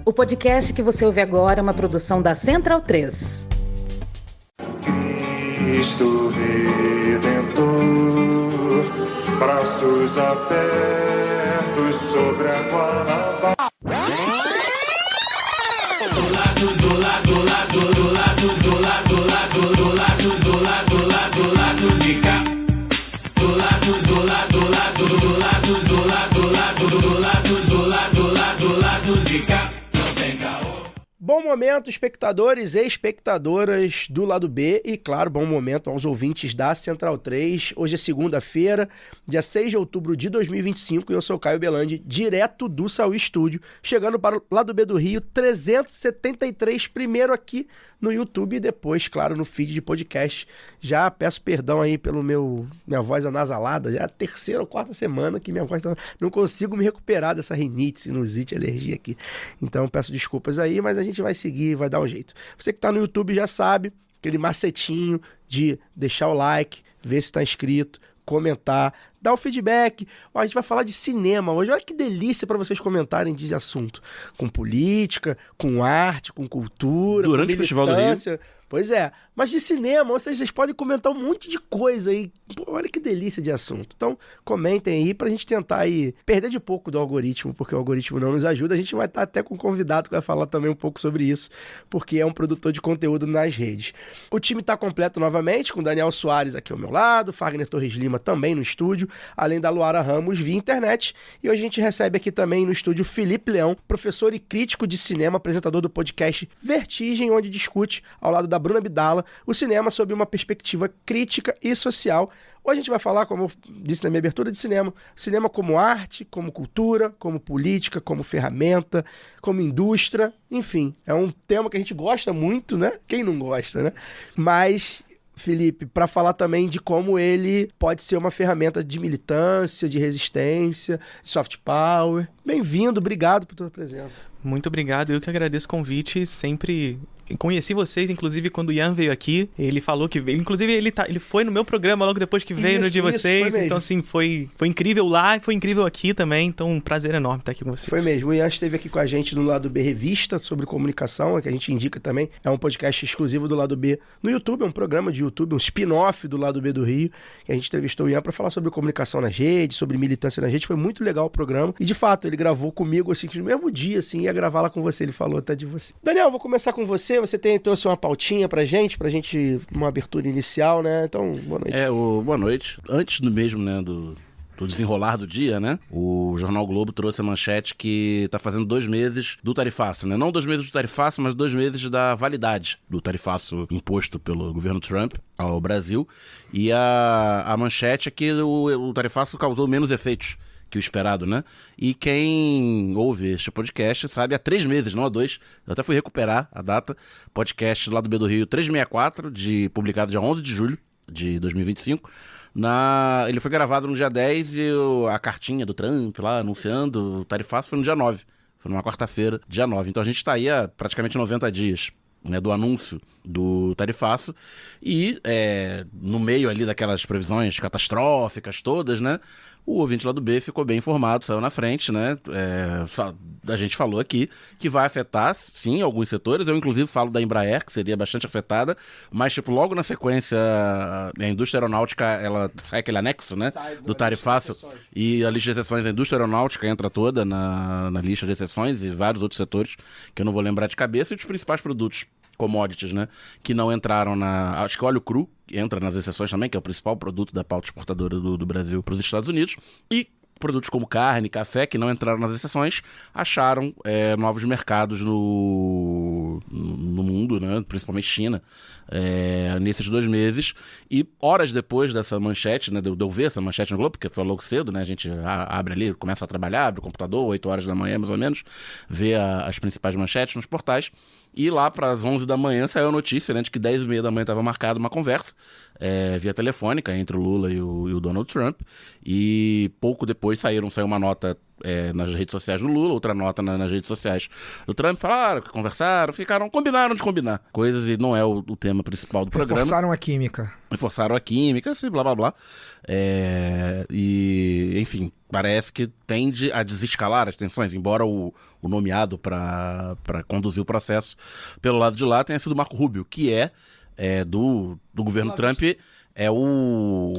O podcast que você ouve agora é uma produção da Central 3. Cristo Redentor, braços abertos sobre a Guanabara. Bom momento, espectadores e espectadoras do Lado B e, claro, bom momento aos ouvintes da Central 3. Hoje é segunda-feira, dia 6 de outubro de 2025 e eu sou o Caio Belandi, direto do Saúl Estúdio, chegando para o Lado B do Rio 373, primeiro aqui no YouTube e depois, claro, no feed de podcast. Já peço perdão aí pelo minha voz anasalada, já é a terceira ou quarta semana que minha voz não consigo me recuperar dessa rinite, sinusite, alergia aqui. Então peço desculpas aí, mas a gente vai seguir, vai dar um jeito. Você que tá no YouTube já sabe, aquele macetinho de deixar o like, ver se tá inscrito, comentar, dar o feedback. A gente vai falar de cinema hoje. Olha que delícia para vocês comentarem de assunto. Com política, com arte, com cultura. Durante o Festival do Rio. Pois é, mas de cinema, ou seja, vocês podem comentar um monte de coisa aí. Pô, olha que delícia de assunto. Então, comentem aí pra gente tentar aí perder de pouco do algoritmo, porque o algoritmo não nos ajuda. A gente vai estar até com um convidado que vai falar também um pouco sobre isso, porque é um produtor de conteúdo nas redes. O time tá completo novamente, com Daniel Soares aqui ao meu lado, Fagner Torres Lima também no estúdio, além da Luara Ramos via internet. E hoje a gente recebe aqui também no estúdio Felipe Leão, professor e crítico de cinema, apresentador do podcast Vertigem, onde discute, ao lado da Bruna Bidala, o cinema sob uma perspectiva crítica e social. Hoje a gente vai falar, como eu disse na minha abertura, de cinema. Cinema como arte, como cultura, como política, como ferramenta, como indústria. Enfim, é um tema que a gente gosta muito, né? Quem não gosta, né? Mas, Felipe, para falar também de como ele pode ser uma ferramenta de militância, de resistência, de soft power. Bem-vindo, obrigado por tua presença. Muito obrigado, eu que agradeço o convite, sempre conheci vocês, inclusive quando o Ian veio aqui, ele falou que veio, inclusive ele foi no meu programa logo depois que veio no de vocês, então assim, foi incrível lá e foi incrível aqui também, então um prazer enorme estar aqui com vocês. Foi mesmo, o Ian esteve aqui com a gente no Lado B Revista sobre comunicação, que a gente indica também, é um podcast exclusivo do Lado B no YouTube, é um programa de YouTube, um spin-off do Lado B do Rio, que a gente entrevistou o Ian para falar sobre comunicação nas redes, sobre militância nas redes, foi muito legal o programa, e de fato, ele gravou comigo, assim, no mesmo dia, assim, ia gravar lá com você, ele falou até de você. Daniel, vou começar com você trouxe uma pautinha pra gente, uma abertura inicial, né? Então, boa noite. Boa noite. Antes do mesmo, né, do desenrolar do dia, né, o Jornal Globo trouxe a manchete que tá fazendo 2 meses do tarifaço, né? Não 2 meses do tarifaço, mas 2 meses da validade do tarifaço imposto pelo governo Trump ao Brasil. E a manchete é que o tarifaço causou menos efeitos que o esperado, né? E quem ouve este podcast sabe, há 3 meses, não há 2, eu até fui recuperar a data, podcast do Lado B do Rio 364, publicado dia 11 de julho de 2025, ele foi gravado no dia 10 e a cartinha do Trump lá anunciando o tarifaço foi no dia 9, foi numa quarta-feira, dia 9, então a gente está aí há praticamente 90 dias, né, do anúncio do tarifaço e no meio ali daquelas previsões catastróficas todas, né, o ouvinte lá do B ficou bem informado, saiu na frente, né? A gente falou aqui que vai afetar, sim, alguns setores. Eu, inclusive, falo da Embraer, que seria bastante afetada, mas, logo na sequência, a indústria aeronáutica, ela sai aquele anexo, né? Do tarifaço. E a lista de exceções, a indústria aeronáutica entra toda na lista de exceções e vários outros setores, que eu não vou lembrar de cabeça, e os principais produtos, commodities, né? Que não entraram acho que óleo cru entra nas exceções também, que é o principal produto da pauta exportadora do Brasil para os Estados Unidos. E produtos como carne, café, que não entraram nas exceções, acharam novos mercados no mundo, né? Principalmente China, nesses 2 meses. E horas depois dessa manchete, né? De eu ver essa manchete no Globo, porque foi logo cedo, né? A gente abre ali, começa a trabalhar, abre o computador, 8 horas da manhã mais ou menos, vê as principais manchetes nos portais. E lá para as 11 da manhã saiu a notícia, né, de que 10h30 da manhã estava marcada uma conversa via telefônica entre o Lula e o Donald Trump. E pouco depois saiu uma nota nas redes sociais do Lula, outra nota nas redes sociais do Trump. Falaram, conversaram, combinaram de combinar coisas e não é o tema principal do programa. Reforçaram a química, assim, blá blá blá. E, enfim, parece que tende a desescalar as tensões, embora o nomeado para conduzir o processo pelo lado de lá tenha sido Marco Rubio, que é do governo Trump, é o...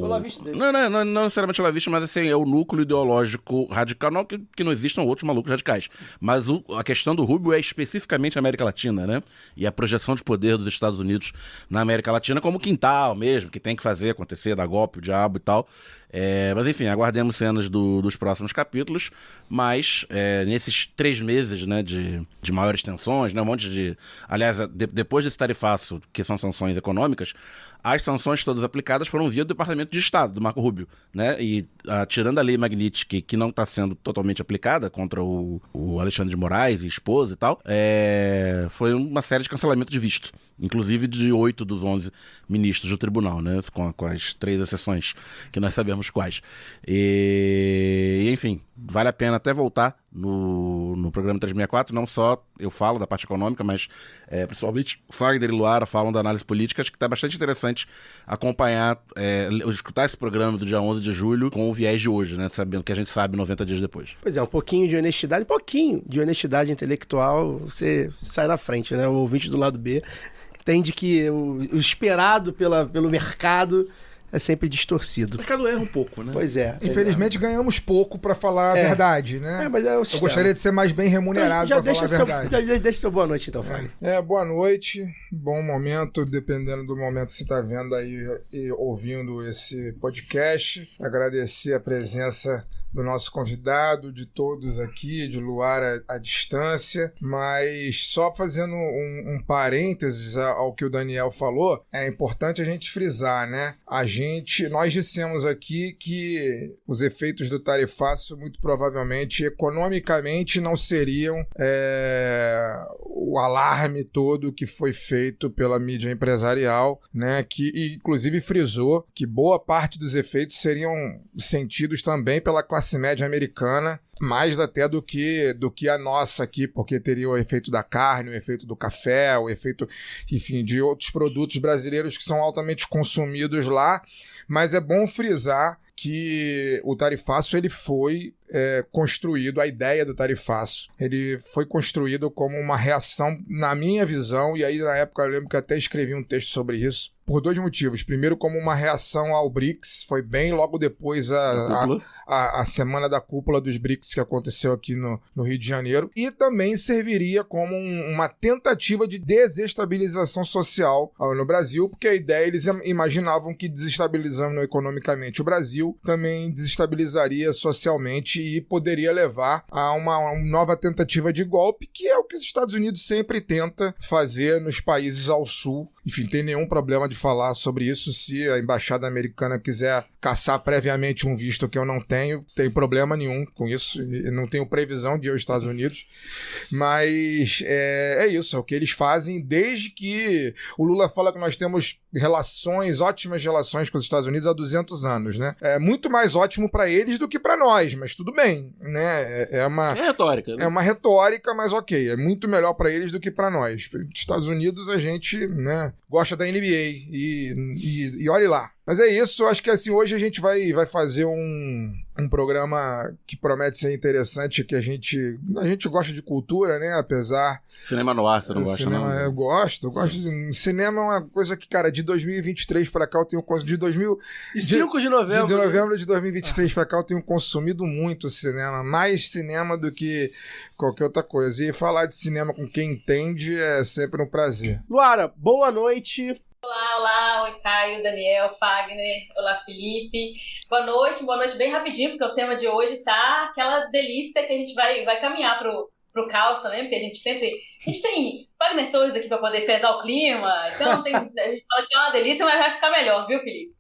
Não necessariamente o lavista, mas assim, é o núcleo ideológico radical, não que não existam outros malucos radicais, mas a questão do Rubio é especificamente a América Latina, né? E a projeção de poder dos Estados Unidos na América Latina como quintal mesmo, que tem que fazer acontecer, dar golpe, o diabo e tal. Mas enfim, aguardemos cenas dos próximos capítulos, mas nesses 3 meses, né, de maiores tensões, né, um monte de... Aliás, depois desse tarifaço, que são sanções econômicas, as sanções todas aplicadas foram via do Departamento de Estado, do Marco Rubio, né, e tirando a lei Magnitsky, que não está sendo totalmente aplicada contra o Alexandre de Moraes e esposa e tal, foi uma série de cancelamento de visto, inclusive de 8 dos 11 ministros do tribunal, né, com as 3 exceções que nós sabemos quais. E enfim, vale a pena até voltar no programa 364, não só eu falo da parte econômica, mas principalmente Fagner e Luara falam da análise política. Acho que está bastante interessante acompanhar, escutar esse programa do dia 11 de julho com o viés de hoje, né, sabendo que a gente sabe 90 dias depois. Pois é, um pouquinho de honestidade intelectual, você sai na frente, né? O ouvinte do lado B entende que o esperado pelo mercado é sempre distorcido. O mercado erra um pouco, né? Pois é. Infelizmente ganhamos pouco pra falar a verdade, né? Mas eu gostaria de ser mais bem remunerado pra falar a verdade. Deixa seu boa noite então, Fábio. Boa noite, bom momento, dependendo do momento que você tá vendo aí e ouvindo esse podcast. Agradecer a presença do nosso convidado, de todos aqui, de Luara à distância, mas só fazendo um parênteses ao que o Daniel falou, é importante a gente frisar, né? Nós dissemos aqui que os efeitos do tarifaço muito provavelmente economicamente não seriam o alarme todo que foi feito pela mídia empresarial, né? Que inclusive frisou que boa parte dos efeitos seriam sentidos também pela classe média americana, mais até do que a nossa aqui, porque teria o efeito da carne, o efeito do café, o efeito, enfim, de outros produtos brasileiros que são altamente consumidos lá. Mas é bom frisar que o tarifaço ele foi construído, a ideia do tarifaço, ele foi construído como uma reação, na minha visão, e aí na época eu lembro que até escrevi um texto sobre isso, por 2 motivos. Primeiro, como uma reação ao BRICS, foi bem logo depois a semana da cúpula dos BRICS que aconteceu aqui no Rio de Janeiro, e também serviria como uma tentativa de desestabilização social no Brasil, porque a ideia, eles imaginavam que desestabilizando economicamente o Brasil, também desestabilizaria socialmente e poderia levar a uma nova tentativa de golpe, que é o que os Estados Unidos sempre tenta fazer nos países ao sul. Enfim, tem nenhum problema de falar sobre isso. Se a embaixada americana quiser caçar previamente um visto que eu não tenho, tem problema nenhum com isso. Eu não tenho previsão de ir aos Estados Unidos. Mas é isso, é o que eles fazem desde que o Lula fala que nós temos ótimas relações com os Estados Unidos há 200 anos, né? É muito mais ótimo para eles do que para nós, mas tudo bem, né? É retórica, né? É uma retórica, mas ok, é muito melhor para eles do que para nós. Nos Estados Unidos a gente, né, gosta da NBA e olhe lá. Mas é isso, eu acho que assim, hoje a gente vai fazer um programa que promete ser interessante, que a gente gosta de cultura, né? Apesar... Cinema no ar, você não gosta, cinema, não? Eu gosto. Cinema é uma coisa que, cara, de 2023 pra cá eu tenho... De 5 de novembro. De novembro de 2023 pra cá eu tenho consumido muito cinema. Mais cinema do que qualquer outra coisa. E falar de cinema com quem entende é sempre um prazer. Luara, boa noite. Olá, oi Caio, Daniel, Fagner, olá Felipe, boa noite bem rapidinho, porque o tema de hoje tá aquela delícia que a gente vai caminhar pro caos também, porque a gente tem Fagner Torres aqui para poder pesar o clima, então a gente fala que é uma delícia, mas vai ficar melhor, viu, Felipe?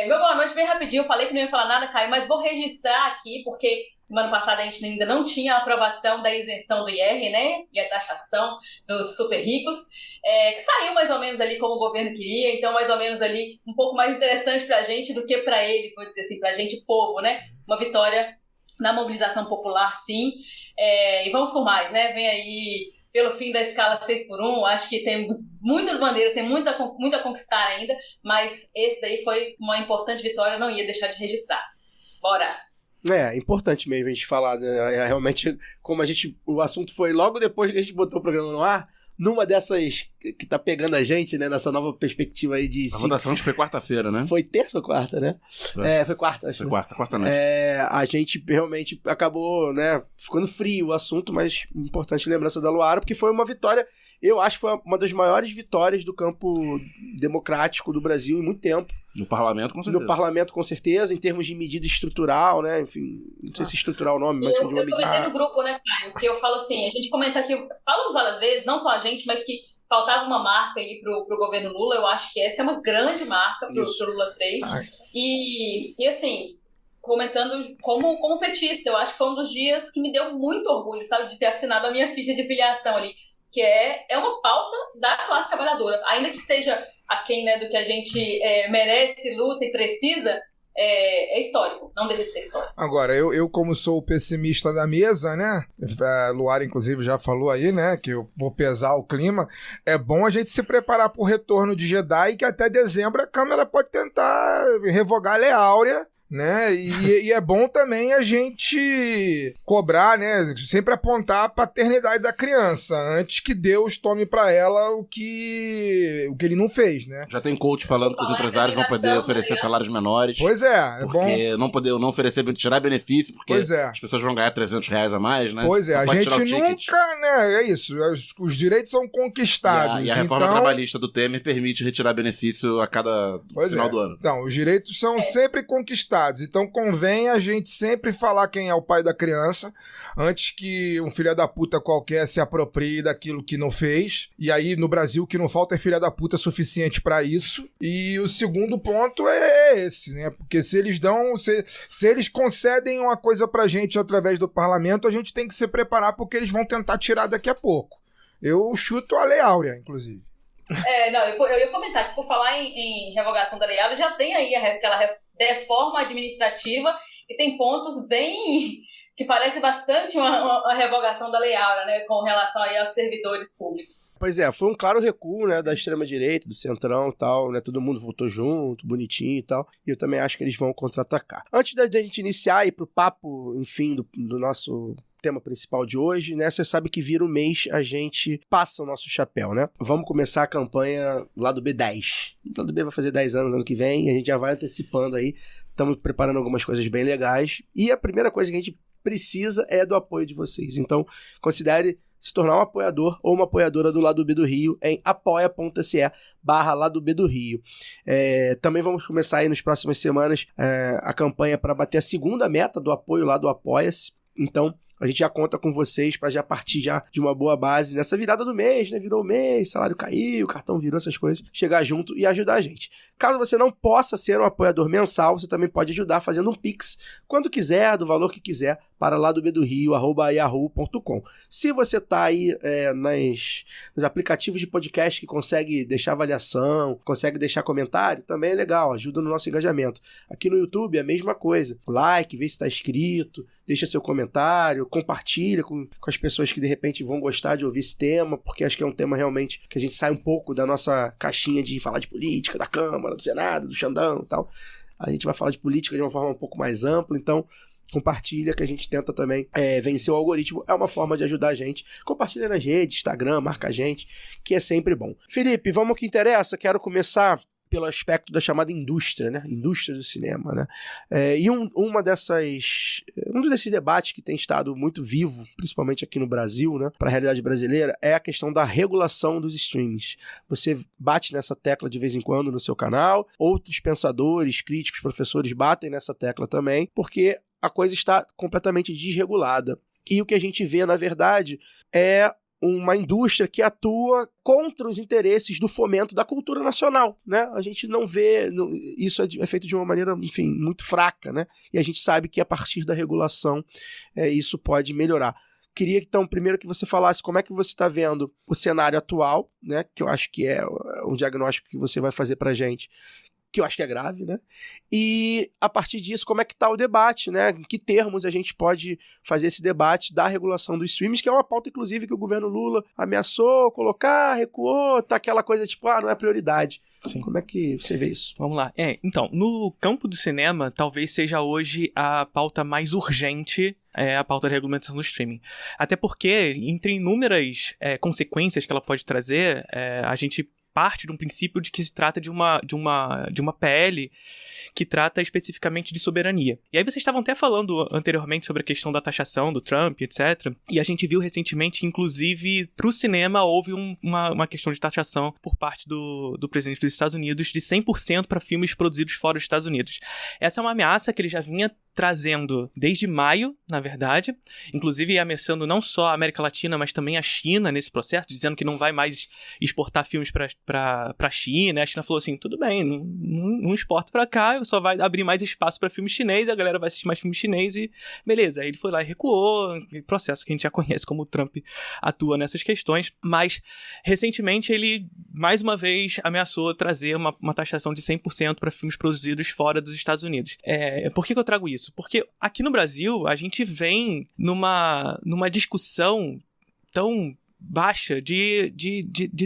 Meu boa noite bem rapidinho, eu falei que não ia falar nada, Caio, mas vou registrar aqui, porque no ano passado a gente ainda não tinha a aprovação da isenção do IR, né, e a taxação dos super ricos, que saiu mais ou menos ali como o governo queria, então mais ou menos ali um pouco mais interessante pra gente do que pra eles, vou dizer assim, pra gente povo, né, uma vitória na mobilização popular, sim, e vamos por mais, né, vem aí pelo fim da escala 6x1, acho que temos muitas bandeiras, tem muito a conquistar ainda, mas esse daí foi uma importante vitória, não ia deixar de registrar. Bora! É importante mesmo a gente falar, né? Realmente, como o assunto foi logo depois que a gente botou o programa no ar, numa dessas que tá pegando a gente, né, nessa nova perspectiva aí de... A votação acho que foi quarta-feira, né? Foi terça ou quarta, né? Foi quarta, acho. Foi quarta noite. A gente realmente acabou, né, ficando frio o assunto, mas importante lembrança da Luara, porque foi uma vitória, eu acho que foi uma das maiores vitórias do campo democrático do Brasil em muito tempo. No parlamento, com certeza. No parlamento, com certeza, em termos de medida estrutural, né? Enfim, não sei se estrutural é o nome, mas... Eu comentei no grupo, né, Caio? Que eu falo assim, a gente comenta aqui, falamos várias vezes, não só a gente, mas que faltava uma marca aí pro governo Lula. Eu acho que essa é uma grande marca pro Lula 3. E assim, comentando como petista, eu acho que foi um dos dias que me deu muito orgulho, sabe? De ter assinado a minha ficha de filiação ali. Que é uma pauta da classe trabalhadora. Ainda que seja aquém, né, do que a gente merece, luta e precisa, é histórico. Não deixa de ser histórico. Agora, eu como sou o pessimista da mesa, né? A Luara, inclusive, já falou aí, né? Que eu vou pesar o clima. É bom a gente se preparar para o retorno de Jedi, que até dezembro a Câmara pode tentar revogar a Lei Áurea, né? E é bom também a gente cobrar, né? Sempre apontar a paternidade da criança antes que Deus tome para ela o que ele não fez, né? Já tem coach falando que os empresários vão poder oferecer salários menores. Pois é porque bom. não poder não oferecer, tirar benefício, porque as pessoas vão ganhar R$300 a mais, né? Pois é, não a gente nunca, né? É isso, os direitos são conquistados. E a reforma trabalhista do Temer permite retirar benefício a cada final do ano. Então, os direitos são sempre conquistados. Então convém a gente sempre falar quem é o pai da criança antes que um filho da puta qualquer se aproprie daquilo que não fez. E aí no Brasil o que não falta é filha da puta suficiente pra isso. E o segundo ponto é esse, né? Porque se eles se eles concedem uma coisa pra gente através do parlamento, a gente tem que se preparar porque eles vão tentar tirar daqui a pouco. Eu chuto a Lei Áurea, inclusive. Eu ia comentar que por falar em revogação da Lei Áurea, já tem aí aquela reforma administrativa e tem pontos bem que parece bastante uma revogação da Lei Áurea, né, com relação aí aos servidores públicos. Pois é, foi um claro recuo, né, da extrema-direita, do centrão e tal, né, todo mundo votou junto, bonitinho e tal, e eu também acho que eles vão contra-atacar. Antes da gente iniciar e ir pro papo, enfim, do nosso tema principal de hoje, né? Você sabe que vira o mês a gente passa o nosso chapéu, né? Vamos começar a campanha lá do B10. O lado B vai fazer 10 anos ano que vem e a gente já vai antecipando aí. Estamos preparando algumas coisas bem legais. E a primeira coisa que a gente precisa é do apoio de vocês. Então, considere se tornar um apoiador ou uma apoiadora do Lado B do Rio em apoia.se/Lado B do Rio. Também vamos começar aí nas próximas semanas a campanha para bater a segunda meta do apoio lá do Apoia-se. Então, a gente já conta com vocês para já partir já de uma boa base nessa virada do mês, né? Virou o mês, salário caiu, cartão virou, essas coisas. Chegar junto e ajudar a gente. Caso você não possa ser um apoiador mensal, você também pode ajudar fazendo um Pix, quando quiser, do valor que quiser, para ladobedorio@yahoo.com. Se você está aí nos aplicativos de podcast que consegue deixar avaliação, consegue deixar comentário, também é legal, ajuda no nosso engajamento. Aqui no YouTube é a mesma coisa. Like, vê se está inscrito, deixa seu comentário, compartilha com as pessoas que de repente vão gostar de ouvir esse tema, porque acho que é um tema realmente que a gente sai um pouco da nossa caixinha de falar de política, da Câmara, do Senado, do Xandão e tal. A gente vai falar de política de uma forma um pouco mais ampla, então compartilha que a gente tenta também vencer o algoritmo, é uma forma de ajudar a gente. Compartilha nas redes, Instagram, marca a gente, que é sempre bom. Felipe, vamos ao que interessa, quero começar pelo aspecto da chamada indústria, né? Indústria do cinema, né? E um desses debates que tem estado muito vivo, principalmente aqui no Brasil, né? Para a realidade brasileira, é a questão da regulação dos streamings. Você bate nessa tecla de vez em quando no seu canal, outros pensadores, críticos, professores batem nessa tecla também, porque a coisa está completamente desregulada. E o que a gente vê, na verdade, é uma indústria que atua contra os interesses do fomento da cultura nacional, né? A gente não vê, isso é feito de uma maneira, enfim, muito fraca, né? E a gente sabe que a partir da regulação isso pode melhorar. Queria, então, primeiro que você falasse como é que você está vendo o cenário atual, né? Que eu acho que é um diagnóstico que você vai fazer pra gente, que eu acho que é grave, né? E, a partir disso, como é que está o debate, né? Em que termos a gente pode fazer esse debate da regulação dos streams, que é uma pauta, inclusive, que o governo Lula ameaçou colocar, recuou, tá aquela coisa tipo, não é prioridade. Sim. Como é que você vê isso? Vamos lá. Então, no campo do cinema, talvez seja hoje a pauta mais urgente, a pauta da regulamentação do streaming. Até porque, entre inúmeras consequências que ela pode trazer, a gente parte de um princípio de que se trata de uma PL que trata especificamente de soberania. E aí vocês estavam até falando anteriormente sobre a questão da taxação do Trump, etc. E a gente viu recentemente que, inclusive, para o cinema houve uma questão de taxação por parte do presidente dos Estados Unidos de 100% para filmes produzidos fora dos Estados Unidos. Essa é uma ameaça que ele já vinha trazendo desde maio, na verdade, inclusive ameaçando não só a América Latina, mas também a China nesse processo, dizendo que não vai mais exportar filmes para a China. A China falou assim, tudo bem, não exporta para cá, só vai abrir mais espaço para filme chinês, a galera vai assistir mais filme chinês e beleza. Aí ele foi lá e recuou, processo que a gente já conhece como o Trump atua nessas questões, mas recentemente ele, mais uma vez, ameaçou trazer uma taxação de 100% para filmes produzidos fora dos Estados Unidos. Por que eu trago isso? Porque aqui no Brasil, a gente vem numa discussão tão baixa de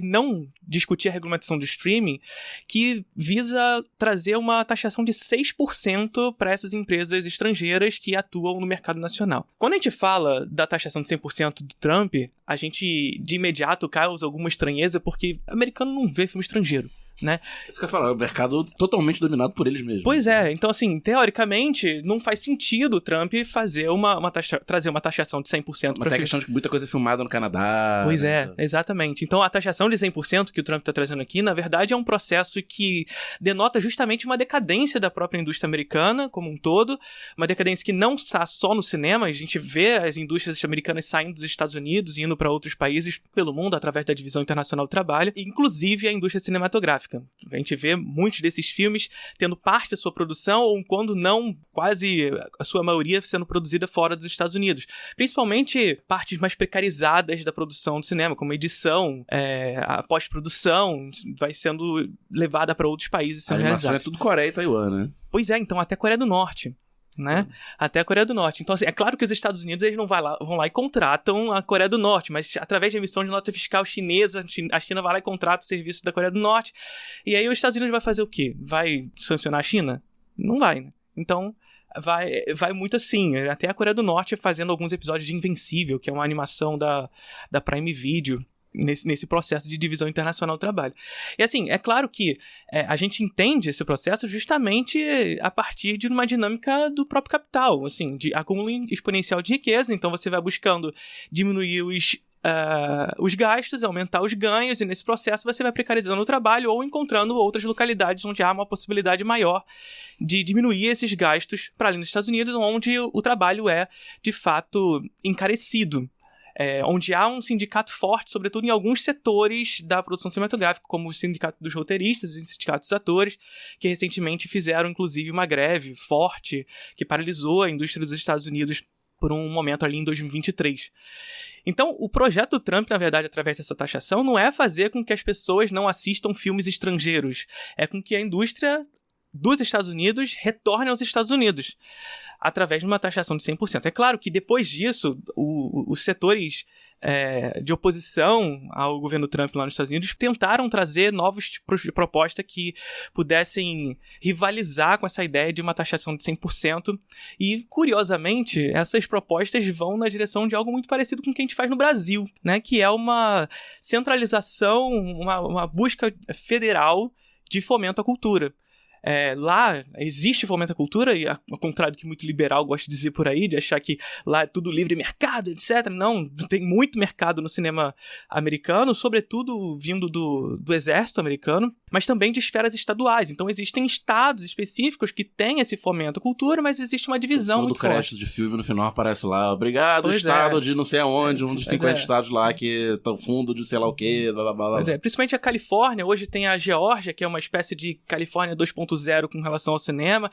não discutir a regulamentação do streaming, que visa trazer uma taxação de 6% para essas empresas estrangeiras que atuam no mercado nacional. Quando a gente fala da taxação de 100% do Trump, a gente de imediato causa alguma estranheza, porque o americano não vê filme estrangeiro, né? Isso que eu ia falar, é um mercado totalmente dominado por eles mesmos. Pois é, então assim, teoricamente, não faz sentido o Trump fazer trazer uma taxação de 100%. Mas tem a questão de que muita coisa é filmada no Canadá. Pois é, exatamente. Então a taxação de 100% que o Trump está trazendo aqui, na verdade, é um processo que denota justamente uma decadência da própria indústria americana como um todo, uma decadência que não está só no cinema, a gente vê as indústrias americanas saindo dos Estados Unidos e indo para outros países pelo mundo através da Divisão Internacional do Trabalho, inclusive a indústria cinematográfica. A gente vê muitos desses filmes tendo parte da sua produção, ou quando não, quase a sua maioria sendo produzida fora dos Estados Unidos. Principalmente partes mais precarizadas da produção do cinema, como a edição, a pós-produção, vai sendo levada para outros países sendo realizada. É tudo Coreia e Taiwan, né? Pois é, então até Coreia do Norte. Né? Até a Coreia do Norte. Então, assim, é claro que os Estados Unidos eles não vão lá e contratam a Coreia do Norte, mas através de emissão de nota fiscal chinesa, a China vai lá e contrata o serviço da Coreia do Norte. E aí os Estados Unidos vai fazer o quê? Vai sancionar a China? Não vai, né? Então, vai muito assim. Até a Coreia do Norte fazendo alguns episódios de Invencível, que é uma animação da Prime Video, nesse processo de divisão internacional do trabalho. E assim, é claro que a gente entende esse processo justamente a partir de uma dinâmica do próprio capital, assim, de acúmulo exponencial de riqueza. Então você vai buscando diminuir os gastos, aumentar os ganhos, e nesse processo você vai precarizando o trabalho ou encontrando outras localidades onde há uma possibilidade maior de diminuir esses gastos para além dos Estados Unidos, onde o trabalho é, de fato, encarecido. Onde há um sindicato forte, sobretudo em alguns setores da produção cinematográfica, como o sindicato dos roteiristas e o sindicato dos atores, que recentemente fizeram, inclusive, uma greve forte que paralisou a indústria dos Estados Unidos por um momento ali em 2023. Então, o projeto do Trump, na verdade, através dessa taxação, não é fazer com que as pessoas não assistam filmes estrangeiros, é com que a indústria dos Estados Unidos retorne aos Estados Unidos, através de uma taxação de 100%. É claro que depois disso, os setores de oposição ao governo Trump lá nos Estados Unidos tentaram trazer novos tipos de proposta que pudessem rivalizar com essa ideia de uma taxação de 100%, e, curiosamente, essas propostas vão na direção de algo muito parecido com o que a gente faz no Brasil, né? Que é uma centralização, uma busca federal de fomento à cultura. Lá existe fomento à cultura, e ao contrário do que muito liberal gosta de dizer por aí, de achar que lá é tudo livre mercado, etc. Não, tem muito mercado no cinema americano, sobretudo vindo do exército americano, mas também de esferas estaduais. Então existem estados específicos que têm esse fomento à cultura, mas existe uma divisão muito forte. Todo crédito de filme no final aparece lá, obrigado, estado de não sei aonde, um dos 50 estados lá que estão fundo de sei lá o quê, blá blá blá. Pois principalmente a Califórnia, hoje tem a Geórgia, que é uma espécie de Califórnia 2.0 com relação ao cinema,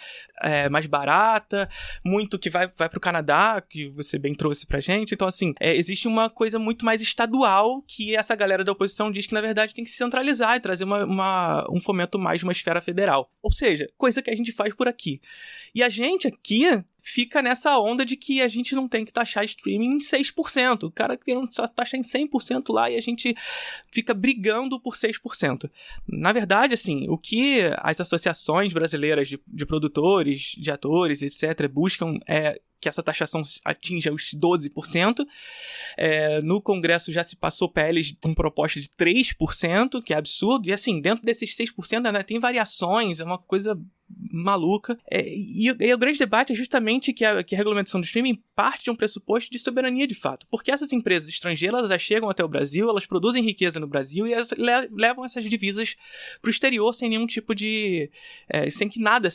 mais barata, muito que vai pro Canadá, que você bem trouxe pra gente. Então, assim, existe uma coisa muito mais estadual que essa galera da oposição diz que, na verdade, tem que se centralizar e trazer uma um fomento mais de uma esfera federal. Ou seja, coisa que a gente faz por aqui. E a gente aqui fica nessa onda de que a gente não tem que taxar streaming em 6%. O cara querendo taxar em 100% lá e a gente fica brigando por 6%. Na verdade, assim, o que as associações brasileiras de produtores, de atores, etc., buscam é que essa taxação atinja os 12%. No Congresso já se passou PLs com proposta de 3%, que é absurdo. E assim, dentro desses 6% ainda tem variações, é uma coisa maluca. E o grande debate é justamente que a regulamentação do streaming parte de um pressuposto de soberania de fato. Porque essas empresas estrangeiras, elas chegam até o Brasil, elas produzem riqueza no Brasil e elas levam essas divisas para o exterior sem nenhum tipo de... sem que nada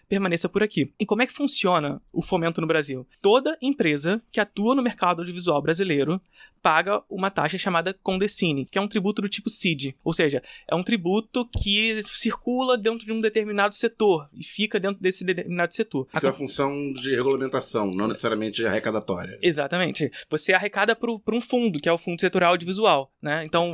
permaneça por aqui. E como é que funciona o fomento no Brasil? Toda empresa que atua no mercado audiovisual brasileiro paga uma taxa chamada Condecine, que é um tributo do tipo CID, ou seja, é um tributo que circula dentro de um determinado setor e fica dentro desse determinado setor. Que é a função de regulamentação, não necessariamente arrecadatória. Exatamente. Você arrecada para um fundo, que é o Fundo Setorial Audiovisual, né? Então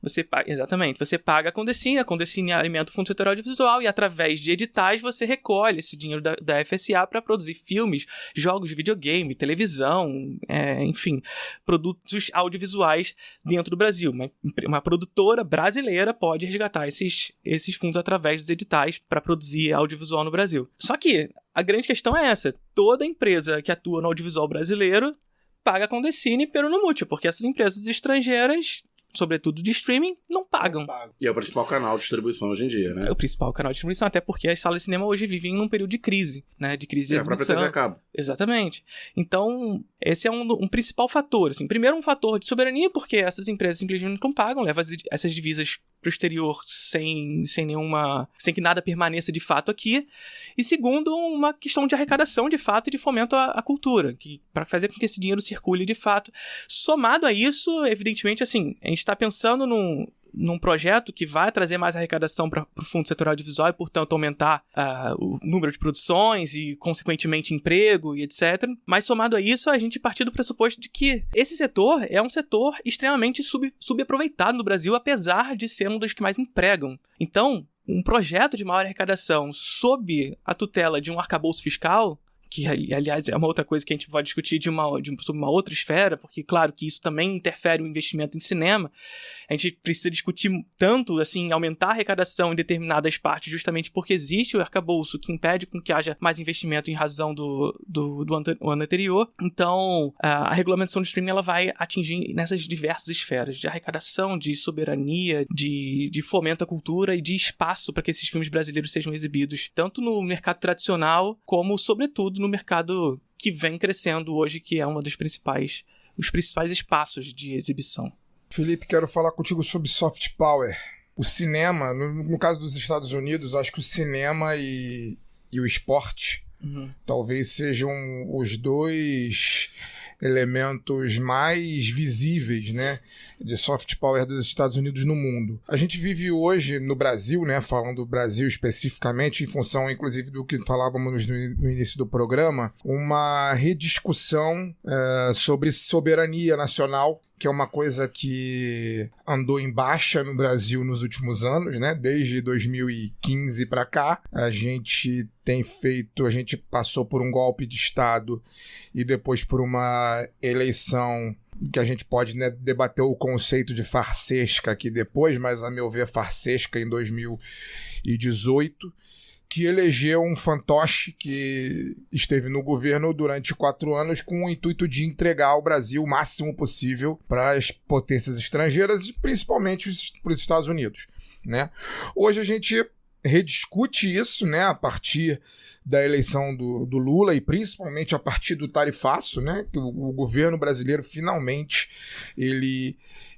você paga, exatamente, você paga a Condecine alimenta o Fundo Setorial Audiovisual e através de editais você recolhe esse dinheiro da FSA para produzir filmes, jogos de videogame, televisão, enfim, produtos audiovisuais dentro do Brasil. Uma produtora brasileira pode resgatar esses fundos através dos editais para produzir audiovisual no Brasil. Só que a grande questão é essa: toda empresa que atua no audiovisual brasileiro paga Condecine pelo no mútil, porque essas empresas estrangeiras, sobretudo de streaming, não pagam. E é o principal canal de distribuição hoje em dia, né? É o principal canal de distribuição, até porque as salas de cinema hoje vivem num período de crise, né? De crise de exibição. A própria TV a cabo. Exatamente. Então, esse é um principal fator. Assim. Primeiro, um fator de soberania, porque essas empresas simplesmente não pagam, levam essas divisas para o exterior sem que nada permaneça de fato aqui. E segundo, uma questão de arrecadação de fato e de fomento à cultura, para fazer com que esse dinheiro circule de fato. Somado a isso, evidentemente, assim, a gente está pensando num projeto que vai trazer mais arrecadação para o Fundo Setorial Audiovisual e, portanto, aumentar o número de produções e, consequentemente, emprego e etc. Mas, somado a isso, a gente partir do pressuposto de que esse setor é um setor extremamente subaproveitado no Brasil, apesar de ser um dos que mais empregam. Então, um projeto de maior arrecadação sob a tutela de um arcabouço fiscal, que, aliás, é uma outra coisa que a gente pode discutir sobre uma outra esfera, porque, claro, que isso também interfere no investimento em cinema. A gente precisa discutir tanto, assim, aumentar a arrecadação em determinadas partes, justamente porque existe o arcabouço que impede com que haja mais investimento em razão do ano anterior. Então, a regulamentação do streaming ela vai atingir nessas diversas esferas de arrecadação, de soberania, de fomento à cultura e de espaço para que esses filmes brasileiros sejam exibidos, tanto no mercado tradicional, como, sobretudo, no mercado que vem crescendo hoje, que é os principais espaços de exibição. Felipe, quero falar contigo sobre soft power. O cinema, no caso dos Estados Unidos, acho que o cinema e o esporte talvez sejam os dois elementos mais visíveis, né, de soft power dos Estados Unidos no mundo. A gente vive hoje no Brasil, né, falando do Brasil especificamente, em função inclusive do que falávamos no início do programa, uma rediscussão sobre soberania nacional, que é uma coisa que andou em baixa no Brasil nos últimos anos, né? Desde 2015 para cá, a gente passou por um golpe de Estado e depois por uma eleição que a gente pode, né, debater o conceito de farsesca aqui depois, mas a meu ver farsesca em 2018, que elegeu um fantoche que esteve no governo durante 4 anos com o intuito de entregar ao Brasil o máximo possível para as potências estrangeiras, principalmente para os Estados Unidos, né? Hoje a gente rediscute isso, né, a partir da eleição do Lula e principalmente a partir do tarifaço, né, que o governo brasileiro finalmente ele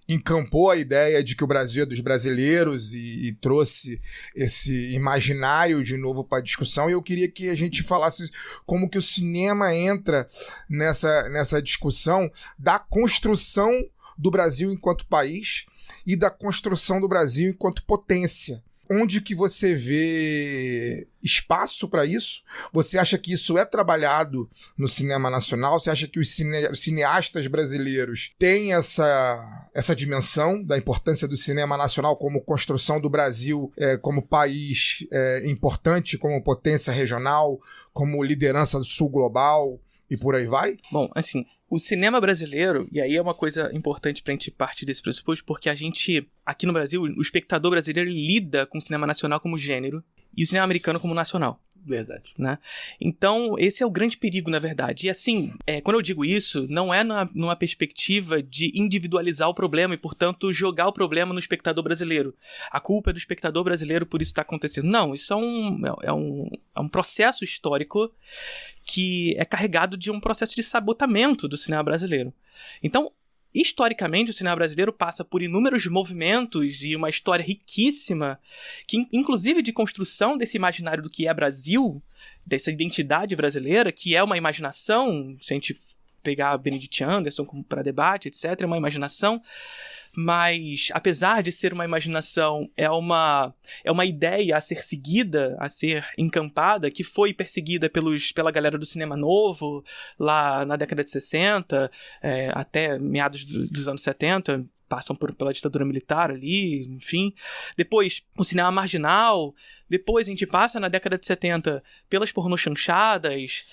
encampou a ideia de que o Brasil é dos brasileiros e trouxe esse imaginário de novo para a discussão. E eu queria que a gente falasse como que o cinema entra nessa discussão da construção do Brasil enquanto país e da construção do Brasil enquanto potência. onde que você vê espaço para isso? Você acha que isso é trabalhado no cinema nacional? Você acha que os cineastas brasileiros têm essa dimensão da importância do cinema nacional como construção do Brasil como país importante, como potência regional, como liderança do sul global e por aí vai? Bom, assim, o cinema brasileiro, e aí é uma coisa importante pra gente partir desse pressuposto, porque a gente, aqui no Brasil, o espectador brasileiro lida com o cinema nacional como gênero e o cinema americano como nacional. Verdade. Né? Então, esse é o grande perigo, na verdade. E assim, quando eu digo isso, não é numa perspectiva de individualizar o problema e, portanto, jogar o problema no espectador brasileiro. A culpa é do espectador brasileiro por isso estar acontecendo. Não, isso é um processo histórico que é carregado de um processo de sabotamento do cinema brasileiro. Então, historicamente, o cinema brasileiro passa por inúmeros movimentos e uma história riquíssima, que, inclusive de construção desse imaginário do que é Brasil, dessa identidade brasileira, que é uma imaginação, se a gente pegar Benedict Anderson para debate, etc., é uma imaginação, mas, apesar de ser uma imaginação, é uma ideia a ser seguida, a ser encampada, que foi perseguida pela galera do cinema novo, lá na década de 60, até meados dos anos 70, passam pela ditadura militar ali, enfim. Depois, o cinema marginal. Depois, a gente passa na década de 70 pelas pornochanchadas,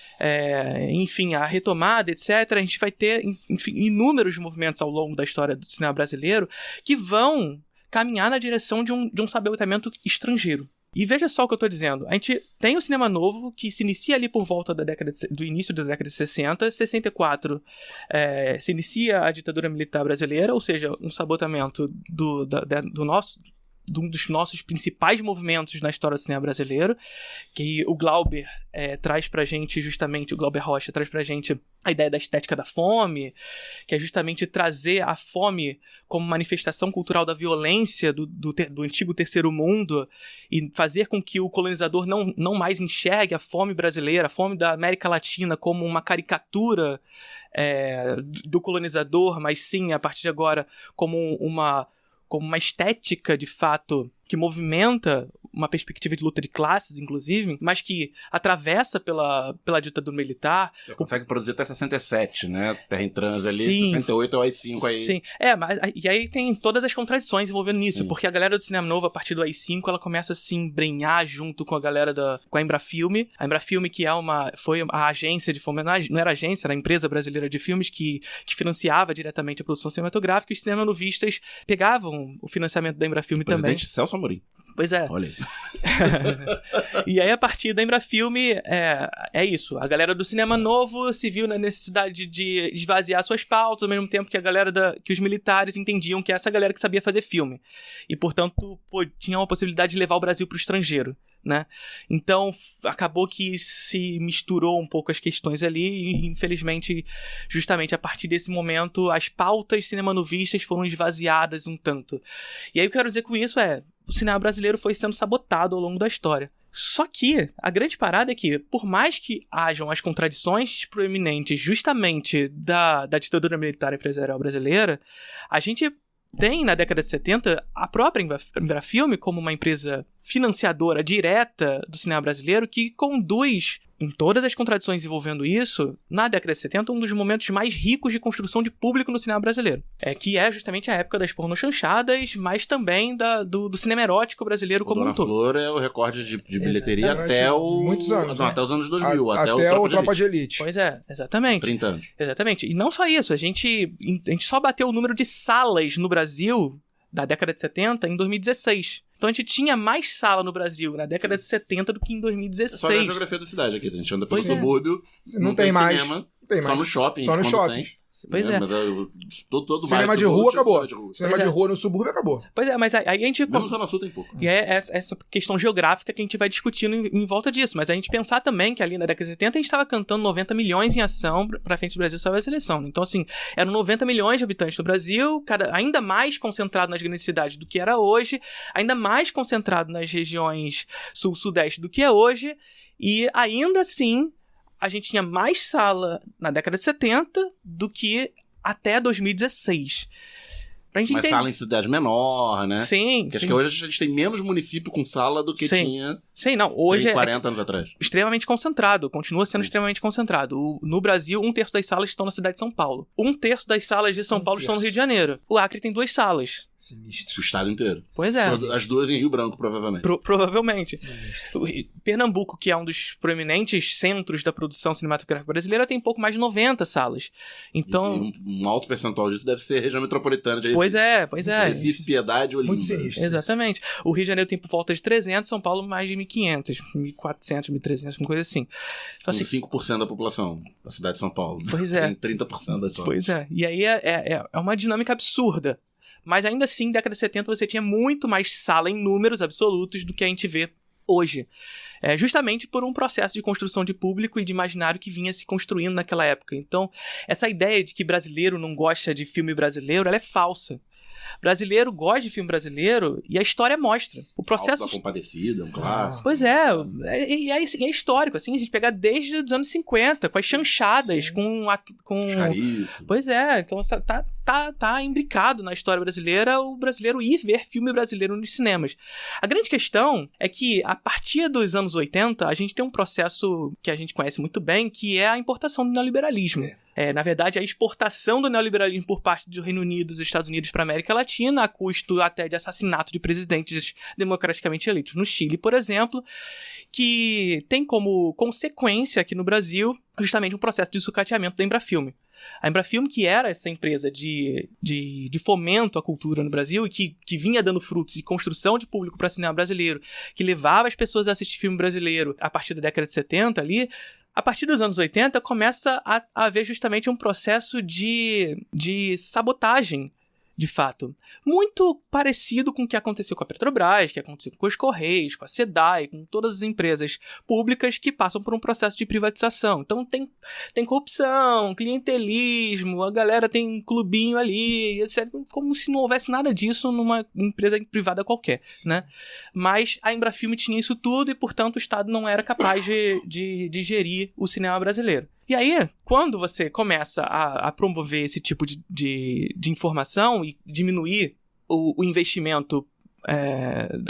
enfim, a retomada, etc. A gente vai ter, enfim, inúmeros movimentos ao longo da história do cinema brasileiro que vão caminhar na direção de um sabotamento estrangeiro. E veja só o que eu estou dizendo. A gente tem o cinema novo, que se inicia ali por volta do início da década de 60. 64 se inicia a ditadura militar brasileira, ou seja, um sabotamento de um dos nossos principais movimentos na história do cinema brasileiro, que o Glauber traz pra gente justamente, o Glauber Rocha traz pra gente a ideia da estética da fome, que é justamente trazer a fome como manifestação cultural da violência do antigo terceiro mundo e fazer com que o colonizador não mais enxergue a fome brasileira, a fome da América Latina como uma caricatura do colonizador, mas sim, a partir de agora, como uma estética, de fato, que movimenta uma perspectiva de luta de classes, inclusive, mas que atravessa pela ditadura militar. Você consegue produzir até 67, né? Terra em Trans ali, sim, 68 é o AI-5 aí. Sim, mas e aí tem todas as contradições envolvendo nisso, sim, porque a galera do cinema novo, a partir do AI-5, ela começa a se embrenhar junto com a galera com a Embrafilme. A Embrafilme, que foi a agência de filme, não era agência, era a empresa brasileira de filmes que financiava diretamente a produção cinematográfica, e os cinemanovistas pegavam o financiamento da Embrafilme também. Presidente Celso Amorim. Pois é. Olha aí. E aí, a partir da Embrafilme, é isso. A galera do cinema novo se viu na necessidade de esvaziar suas pautas, ao mesmo tempo que a galera que os militares entendiam que essa galera que sabia fazer filme. E, portanto, tinha uma possibilidade de levar o Brasil para o estrangeiro, né? Então, acabou que se misturou um pouco as questões ali e, infelizmente, justamente a partir desse momento, as pautas cinemanovistas foram esvaziadas um tanto. E aí, o que eu quero dizer com isso o cinema brasileiro foi sendo sabotado ao longo da história. Só que a grande parada é que, por mais que hajam as contradições proeminentes justamente da ditadura militar empresarial brasileira, a gente tem, na década de 70, a própria Embrafilme como uma empresa financiadora direta do cinema brasileiro que conduz, com todas as contradições envolvendo isso, na década de 70, um dos momentos mais ricos de construção de público no cinema brasileiro. Que é justamente a época das pornochanchadas, mas também do cinema erótico brasileiro como um todo. Dona Flor é o recorde de bilheteria até muitos anos, até os anos 2000, até o Tropa de Elite. Pois é, exatamente. 30 anos. Exatamente. E não só isso, a gente só bateu o número de salas no Brasil da década de 70 em 2016. Então a gente tinha mais sala no Brasil na década de 70 do que em 2016. Só na geografia da cidade aqui. Se a gente anda pelo subúrbio, não tem mais. Cinema, tem só mais. no shopping. Só no shopping. Tem. Pois é. Mas todo cinema de rua acabou. Cinema de é. rua no subúrbio acabou. Pois é, mas aí a gente... Mesmo Zona Sul tem pouco. E é essa questão geográfica que a gente vai discutindo em volta disso. Mas a gente pensar também que ali na década de 70 a gente estava cantando 90 milhões em ação pra frente do Brasil salvar a seleção. Então, assim, eram 90 milhões de habitantes no Brasil, ainda mais concentrado nas grandes cidades do que era hoje, ainda mais concentrado nas regiões sul-sudeste do que é hoje, e ainda assim a gente tinha mais sala na década de 70 do que até 2016. Pra gente Mas entender. sala em cidade menor, né? Sim. Porque acho que hoje a gente tem menos município com sala do que tinha Sim, não. Hoje 40 anos atrás. Extremamente concentrado, continua sendo extremamente concentrado. No Brasil, 1/3 das salas estão na cidade de São Paulo. 1/3 das salas de São Paulo estão no Rio de Janeiro. O Acre tem 2 salas. Sinistro. O estado inteiro. Pois é. As 2 em Rio Branco, provavelmente. Provavelmente. Pernambuco, que é um dos proeminentes centros da produção cinematográfica brasileira, tem pouco mais de 90 salas. Então... E um alto percentual disso deve ser região metropolitana de Recife. Pois é. Recife, Piedade, Olinda. Muito sinistro. Exatamente. O Rio de Janeiro tem por volta de 300, São Paulo mais de 1.500, 1.400, 1.300, uma coisa assim. Então, Com assim, 5% da população da cidade de São Paulo. Pois é. Tem 30% da salas. Pois é. E aí é uma dinâmica absurda. Mas ainda assim, década de 70, você tinha muito mais sala em números absolutos do que a gente vê hoje. Justamente por um processo de construção de público e de imaginário que vinha se construindo naquela época. Então, essa ideia de que brasileiro não gosta de filme brasileiro, ela é falsa. Brasileiro gosta de filme brasileiro e a história mostra. O processo... Alto da Compadecida, um clássico. Pois é histórico, assim, a gente pegar desde os anos 50, com as chanchadas, com Charito. Pois é, então tá imbricado na história brasileira o brasileiro ir ver filme brasileiro nos cinemas. A grande questão é que, a partir dos anos 80, a gente tem um processo que a gente conhece muito bem, que é a importação do neoliberalismo. Na verdade, a exportação do neoliberalismo por parte do Reino Unido e dos Estados Unidos para a América Latina, a custo até de assassinato de presidentes democraticamente eleitos. No Chile, por exemplo, que tem como consequência aqui no Brasil justamente um processo de sucateamento da Embrafilme. A Embrafilme, que era essa empresa de fomento à cultura no Brasil e que vinha dando frutos de construção de público para cinema brasileiro, que levava as pessoas a assistir filme brasileiro a partir da década de 70 ali, a partir dos anos 80 começa a haver justamente um processo de sabotagem, de fato. Muito parecido com o que aconteceu com a Petrobras, que aconteceu com os Correios, com a SEDAI, com todas as empresas públicas que passam por um processo de privatização. Então tem corrupção, clientelismo, a galera tem um clubinho ali, etc. Como se não houvesse nada disso numa empresa privada qualquer, né? Mas a Embrafilme tinha isso tudo e, portanto, o Estado não era capaz de gerir o cinema brasileiro. E aí, quando você começa a promover esse tipo de informação e diminuir o investimento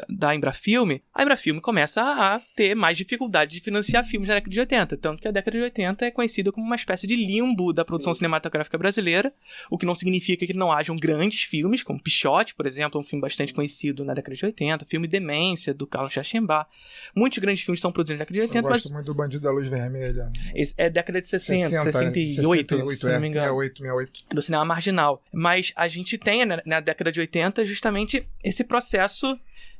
da Embrafilme, a Embrafilme começa a ter mais dificuldade de financiar filmes na década de 80. Tanto que a década de 80 é conhecida como uma espécie de limbo da produção cinematográfica brasileira, o que não significa que não hajam grandes filmes, como Pichote, por exemplo, um filme bastante conhecido na década de 80, filme Demência, do Carlos Chachembá. Muitos grandes filmes são produzidos na década de 80, Eu gosto muito do Bandido da Luz Vermelha. É década de 60, 68, se não me engano. 68. Do cinema marginal. Mas a gente tem, na década de 80, justamente esse processo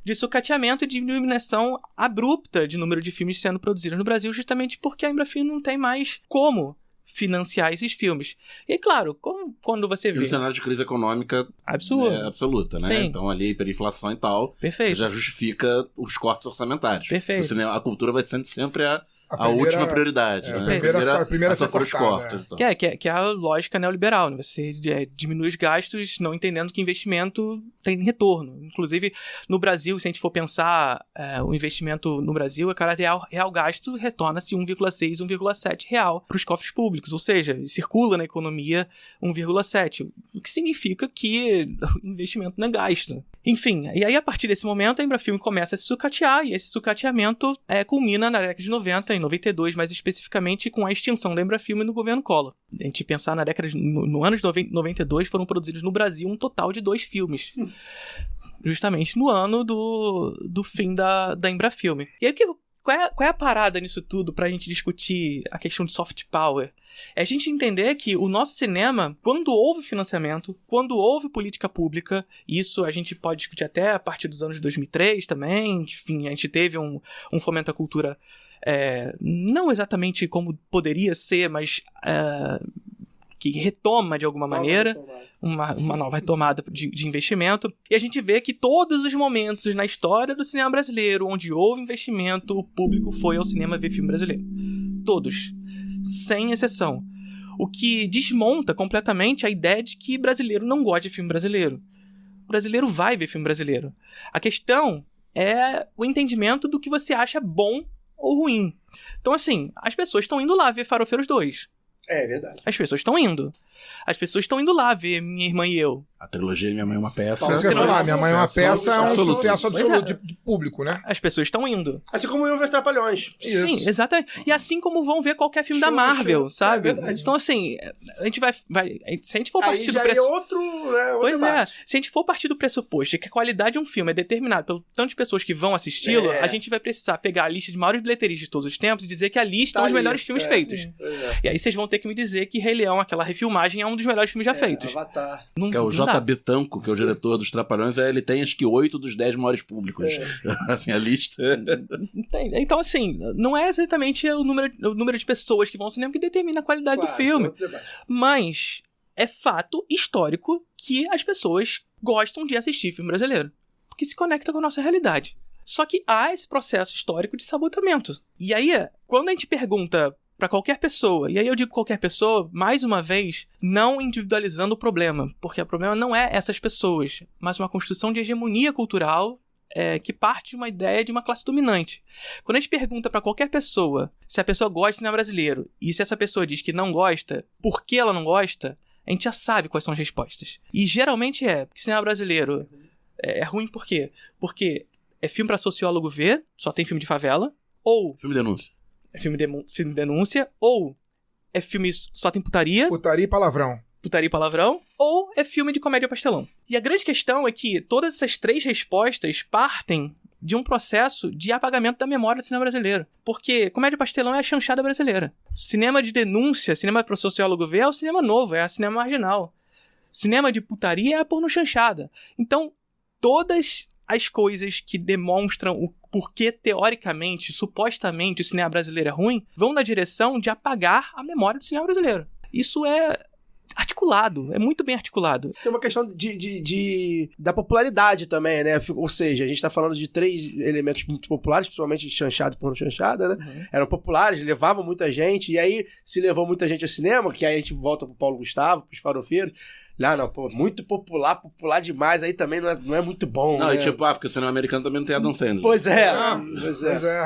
de sucateamento e diminuição abrupta de número de filmes sendo produzidos no Brasil, justamente porque a Embrafilme não tem mais como financiar esses filmes. E claro, quando você vê... E um cenário de crise econômica absoluta, né? Sim. Então ali, hiperinflação e tal, Perfeito. já justifica os cortes orçamentários. Perfeito. O cinema, a cultura vai sendo sempre a última prioridade. Né? A primeira a ser os cortes. Então. Que é a lógica neoliberal, né? Você diminui os gastos não entendendo que investimento tem retorno. Inclusive, no Brasil, se a gente for pensar o investimento no Brasil, a cada real gasto retorna-se 1,6, 1,7 real para os cofres públicos. Ou seja, circula na economia 1,7. O que significa que o investimento não é gasto. Enfim, e aí a partir desse momento a Embrafilme começa a se sucatear, e esse sucateamento culmina na década de 90, em 92 mais especificamente, com a extinção da Embrafilme no governo Collor. A gente pensar no ano de 92 foram produzidos no Brasil um total de 2 filmes. Justamente no ano do fim da Embrafilme. E aí qual é a parada nisso tudo pra gente discutir a questão de soft power? É a gente entender que o nosso cinema, quando houve financiamento, quando houve política pública, isso a gente pode discutir até a partir dos anos 2003 também, enfim, a gente teve um fomento à cultura não exatamente como poderia ser, mas que retoma de alguma maneira uma nova retomada de investimento. E a gente vê que todos os momentos na história do cinema brasileiro onde houve investimento, o público foi ao cinema ver filme brasileiro. Todos. Sem exceção. O que desmonta completamente a ideia de que brasileiro não gosta de filme brasileiro. O brasileiro vai ver filme brasileiro. A questão é o entendimento do que você acha bom ou ruim. Então, assim, as pessoas estão indo lá ver Farofeiros 2. É verdade. As pessoas estão indo. As pessoas estão indo lá ver Minha Irmã e Eu. A trilogia Minha Mãe é uma Peça. Isso que eu ia falar, Minha Mãe é uma Peça é um absoluto. sucesso absoluto de público, né? As pessoas estão indo. Assim como eu ver Trapalhões. Sim, exatamente. E assim como vão ver qualquer filme da Marvel, sabe? Então, assim, a gente vai... Se a gente for partir do pressuposto... outro pois debate. se a gente for partir do pressuposto de que a qualidade de um filme é determinada pelo tanto de pessoas que vão assisti-lo, a gente vai precisar pegar a lista de maiores bilheterias de todos os tempos e dizer que ali estão os melhores filmes feitos. E aí vocês vão ter que me dizer que Rei Leão, aquela refilmagem, é um dos melhores filmes já feitos. Avatar. Que é o J.B. Tanco, que é o diretor dos Trapalhões, ele tem acho que 8 dos 10 maiores públicos. Assim, a lista. Então, assim, não é exatamente o número de pessoas que vão ao cinema que determina a qualidade do filme. Mas é fato histórico que as pessoas gostam de assistir filme brasileiro. Porque se conecta com a nossa realidade. Só que há esse processo histórico de sabotamento. E aí, quando a gente pergunta para qualquer pessoa, e aí eu digo qualquer pessoa, mais uma vez, não individualizando o problema, porque o problema não é essas pessoas, mas uma construção de hegemonia cultural que parte de uma ideia de uma classe dominante. Quando a gente pergunta para qualquer pessoa se a pessoa gosta de cinema brasileiro, e se essa pessoa diz que não gosta, por que ela não gosta, a gente já sabe quais são as respostas. E geralmente porque cinema brasileiro é ruim por quê? Porque é filme para sociólogo ver, só tem filme de favela, ou... Filme denúncia. É filme denúncia, ou é filme só tem putaria. Putaria e palavrão. Putaria e palavrão, ou é filme de comédia pastelão. E a grande questão é que todas essas três respostas partem de um processo de apagamento da memória do cinema brasileiro. Porque comédia pastelão é a chanchada brasileira. Cinema de denúncia, cinema para o sociólogo ver, é o cinema novo, é o cinema marginal. Cinema de putaria é a porno chanchada. Então, todas as coisas que demonstram o porquê, teoricamente, supostamente, o cinema brasileiro é ruim, vão na direção de apagar a memória do cinema brasileiro. Isso é articulado, é muito bem articulado. Tem uma questão da popularidade também, né? Ou seja, a gente tá falando de 3 elementos muito populares, principalmente chanchada e porno chanchada, né? Eram populares, levavam muita gente, e aí se levou muita gente ao cinema, que aí a gente volta pro Paulo Gustavo, pros farofeiros. Não, pô, muito popular demais, aí também não é muito bom, não, né? E tipo, porque o cinema americano também não tem Adam Sandler. Pois é.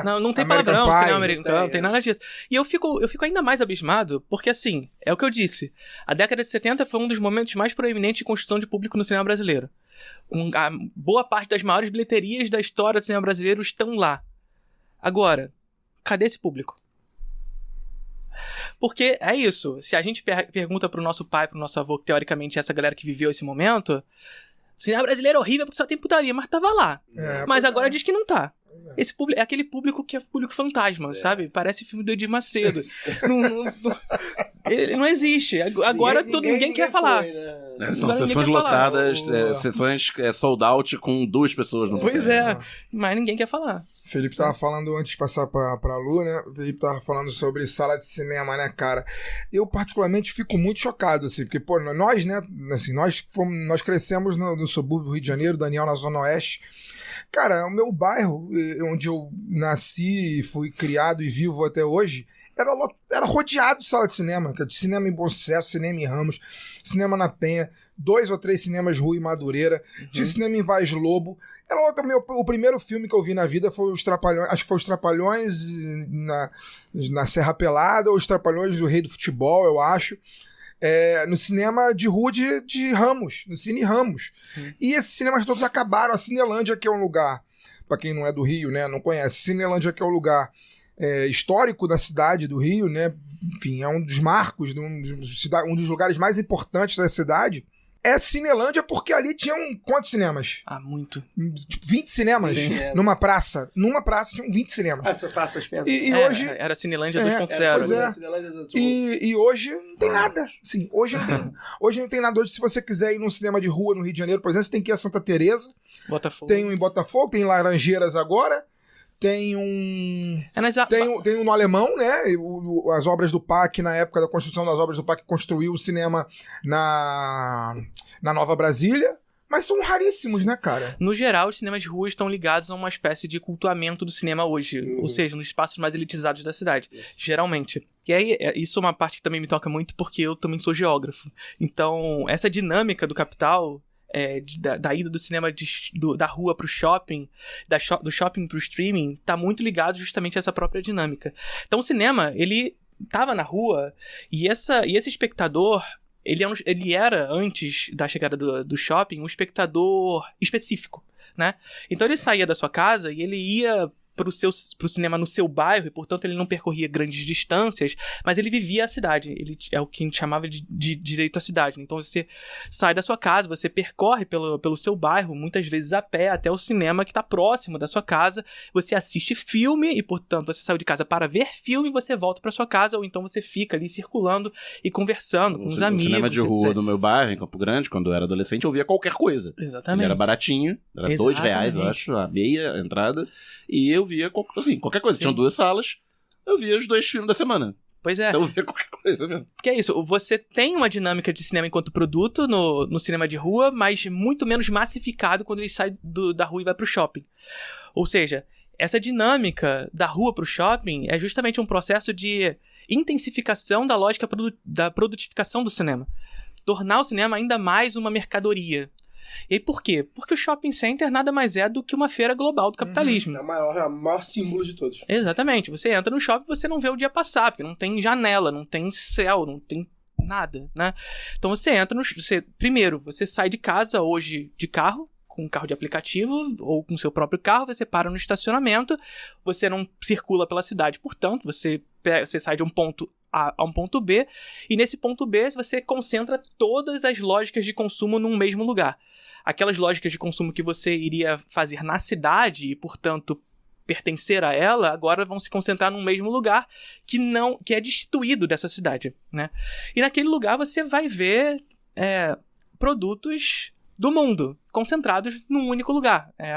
Não tem palavrão, o cinema americano, não tem nada disso. E eu fico ainda mais abismado, porque assim, é o que eu disse, a década de 70 foi um dos momentos mais proeminentes de construção de público no cinema brasileiro. A boa parte das maiores bilheterias da história do cinema brasileiro estão lá. Agora, cadê esse público? Porque é isso, se a gente pergunta pro nosso pai, pro nosso avô, que teoricamente é essa galera que viveu esse momento, o cinema brasileiro é horrível porque só tem putaria, mas tava lá. Mas agora diz que não tá. Esse público é aquele público que é público fantasma, sabe? Parece filme do Edir Macedo. Ele não existe. Agora ninguém quer falar. São sessões lotadas, sessões sold out com 2 pessoas no Pois mas ninguém quer falar. Felipe tava falando, antes de passar pra Lu, né? O Felipe tava falando sobre sala de cinema, né, cara? Eu, particularmente, fico muito chocado, assim, porque, pô, nós, né, assim, nós crescemos no subúrbio do Rio de Janeiro, Daniel, na Zona Oeste. Cara, o meu bairro, onde eu nasci, fui criado e vivo até hoje, era rodeado de sala de cinema, de cinema em Bom Sucesso, cinema em Ramos, cinema na Penha, 2 ou 3 cinemas Rua e Madureira, tinha cinema em Vaz Lobo. O primeiro filme que eu vi na vida foi Os Trapalhões, acho que foi Os Trapalhões na Serra Pelada, ou Os Trapalhões do Rei do Futebol, eu acho. No cinema de rua de Ramos, no Cine Ramos. E esses cinemas todos acabaram. A Cinelândia, que é um lugar, para quem não é do Rio, né, não conhece, Cinelândia, que é um lugar histórico da cidade do Rio, né, enfim, é um dos marcos, um dos lugares mais importantes da cidade. É Cinelândia porque ali tinham quantos cinemas? Muito. Tipo, 20 cinemas numa praça. Numa praça tinham 20 cinemas. Essa praça as pedras. E hoje... Era Cinelândia 2.0. E hoje não tem nada. Assim, hoje não tem nada. Hoje, se você quiser ir num cinema de rua no Rio de Janeiro, por exemplo, você tem que ir a Santa Teresa. Botafogo. Tem um em Botafogo, tem em Laranjeiras agora. Tem um... Tem um no Alemão, né? As obras do PAC, na época da construção das obras do PAC, construiu o cinema na Nova Brasília. Mas são raríssimos, né, cara? No geral, os cinemas de rua estão ligados a uma espécie de cultuamento do cinema hoje. Ou seja, nos espaços mais elitizados da cidade. Geralmente. E aí, isso é uma parte que também me toca muito, porque eu também sou geógrafo. Então, essa dinâmica do capital... da ida do cinema da rua pro shopping, do shopping pro streaming, tá muito ligado justamente a essa própria dinâmica. Então o cinema, ele tava na rua, e esse espectador, ele era, antes da chegada do shopping, um espectador específico, né? Então ele saía da sua casa e ele ia pro cinema no seu bairro, e portanto ele não percorria grandes distâncias, mas ele vivia a cidade. Ele é o que a gente chamava de direito à cidade. Então você sai da sua casa, você percorre pelo seu bairro, muitas vezes a pé, até o cinema que está próximo da sua casa, você assiste filme e, portanto, você saiu de casa para ver filme, você volta para sua casa, ou então você fica ali circulando e conversando com os amigos. No cinema de rua etc. do meu bairro, em Campo Grande, quando eu era adolescente, eu via qualquer coisa. Exatamente. Ele era baratinho, era R$2, eu acho, a meia entrada, e eu via, assim, qualquer coisa. Sim. Tinham 2 salas, eu via os 2 filmes da semana. Pois é. Então eu via qualquer coisa mesmo. Porque é isso, você tem uma dinâmica de cinema enquanto produto no cinema de rua, mas muito menos massificado quando ele sai da rua e vai pro shopping. Ou seja, essa dinâmica da rua pro shopping é justamente um processo de intensificação da lógica da produtificação do cinema. Tornar o cinema ainda mais uma mercadoria. E aí, por quê? Porque o shopping center nada mais é do que uma feira global do capitalismo. É o maior símbolo de todos. Exatamente. Você entra no shopping e você não vê o dia passar, porque não tem janela, não tem céu, não tem nada, né? Então você entra primeiro, você sai de casa hoje de carro, com um carro de aplicativo ou com seu próprio carro, você para no estacionamento, você não circula pela cidade, portanto, você sai de um ponto A a um ponto B, e nesse ponto B você concentra todas as lógicas de consumo num mesmo lugar. Aquelas lógicas de consumo que você iria fazer na cidade e, portanto, pertencer a ela, agora vão se concentrar num mesmo lugar que é destituído dessa cidade, né? E naquele lugar você vai ver produtos do mundo concentrados num único lugar. É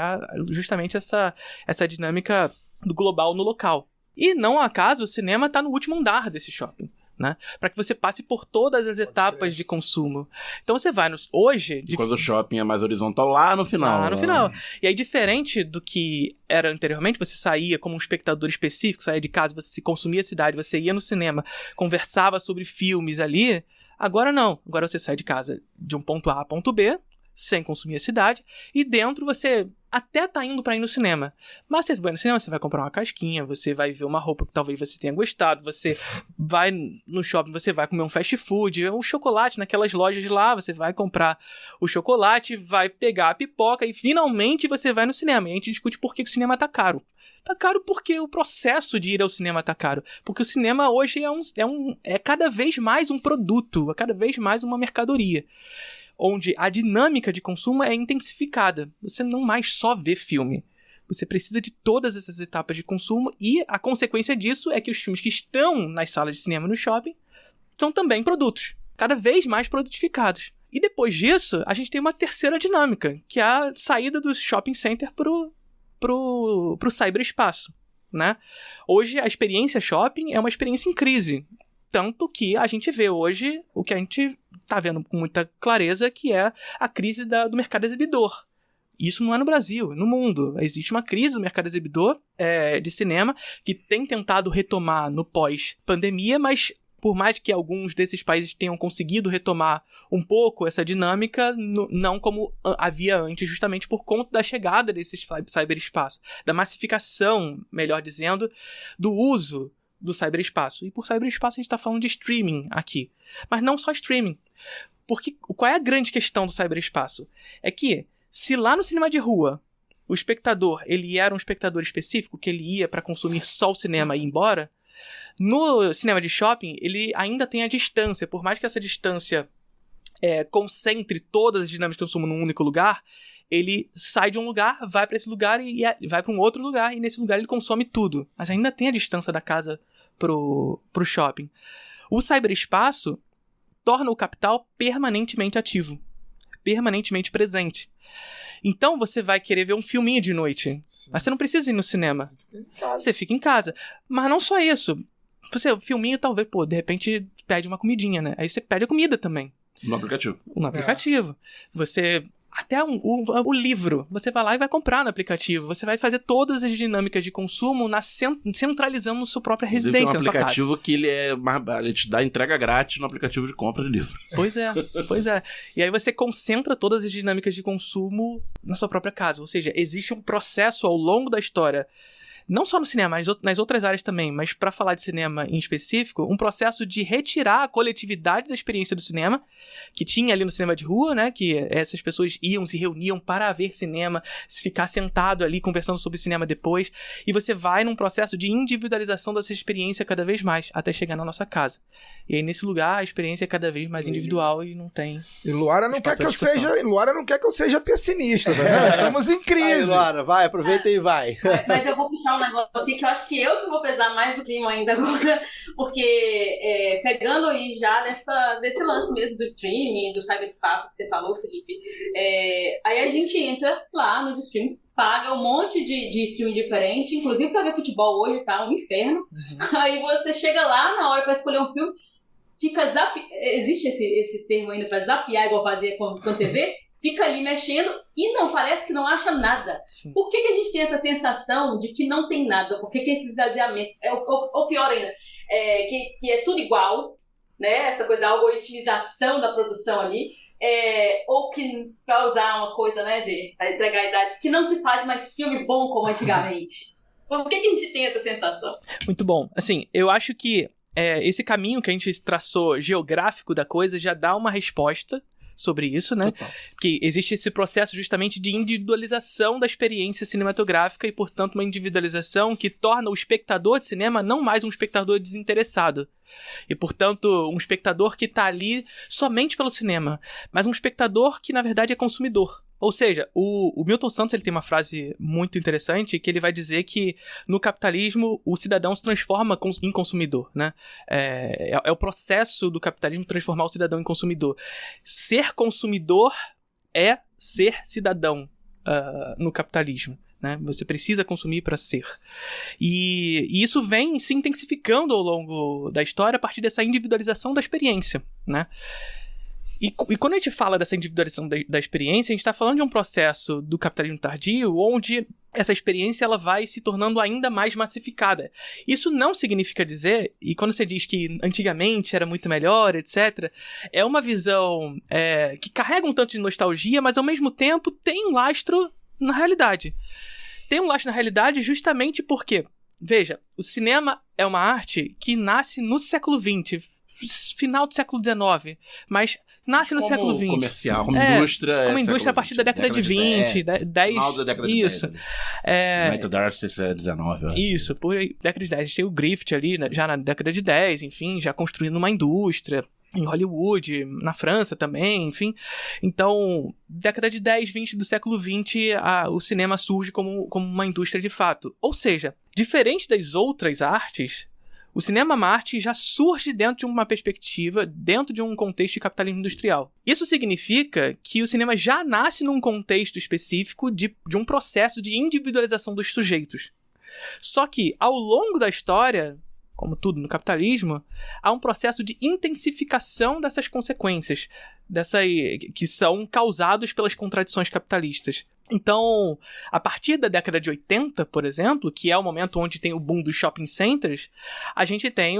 justamente essa dinâmica do global no local. E não ao acaso o cinema está no último andar desse shopping, né? Para que você passe por todas as etapas de consumo. Então você vai hoje... Quando o shopping é mais horizontal, lá no final. Lá no final. E aí, diferente do que era anteriormente, você saía como um espectador específico, saía de casa, você consumia a cidade, você ia no cinema, conversava sobre filmes ali. Agora não. Agora você sai de casa de um ponto A a ponto B, sem consumir a cidade, e dentro você até tá indo pra ir no cinema. Mas você vai no cinema, você vai comprar uma casquinha, você vai ver uma roupa que talvez você tenha gostado, você vai no shopping, você vai comer um fast food, um chocolate naquelas lojas de lá, você vai comprar o chocolate, vai pegar a pipoca e finalmente você vai no cinema. E a gente discute por que o cinema tá caro. Tá caro porque o processo de ir ao cinema tá caro. Porque o cinema hoje é cada vez mais um produto, é cada vez mais uma mercadoria, onde a dinâmica de consumo é intensificada. Você não mais só vê filme. Você precisa de todas essas etapas de consumo, e a consequência disso é que os filmes que estão nas salas de cinema no shopping são também produtos, cada vez mais produtificados. E depois disso, a gente tem uma terceira dinâmica, que é a saída do shopping center pro cyberespaço, né? Hoje, a experiência shopping é uma experiência em crise. Tanto que a gente vê hoje o que a gente está vendo com muita clareza, que é a crise do mercado exibidor. Isso não é no Brasil, é no mundo. Existe uma crise do mercado exibidor de cinema que tem tentado retomar no pós-pandemia, mas por mais que alguns desses países tenham conseguido retomar um pouco essa dinâmica, não como havia antes, justamente por conta da chegada desse cyberespaço, da massificação, melhor dizendo, do uso do cyberespaço. E por cyberespaço a gente está falando de streaming aqui. Mas não só streaming. Porque qual é a grande questão do cyberespaço? É que, se lá no cinema de rua o espectador ele era um espectador específico, que ele ia para consumir só o cinema e ir embora, no cinema de shopping ele ainda tem a distância. Por mais que essa distância concentre todas as dinâmicas de consumo num único lugar, ele sai de um lugar, vai para esse lugar e vai para um outro lugar, e nesse lugar ele consome tudo. Mas ainda tem a distância da casa pro shopping. O cyberespaço torna o capital permanentemente ativo, permanentemente presente. Então você vai querer ver um filminho de noite, mas você não precisa ir no cinema. Você fica em casa. Mas não só isso. O filminho talvez, de repente pede uma comidinha, né? Aí você pede a comida também. No aplicativo. No aplicativo. Você... Até o livro, você vai lá e vai comprar no aplicativo. Você vai fazer todas as dinâmicas de consumo centralizando na sua própria residência, tem um aplicativo que ele te dá entrega grátis no aplicativo de compra de livro. Pois é. E aí você concentra todas as dinâmicas de consumo na sua própria casa. Ou seja, existe um processo ao longo da história não só no cinema, mas nas outras áreas também, mas para falar de cinema em específico, um processo de retirar a coletividade da experiência do cinema, que tinha ali no cinema de rua, né, que essas pessoas se reuniam para ver cinema, se ficar sentado ali conversando sobre cinema depois, e você vai num processo de individualização dessa experiência cada vez mais, até chegar na nossa casa. E aí, nesse lugar, a experiência é cada vez mais individual e não tem... E Luara não quer que eu seja pessimista, tá vendo? Estamos em crise. Aí, Luara, vai, aproveita e vai. Mas eu vou puxar um negócio assim, que eu acho que eu que vou pesar mais o clima ainda agora, porque pegando aí já desse lance mesmo do streaming, do cyberespaço que você falou, Felipe, aí a gente entra lá nos streams, paga um monte de streaming diferente, inclusive pra ver futebol hoje tá um inferno. Aí você chega lá na hora pra escolher um filme, fica existe esse termo ainda pra zapear, igual fazia com TV? Fica ali mexendo e parece que não acha nada. Sim. Por que a gente tem essa sensação de que não tem nada? Por que esse esvaziamento? Ou pior ainda, que é tudo igual, né? Essa coisa da algoritmização da produção ali. Ou que, para usar uma coisa, né, pra entregar a idade, que não se faz mais filme bom como antigamente. Por que a gente tem essa sensação? Muito bom. Assim, eu acho que esse caminho que a gente traçou geográfico da coisa já dá uma resposta sobre isso, né? Total. Porque existe esse processo justamente de individualização da experiência cinematográfica e, portanto, uma individualização que torna o espectador de cinema não mais um espectador desinteressado. E, portanto, um espectador que está ali somente pelo cinema, mas um espectador que, na verdade, é consumidor. Ou seja, o Milton Santos ele tem uma frase muito interessante que ele vai dizer que no capitalismo o cidadão se transforma em consumidor, né? É o processo do capitalismo transformar o cidadão em consumidor. Ser consumidor é ser cidadão no capitalismo. Né? Você precisa consumir para ser. E isso vem se intensificando ao longo da história a partir dessa individualização da experiência, né? E quando a gente fala dessa individualização da experiência, a gente está falando de um processo do capitalismo tardio onde essa experiência ela vai se tornando ainda mais massificada. Isso não significa dizer, e quando você diz que antigamente era muito melhor, etc., é uma visão que carrega um tanto de nostalgia, mas ao mesmo tempo tem um lastro na realidade. Tem um lastro na realidade justamente porque, veja, o cinema é uma arte que nasce no século XX, final do século XIX, mas nasce no século XX. Comercial, como indústria. Como indústria a partir da década de 20, 10. Final da década de 10. Isso. Method Artists é 19, eu acho. Isso, por aí, década de 10. A gente tem o Griffith ali, já na década de 10, enfim, já construindo uma indústria. Em Hollywood, na França também, enfim. Então, década de 10, 20 do século XX, o cinema surge como uma indústria de fato. Ou seja, diferente das outras artes, o cinema é uma arte já surge dentro de uma perspectiva, dentro de um contexto de capitalismo industrial. Isso significa que o cinema já nasce num contexto específico de um processo de individualização dos sujeitos. Só que, ao longo da história, como tudo no capitalismo, há um processo de intensificação dessas consequências, que são causados pelas contradições capitalistas. Então, a partir da década de 80, por exemplo, que é o momento onde tem o boom dos shopping centers, a gente tem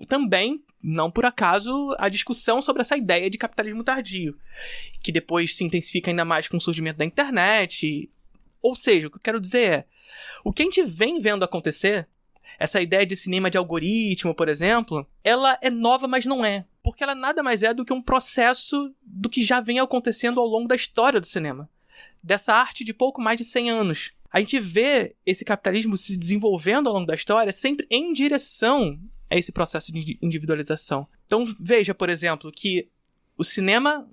também, não por acaso, a discussão sobre essa ideia de capitalismo tardio, que depois se intensifica ainda mais com o surgimento da internet. Ou seja, o que eu quero dizer é, o que a gente vem vendo acontecer, essa ideia de cinema de algoritmo, por exemplo, ela é nova, mas não é. Porque ela nada mais é do que um processo do que já vem acontecendo ao longo da história do cinema. Dessa arte de pouco mais de 100 anos. A gente vê esse capitalismo se desenvolvendo ao longo da história sempre em direção a esse processo de individualização. Então veja, por exemplo, que o cinema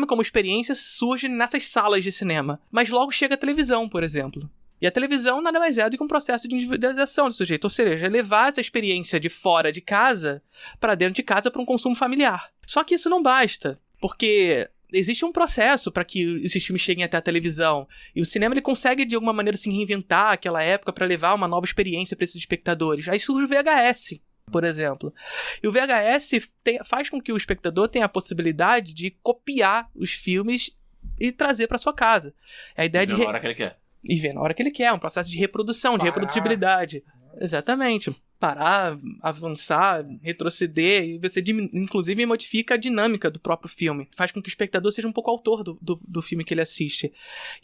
como experiência surge nessas salas de cinema. Mas logo chega a televisão, por exemplo. E a televisão nada mais é do que um processo de individualização do sujeito, ou seja, levar essa experiência de fora de casa para dentro de casa para um consumo familiar. Só que isso não basta, porque existe um processo para que esses filmes cheguem até a televisão, e o cinema ele consegue de alguma maneira se reinventar aquela época para levar uma nova experiência para esses espectadores. Aí surge o VHS, por exemplo. E o VHS faz com que o espectador tenha a possibilidade de copiar os filmes e trazer para sua casa. É a ideia na hora que ele quer. E ver na hora que ele quer, um processo de reprodução, de reprodutibilidade. Exatamente. parar, avançar, retroceder, e você inclusive modifica a dinâmica do próprio filme. Faz com que o espectador seja um pouco autor do filme que ele assiste.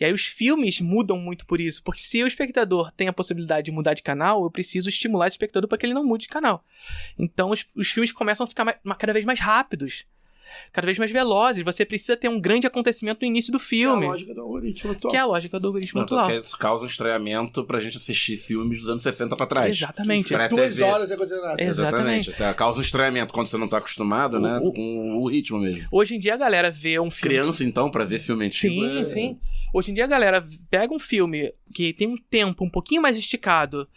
E aí os filmes mudam muito por isso, porque se o espectador tem a possibilidade de mudar de canal, eu preciso estimular esse espectador para que ele não mude de canal. Então os filmes começam a ficar cada vez mais rápidos, cada vez mais velozes. Você precisa ter um grande acontecimento no início do filme. Que é a lógica do algoritmo atual. Que é a lógica do algoritmo atual. Porque isso causa um estranhamento pra gente assistir filmes dos anos 60 pra trás. Exatamente. 2 horas é coisa nada. Exatamente. Causa um estranhamento quando você não tá acostumado, né? Com o ritmo mesmo. Hoje em dia a galera vê um filme... Criança, então, pra ver filme antigo. Sim. Hoje em dia a galera pega um filme que tem um tempo um pouquinho mais esticado,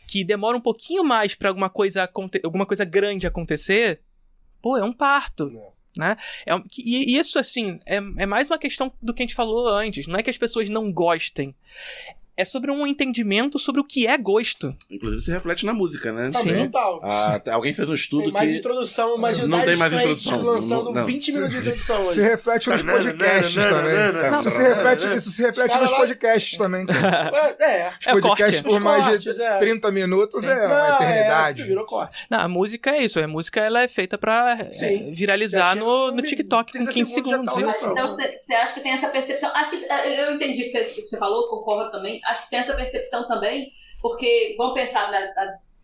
que demora um pouquinho mais pra alguma coisa grande acontecer, pô, é um parto. Né? E isso, assim, é mais uma questão do que a gente falou antes. Não é que as pessoas não gostem. É sobre um entendimento sobre o que é gosto. Inclusive se reflete na música, né? Sim. Total. Alguém fez um estudo tem mais que... introdução, mais não tem mais introdução. Lançando 20 minutos de introdução. Se reflete nos podcasts também. Isso se reflete nos podcasts também. Os podcasts por mais de 30 minutos é uma eternidade. Virou corte. Não, a música é isso. A música ela é feita pra viralizar no TikTok com 15 segundos. Então você acha que tem essa percepção? Acho que eu entendi o que você falou, concordo também. Acho que tem essa percepção também, porque vamos pensar nas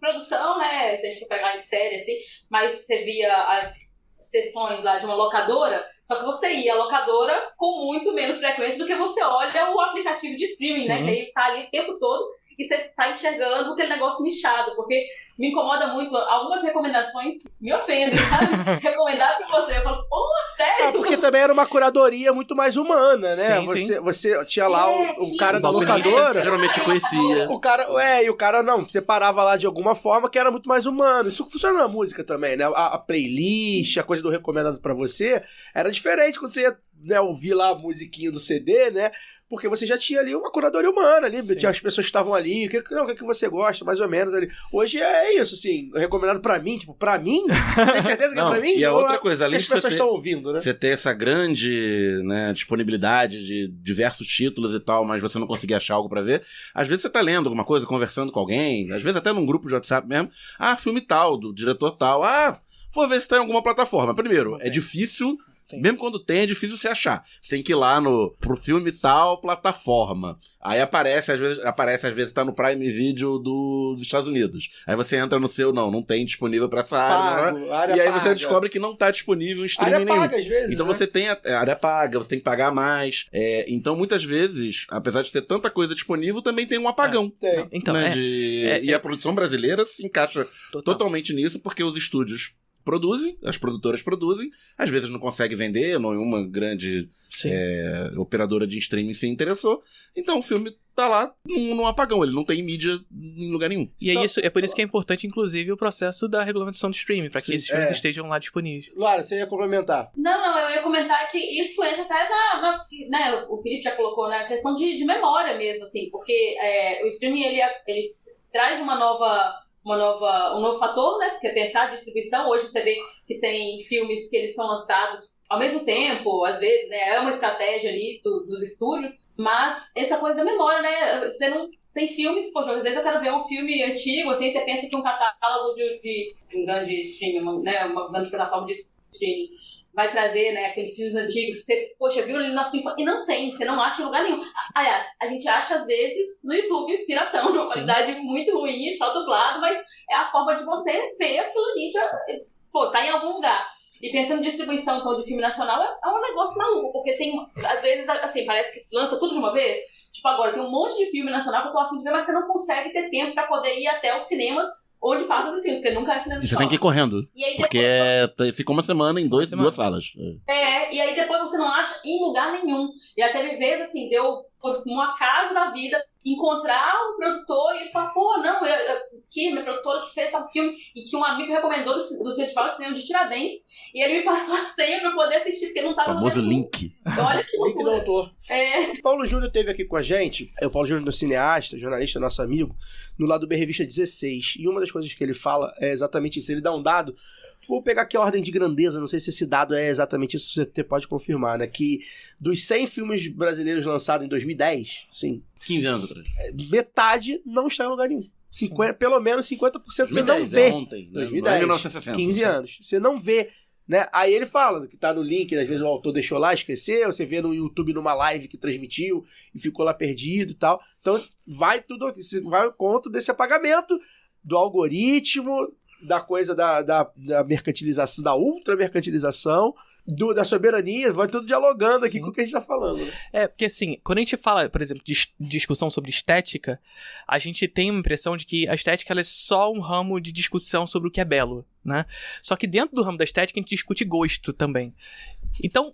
produção, né? Se a gente for pegar em série, assim, mas você via as sessões lá de uma locadora, só que você ia à locadora com muito menos frequência do que você olha o aplicativo de streaming, né? Que aí tá ali o tempo todo e você tá enxergando aquele negócio nichado, porque me incomoda muito, algumas recomendações me ofendem, sabe? Recomendar pra você, eu falo, pô, sério? Porque também era uma curadoria muito mais humana, né? Sim, você tinha lá o cara da locadora. Geralmente conhecia. O cara não, separava lá de alguma forma que era muito mais humano. Isso funciona na música também, né? A playlist, a coisa do recomendado pra você, era diferente quando você ia, né, ouvir lá a musiquinha do CD, né? Porque você já tinha ali uma curadoria humana ali, tinha as pessoas que estavam ali, o que você gosta, mais ou menos ali. Hoje é isso, assim, recomendado pra mim, tipo, pra mim? Tem certeza que é pra mim? E a outra coisa, além de as pessoas estão ouvindo, né? Você ter essa grande, né, disponibilidade de diversos títulos e tal, mas você não conseguir achar algo pra ver, às vezes você tá lendo alguma coisa, conversando com alguém, às vezes até num grupo de WhatsApp mesmo, filme tal, do diretor tal, vou ver se tá em alguma plataforma. Primeiro, é difícil... Sim. Mesmo quando tem, é difícil você achar. Você tem que ir lá pro filme tal plataforma. Aí aparece, às vezes tá no Prime Video dos Estados Unidos. Aí você entra no seu, não tem disponível pra essa área. E aí você descobre que não tá disponível em streaming nenhum. Paga, às vezes, então você tem a área paga, você tem que pagar mais. Então muitas vezes, apesar de ter tanta coisa disponível, também tem um apagão. Então, né, e a produção brasileira se encaixa totalmente nisso, porque os estúdios produzem, as produtoras produzem, às vezes não consegue vender, nenhuma grande operadora de streaming se interessou, então o filme tá lá num apagão, ele não tem mídia em lugar nenhum. E é por isso que é importante, inclusive, o processo da regulamentação do streaming, para que esses filmes estejam lá disponíveis. Laura, você ia complementar? Não, eu ia comentar que isso entra até né, o Felipe já colocou, na questão de memória mesmo, assim, porque o streaming, ele traz um novo fator, né? Porque pensar a distribuição, hoje você vê que tem filmes que eles são lançados ao mesmo tempo, às vezes, né? É uma estratégia ali dos estúdios, mas essa coisa da memória, né? Você não tem filmes, poxa, às vezes eu quero ver um filme antigo, assim, você pensa que um catálogo de um grande streaming, né? Uma grande plataforma de streaming vai trazer, né, aqueles filmes antigos, você, poxa, viu ali na sua infância, e não tem, você não acha em lugar nenhum. Aliás, a gente acha, às vezes, no YouTube, piratão, numa qualidade muito ruim, só dublado, mas é a forma de você ver aquilo ali, tá em algum lugar. E pensando em distribuição, então, de filme nacional, é um negócio maluco, porque tem, às vezes, assim, parece que lança tudo de uma vez, tipo, agora, tem um monte de filme nacional que eu tô a fim de ver, mas você não consegue ter tempo pra poder ir até os cinemas onde passa os filmes, porque nunca é cinema de shopping. Você tem que ir correndo. E aí porque fica uma semana em duas salas. E aí depois você não acha em lugar nenhum. E até às vezes, assim, deu por um acaso da vida encontrar um produtor e ele fala, pô, não, que minha produtora que fez esse filme e que um amigo recomendou do Festival Cinema de Tiradentes e ele me passou a senha pra poder assistir, porque não tava no famoso link. Olha que link do autor. O Paulo Júnior esteve aqui com a gente, o Paulo Júnior é cineasta, jornalista, nosso amigo, no Lado B Revista 16, e uma das coisas que ele fala é exatamente isso, ele dá um dado. Vou pegar aqui a ordem de grandeza, não sei se esse dado é exatamente isso, você pode confirmar, né? Que dos 100 filmes brasileiros lançados em 2010, sim, 15 anos atrás, metade não está em lugar nenhum. Pelo menos 50% você 2010, não vê. É ontem, né? 2010, Não é 1960. 15 anos. Você não vê, né? Aí ele fala que tá no link, às vezes o autor deixou lá, esqueceu, você vê no YouTube numa live que transmitiu e ficou lá perdido e tal. Então vai tudo aqui, vai ao conto desse apagamento do algoritmo, da coisa da mercantilização, da ultramercantilização, da soberania, vai tudo dialogando aqui com o que a gente tá falando. Né? Porque assim, quando a gente fala, por exemplo, de discussão sobre estética, a gente tem uma impressão de que a estética ela é só um ramo de discussão sobre o que é belo, né? Só que dentro do ramo da estética a gente discute gosto também. Então,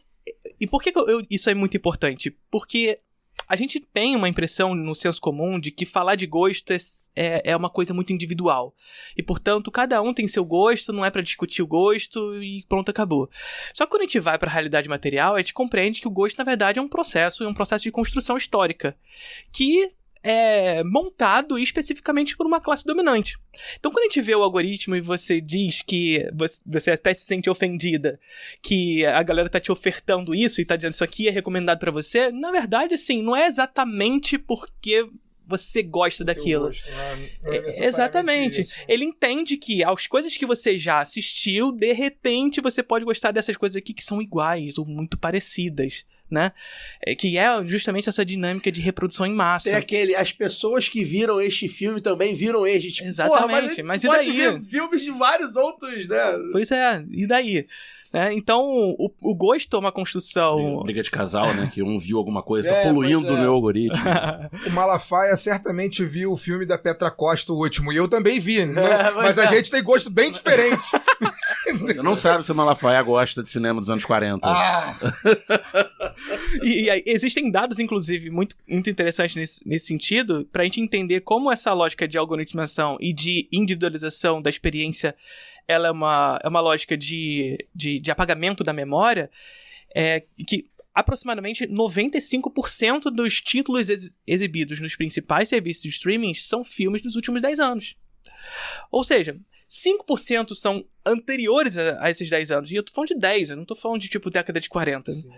e por que isso é muito importante? Porque a gente tem uma impressão no senso comum de que falar de gosto é uma coisa muito individual. E, portanto, cada um tem seu gosto, não é pra discutir o gosto e pronto, acabou. Só que quando a gente vai pra realidade material, a gente compreende que o gosto, na verdade, é um processo de construção histórica que é montado especificamente por uma classe dominante. Então, quando a gente vê o algoritmo e você diz que você até se sente ofendida, que a galera tá te ofertando isso e tá dizendo isso aqui é recomendado pra você, na verdade, assim, não é exatamente porque você gosta daquilo. Gosto, não é exatamente. isso. Ele entende que as coisas que você já assistiu, de repente você pode gostar dessas coisas aqui que são iguais ou muito parecidas, né? Que é justamente essa dinâmica de reprodução em massa. Tem as pessoas que viram este filme também viram este. Tipo, exatamente. Porra, mas e daí? Ver filmes de vários outros, né? Pois é, e daí? Então, o gosto é uma construção... Briga de casal, né? Que um viu alguma coisa, tá poluindo o meu algoritmo. O Malafaia certamente viu o filme da Petra Costa, o último, e eu também vi, né? Mas a gente tem gosto bem diferente. Você não sabe se o Malafaia gosta de cinema dos anos 40. E existem dados, inclusive, muito, muito interessantes nesse sentido, pra gente entender como essa lógica de algoritmização e de individualização da experiência ela é uma lógica de apagamento da memória, que aproximadamente 95% dos títulos exibidos nos principais serviços de streaming são filmes dos últimos 10 anos. Ou seja, 5% são anteriores a esses 10 anos. E eu tô falando de 10, eu não tô falando de tipo década de 40. Sim.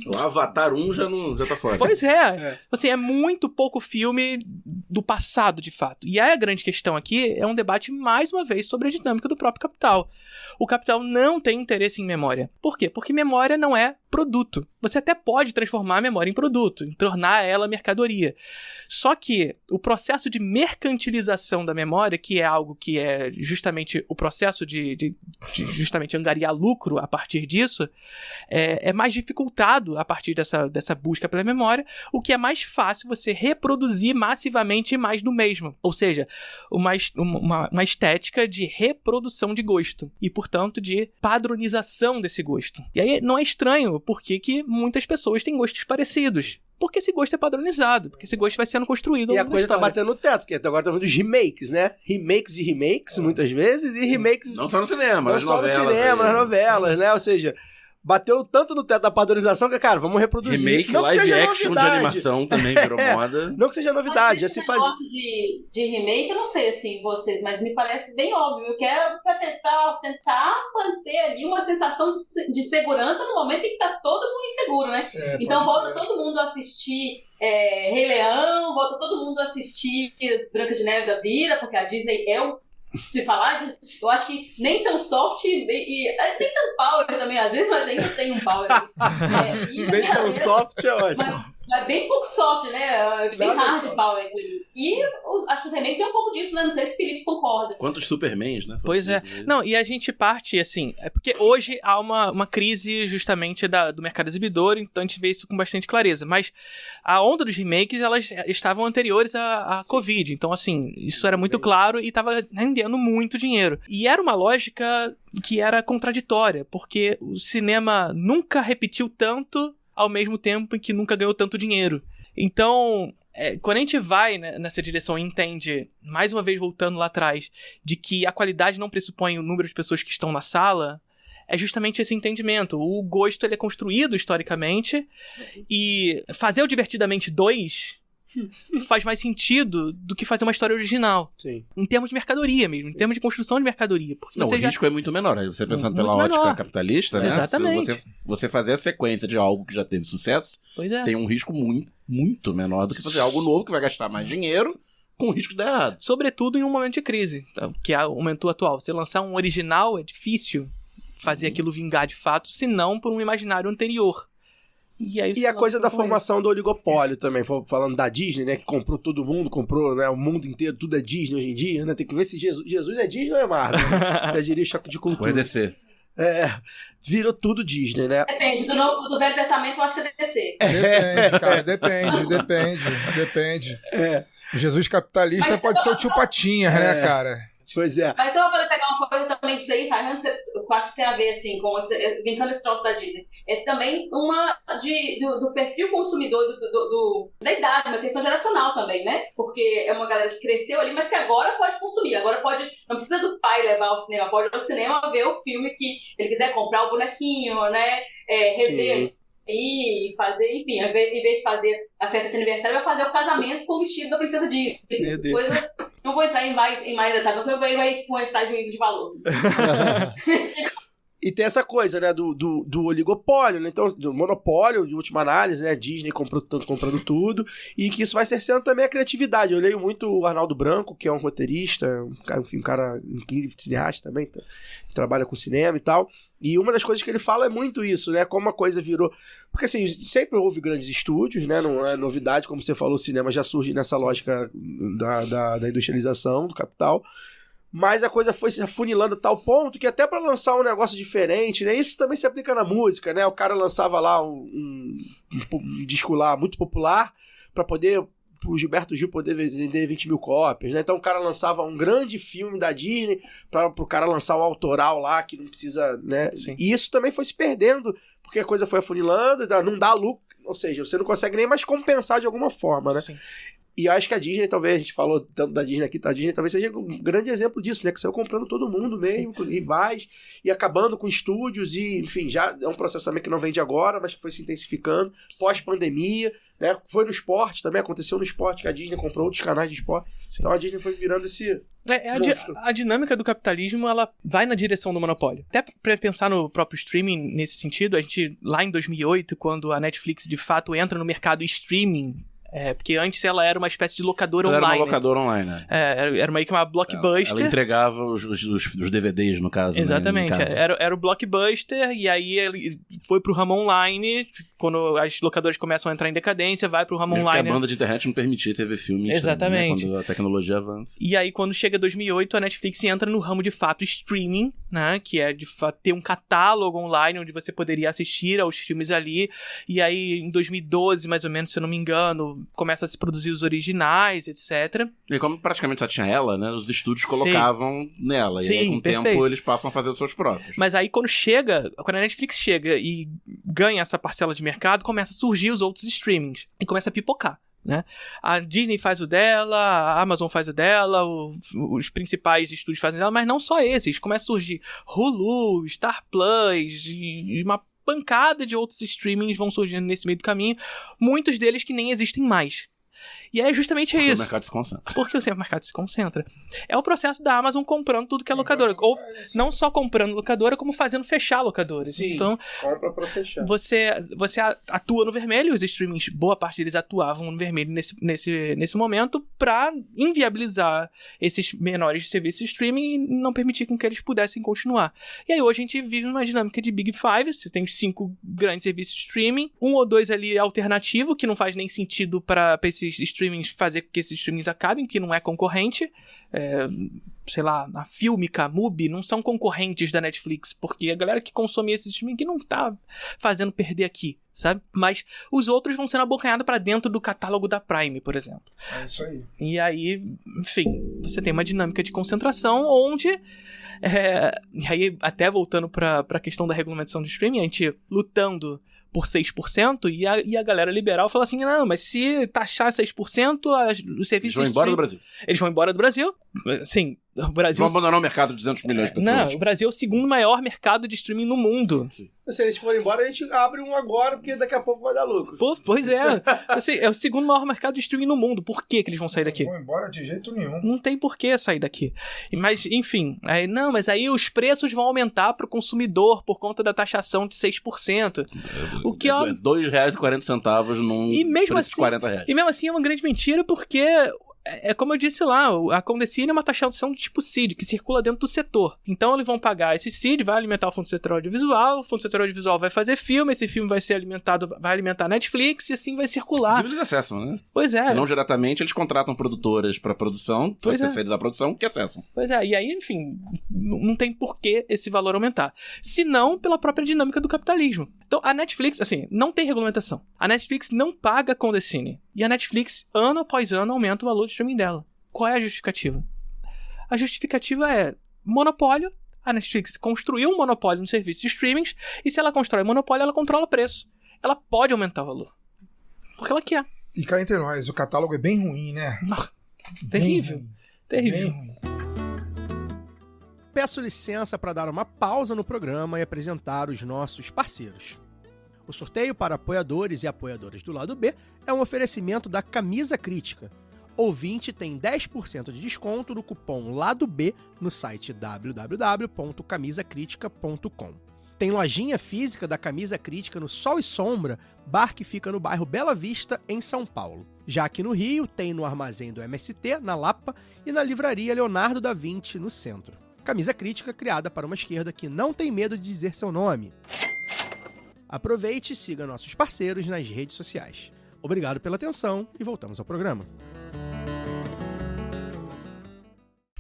O Avatar 1 já tá fora. Pois é. Assim, é muito pouco filme do passado, de fato. E aí a grande questão aqui é um debate, mais uma vez, sobre a dinâmica do próprio capital. O capital não tem interesse em memória. Por quê? Porque memória não é produto. Você até pode transformar a memória em produto, em tornar ela mercadoria. Só que o processo de mercantilização da memória, que é algo que é justamente o processo de justamente angariar lucro a partir disso, é mais dificultado a partir dessa busca pela memória, o que é mais fácil você reproduzir massivamente mais do mesmo. Ou seja, uma estética de reprodução de gosto e, portanto, de padronização desse gosto. E aí não é estranho porque que muitas pessoas têm gostos parecidos. Porque esse gosto é padronizado, porque esse gosto vai sendo construído. E a coisa tá batendo no teto, porque até agora tá falando dos remakes, né? Remakes, muitas vezes, e remakes... Não só no cinema, nas novelas, né? Ou seja... Bateu tanto no teto da padronização que, cara, vamos reproduzir. Remake, não live action novidade. de animação também virou moda. Não que seja novidade, esse negócio de remake, eu não sei, assim, vocês, mas me parece bem óbvio, que é pra tentar manter ali uma sensação de segurança no momento em que tá todo mundo inseguro, né? Então volta todo mundo a assistir Rei Leão, volta todo mundo a assistir as Branca de Neve da Bira, porque a Disney se falar, eu acho que nem tão soft e nem tão power também, às vezes, mas ainda tem um power. Nem tão soft é ótimo. Mas bem pouco soft, né? Bem hard power. E acho que os remakes tem um pouco disso, né? Não sei se o Felipe concorda. Quantos Supermans, né? Pois é. Não, e a gente parte, assim, porque hoje há uma crise justamente do mercado exibidor, então a gente vê isso com bastante clareza. Mas a onda dos remakes, elas estavam anteriores à Covid. Então, assim, isso era muito claro e estava rendendo muito dinheiro. E era uma lógica que era contraditória, porque o cinema nunca repetiu tanto ao mesmo tempo em que nunca ganhou tanto dinheiro. Então, quando a gente vai, né, nessa direção e entende, mais uma vez voltando lá atrás, de que a qualidade não pressupõe o número de pessoas que estão na sala, é justamente esse entendimento. O gosto ele é construído historicamente e fazer o Divertidamente 2 faz mais sentido do que fazer uma história original. Sim. Em termos de mercadoria mesmo, em termos de construção de mercadoria. Porque o risco é muito menor. Aí você pensando pela muito ótica menor. capitalista, né? Exatamente. Se você fazer a sequência de algo que já teve sucesso, Pois é. tem um risco muito, muito menor do que fazer algo novo que vai gastar mais dinheiro, com o risco de dar errado. Sobretudo em um momento de crise, que é o momento atual. Você lançar um original é difícil fazer aquilo vingar de fato, se não por um imaginário anterior. E a coisa da formação do oligopólio também, falando da Disney, né, que comprou todo mundo, comprou, né, o mundo inteiro, tudo é Disney hoje em dia, né, tem que ver se Jesus é Disney ou é Marvel, né? Já diria Choque de Cultura. Pode descer. Virou tudo Disney, né? Depende, do Velho Testamento eu acho que é DC. Depende, cara, depende. Jesus capitalista pode ser o tio Patinhas, né, cara? Pois é. Mas eu vou poder pegar uma coisa também disso aí, eu acho que tem a ver, assim, com brincando esse troço da Disney. É também uma do perfil consumidor, da idade, uma questão geracional também, né? Porque é uma galera que cresceu ali, mas que agora pode consumir. Agora pode, não precisa do pai levar ao cinema, pode ir ao cinema ver o filme que ele quiser comprar o bonequinho, né? Rever e fazer, enfim, em vez de fazer a festa de aniversário, vai fazer o casamento com o vestido da princesa Disney. Coisas. Não vou entrar em mais detalhes, porque vai começar juízo de valor. E tem essa coisa, né, do oligopólio, né? Então, do monopólio, de última análise, né? Disney comprando tudo, e que isso vai cerceando também a criatividade. Eu leio muito o Arnaldo Branco, que é um roteirista, um cara incrível, cineasta também, trabalha com cinema e tal. E uma das coisas que ele fala é muito isso, né? Como a coisa virou... Porque, assim, sempre houve grandes estúdios, né? Não é novidade, como você falou, o cinema já surge nessa lógica da industrialização, do capital. Mas a coisa foi se afunilando a tal ponto que até para lançar um negócio diferente, né? Isso também se aplica na música, né? O cara lançava lá um disco lá muito popular para poder... o Gilberto Gil poder vender 20 mil cópias, né? Então o cara lançava um grande filme da Disney pro cara lançar o autoral lá, que não precisa, né? Sim. E isso também foi se perdendo, porque a coisa foi afunilando, não dá lucro, ou seja, você não consegue nem mais compensar de alguma forma, né? Sim. E eu acho que a Disney, talvez, a gente falou tanto da Disney aqui, a Disney talvez seja um grande exemplo disso, né? Que saiu comprando todo mundo mesmo, rivais, e acabando com estúdios, e enfim, já é um processo também que não vem de agora, mas que foi se intensificando, pós-pandemia, né? Foi no esporte também, aconteceu no esporte, que a Disney comprou outros canais de esporte. Sim. Então a Disney foi virando esse monstro. A dinâmica do capitalismo, ela vai na direção do monopólio. Até pra pensar no próprio streaming nesse sentido, a gente, lá em 2008, quando a Netflix de fato entra no mercado streaming, porque antes ela era uma espécie de locadora online. Era uma locadora online, né? Era meio que uma blockbuster. Ela entregava os DVDs, no caso. Exatamente. Né, era o blockbuster, e aí ele foi pro ramo online. Quando as locadoras começam a entrar em decadência, vai pro ramo online. Porque a banda de internet não permitia você ver filmes. Exatamente. Né, quando a tecnologia avança. E aí, quando chega 2008, a Netflix entra no ramo de fato streaming, né? Que é de fato ter um catálogo online onde você poderia assistir aos filmes ali. E aí, em 2012, mais ou menos, se eu não me engano, começa a se produzir os originais, etc. E como praticamente só tinha ela, né? Os estúdios colocavam nela. Sim, e aí, com o tempo, eles passam a fazer os seus próprios. Mas aí, quando a Netflix chega e ganha essa parcela de mercado, começa a surgir os outros streamings. E começa a pipocar, né? A Disney faz o dela, a Amazon faz o dela, os principais estúdios fazem o dela, mas não só esses. Começa a surgir Hulu, Star Plus e uma pancada de outros streamings vão surgindo nesse meio do caminho, muitos deles que nem existem mais. E é justamente isso. O mercado se concentra. Porque o mercado se concentra. É o processo da Amazon comprando tudo que é locadora. Ou não só comprando locadora, como fazendo fechar locadoras. Sim, então, compra pra fechar. Você atua no vermelho, os streamings, boa parte deles atuavam no vermelho nesse momento, pra inviabilizar esses menores serviços de streaming e não permitir com que eles pudessem continuar. E aí hoje a gente vive uma dinâmica de Big Five, você tem 5 grandes serviços de streaming, 1 ou 2 ali alternativo, que não faz nem sentido pra esses streamings fazer com que esses streamings acabem, que não é concorrente. Sei lá, a Filmica, a Mubi não são concorrentes da Netflix, porque a galera que consome esse streaming que não tá fazendo perder aqui, sabe? Mas os outros vão sendo abocanhados pra dentro do catálogo da Prime, por exemplo. É isso aí. E aí, enfim, você tem uma dinâmica de concentração onde... e aí, até voltando pra questão da regulamentação do streaming, a gente lutando por 6%, e a galera liberal fala assim, não, mas se taxar 6%, os serviços... Eles vão embora do Brasil. Eles vão embora do Brasil. Sim, o Brasil... Vão abandonar o mercado de 200 milhões de pessoas. Não, o Brasil é o segundo maior mercado de streaming no mundo. Sim. Se eles forem embora, a gente abre um agora, porque daqui a pouco vai dar lucro. Pois é. Assim, é o segundo maior mercado de streaming no mundo. Por que eles vão sair daqui? Não vão embora de jeito nenhum. Não tem por que sair daqui. Mas, enfim. Mas aí os preços vão aumentar pro consumidor por conta da taxação de 6%. O que é R$2,40 num e mesmo preço assim, de R$40. E mesmo assim é uma grande mentira, porque É como eu disse lá, a Condecine é uma taxação do tipo CID, que circula dentro do setor. Então eles vão pagar esse CID, vai alimentar o Fundo do Setor Audiovisual, o Fundo do Setor Audiovisual vai fazer filme, esse filme vai ser alimentado, vai alimentar a Netflix e assim vai circular. Eles acessam, né? Pois é. Se não diretamente, eles contratam produtoras para produção, para terceirizar a produção, que acessam. Pois é, e aí, enfim, não tem por que esse valor aumentar. Se não, pela própria dinâmica do capitalismo. Então, a Netflix, assim, não tem regulamentação. A Netflix não paga a Condecine. E a Netflix, ano após ano, aumenta o valor de streaming dela. Qual é a justificativa? A justificativa é monopólio. A Netflix construiu um monopólio no serviço de streamings, e se ela constrói monopólio, ela controla o preço. Ela pode aumentar o valor. Porque ela quer. E cá entre nós, o catálogo é bem ruim, né? Terrível. Bem ruim. Terrível. Bem ruim. Peço licença para dar uma pausa no programa e apresentar os nossos parceiros. O sorteio para apoiadores e apoiadoras do Lado B é um oferecimento da Camisa Crítica. Ouvinte tem 10% de desconto no cupom Lado B no site www.camisacritica.com. Tem lojinha física da Camisa Crítica no Sol e Sombra, bar que fica no bairro Bela Vista, em São Paulo. Já aqui no Rio, tem no armazém do MST, na Lapa, e na livraria Leonardo da Vinci, no centro. Camisa Crítica criada para uma esquerda que não tem medo de dizer seu nome. Aproveite e siga nossos parceiros nas redes sociais. Obrigado pela atenção e voltamos ao programa.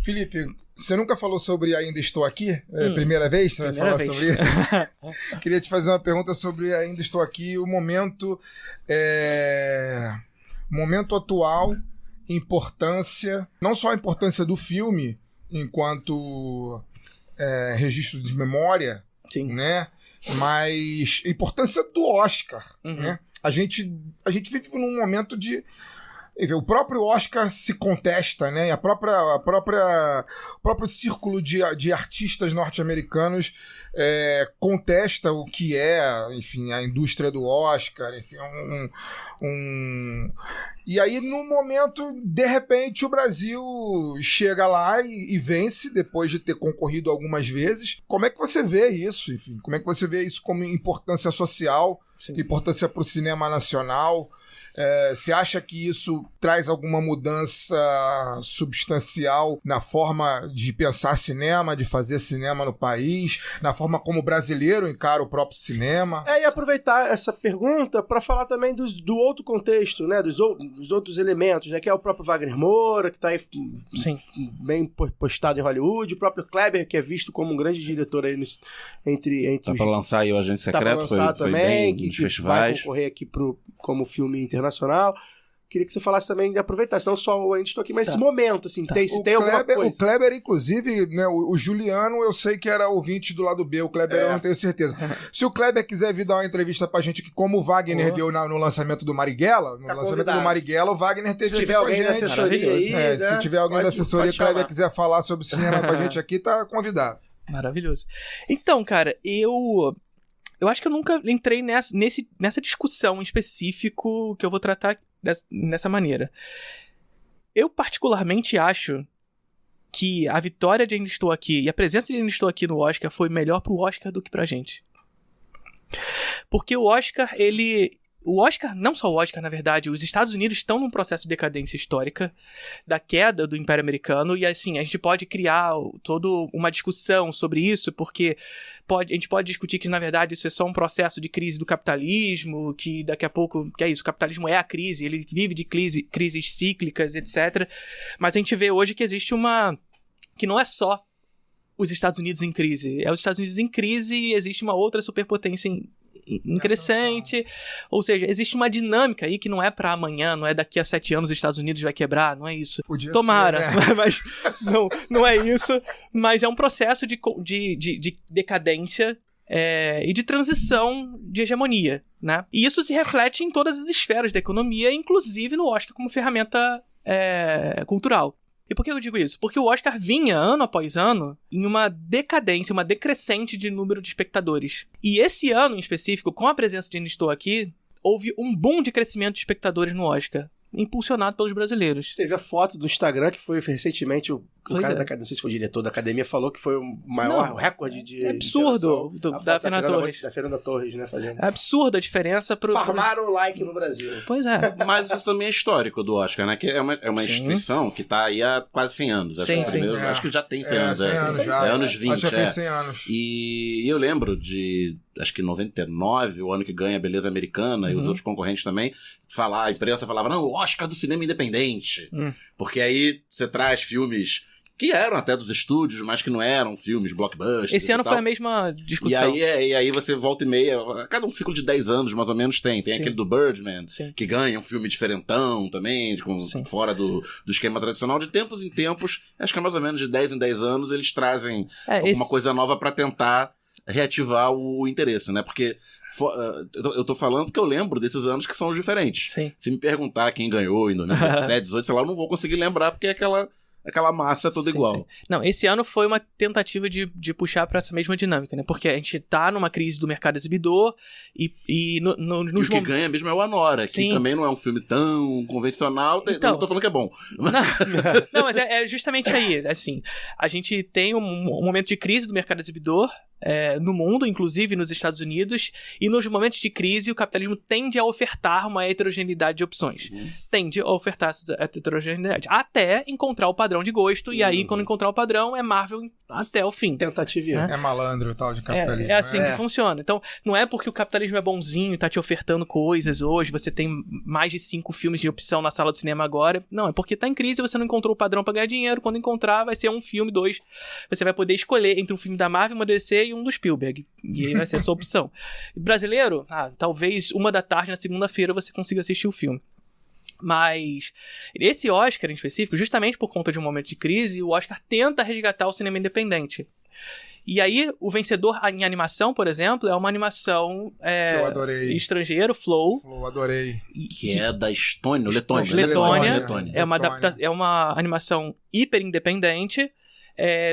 Felipe, você nunca falou sobre Ainda Estou Aqui? Primeira vez que você vai falar sobre isso? Queria te fazer uma pergunta sobre Ainda Estou Aqui, o momento atual, importância, não só a importância do filme enquanto registro de memória, Sim. né? Mas a importância do Oscar, né? A gente vive num momento de... O próprio Oscar se contesta, né? E o próprio círculo de artistas norte-americanos contesta o que é, enfim, a indústria do Oscar, enfim, E aí, no momento, de repente, o Brasil chega lá e vence, depois de ter concorrido algumas vezes. Como é que você vê isso, enfim? Como é que você vê isso como importância social, Sim. importância para o cinema nacional? Você acha que isso traz alguma mudança substancial na forma de pensar cinema, de fazer cinema no país, na forma como o brasileiro encara o próprio cinema? E aproveitar essa pergunta para falar também do outro contexto, né? Dos outros elementos, né? Que é o próprio Wagner Moura, que está aí bem postado em Hollywood, o próprio Kleber, que é visto como um grande diretor aí entre Tá para lançar aí o Agente Secreto, tá pra lançar foi também, bem nos que festivais. vai concorrer aqui como filme internacional. Queria que você falasse também de aproveitar, não só o Ainda Estou Aqui, mas esse momento, assim, se tem alguma coisa. O Kleber, inclusive, né, o Juliano, eu sei que era ouvinte do Lado B, o Kleber eu não tenho certeza. Se o Kleber quiser vir dar uma entrevista pra gente aqui, como o Wagner deu no lançamento do Marighella, o Wagner teve se tiver alguém da assessoria aí, né? Se tiver alguém da assessoria, o Kleber quiser falar sobre cinema com a gente aqui, tá convidado. Maravilhoso. Então, cara, eu acho que eu nunca entrei nessa discussão em específico que eu vou tratar dessa maneira. Eu particularmente acho que a vitória de Ainda Estou Aqui e a presença de Ainda Estou Aqui no Oscar foi melhor pro Oscar do que pra gente. Porque o Oscar, não só o Oscar, na verdade, os Estados Unidos estão num processo de decadência histórica da queda do Império Americano e, assim, a gente pode criar toda uma discussão sobre isso, porque a gente pode discutir que, na verdade, isso é só um processo de crise do capitalismo, que daqui a pouco, que é isso, o capitalismo é a crise, ele vive de crises cíclicas, etc. Mas a gente vê hoje que existe que não é só os Estados Unidos em crise, é os Estados Unidos em crise e existe uma outra superpotência em crescente, ou seja, existe uma dinâmica aí que não é pra amanhã, não é daqui a 7 anos os Estados Unidos vai quebrar, não é isso. Podia Tomara, ser, né? mas não é isso, mas é um processo de decadência e de transição de hegemonia, né? E isso se reflete em todas as esferas da economia, inclusive no Oscar como ferramenta cultural. E por que eu digo isso? Porque o Oscar vinha, ano após ano, em uma decadência, uma decrescente de número de espectadores. E esse ano, em específico, com a presença de Ainda Estou Aqui, houve um boom de crescimento de espectadores no Oscar, impulsionado pelos brasileiros. Teve a foto do Instagram, que foi recentemente O cara da academia, não sei se foi o diretor da academia, falou que foi o maior recorde de. É absurdo da Fernanda Torres. Da Fernanda Torres, né? Fazendo. É absurda a diferença pro. Farmaram o like no Brasil. Pois é. Mas isso também é histórico do Oscar, né? Que é uma instituição que tá aí há quase 100 anos. Acho que já tem 100 anos. 100 anos já. É anos 20. Acho que já tem 100 anos. E eu lembro de, acho que 99, o ano que ganha a Beleza Americana, e os outros concorrentes também, a imprensa falava, não, o Oscar do cinema independente. Porque aí você traz filmes que eram até dos estúdios, mas que não eram filmes blockbusters. Esse ano foi a mesma discussão. E aí você volta e meia, cada um ciclo de 10 anos mais ou menos tem. Tem aquele do Birdman, que ganha um filme diferentão também, fora do esquema tradicional. De tempos em tempos, acho que é mais ou menos de 10 em 10 anos, eles trazem alguma coisa nova pra tentar reativar o interesse, né? Porque eu tô falando porque eu lembro desses anos que são os diferentes. Sim. Se me perguntar quem ganhou em 2017, 18, sei lá, eu não vou conseguir lembrar porque é aquela massa toda igual. Sim. Não, esse ano foi uma tentativa de puxar pra essa mesma dinâmica, né? Porque a gente tá numa crise do mercado exibidor e o que ganha mesmo é o Anora, que também não é um filme tão convencional. Então, eu não tô falando que é bom. Não, mas é justamente aí, assim, a gente tem um momento de crise do mercado exibidor no mundo, inclusive nos Estados Unidos, e nos momentos de crise o capitalismo tende a ofertar uma heterogeneidade de opções. Tende a ofertar essa heterogeneidade, até encontrar o padrão de gosto, e aí quando encontrar o padrão é Marvel até o fim. Tentativa. É malandro o tal de capitalismo. É assim que funciona. Então, não é porque o capitalismo é bonzinho e tá te ofertando coisas hoje, você tem mais de 5 filmes de opção na sala de cinema agora. Não, é porque tá em crise e você não encontrou o padrão pra ganhar dinheiro. Quando encontrar, vai ser um filme, 2. Você vai poder escolher entre um filme da Marvel, uma DC e um do Spielberg. E aí vai ser a sua opção. Brasileiro, talvez 1h na segunda-feira você consiga assistir o filme. Mas esse Oscar em específico, justamente por conta de um momento de crise, o Oscar tenta resgatar o cinema independente. E aí, o vencedor em animação, por exemplo, é uma animação que eu adorei. Estrangeiro, Flow. Adorei. Que é da Estônia, Letônia. É uma animação hiper independente.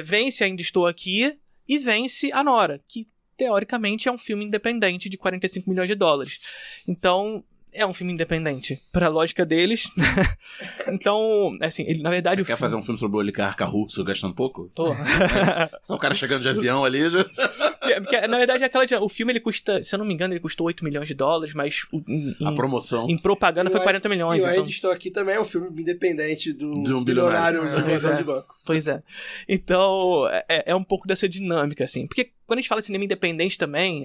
Vence Ainda Estou Aqui e vence Anora, que teoricamente é um filme independente de $45 milhões. Então, é um filme independente, pra lógica deles. Então, assim, ele, na verdade... Você quer fazer um filme sobre o oligarca russo gastando pouco? Tô. Só o cara chegando de avião ali já... Porque, na verdade, o filme, ele custa, se eu não me engano, ele custou $8 milhões, mas... a promoção. Em propaganda foi 40 milhões. E o Ainda Estou Aqui também é um filme independente de um bilionário de banco. Pois é. Então, é um pouco dessa dinâmica, assim. Porque quando a gente fala de cinema independente também,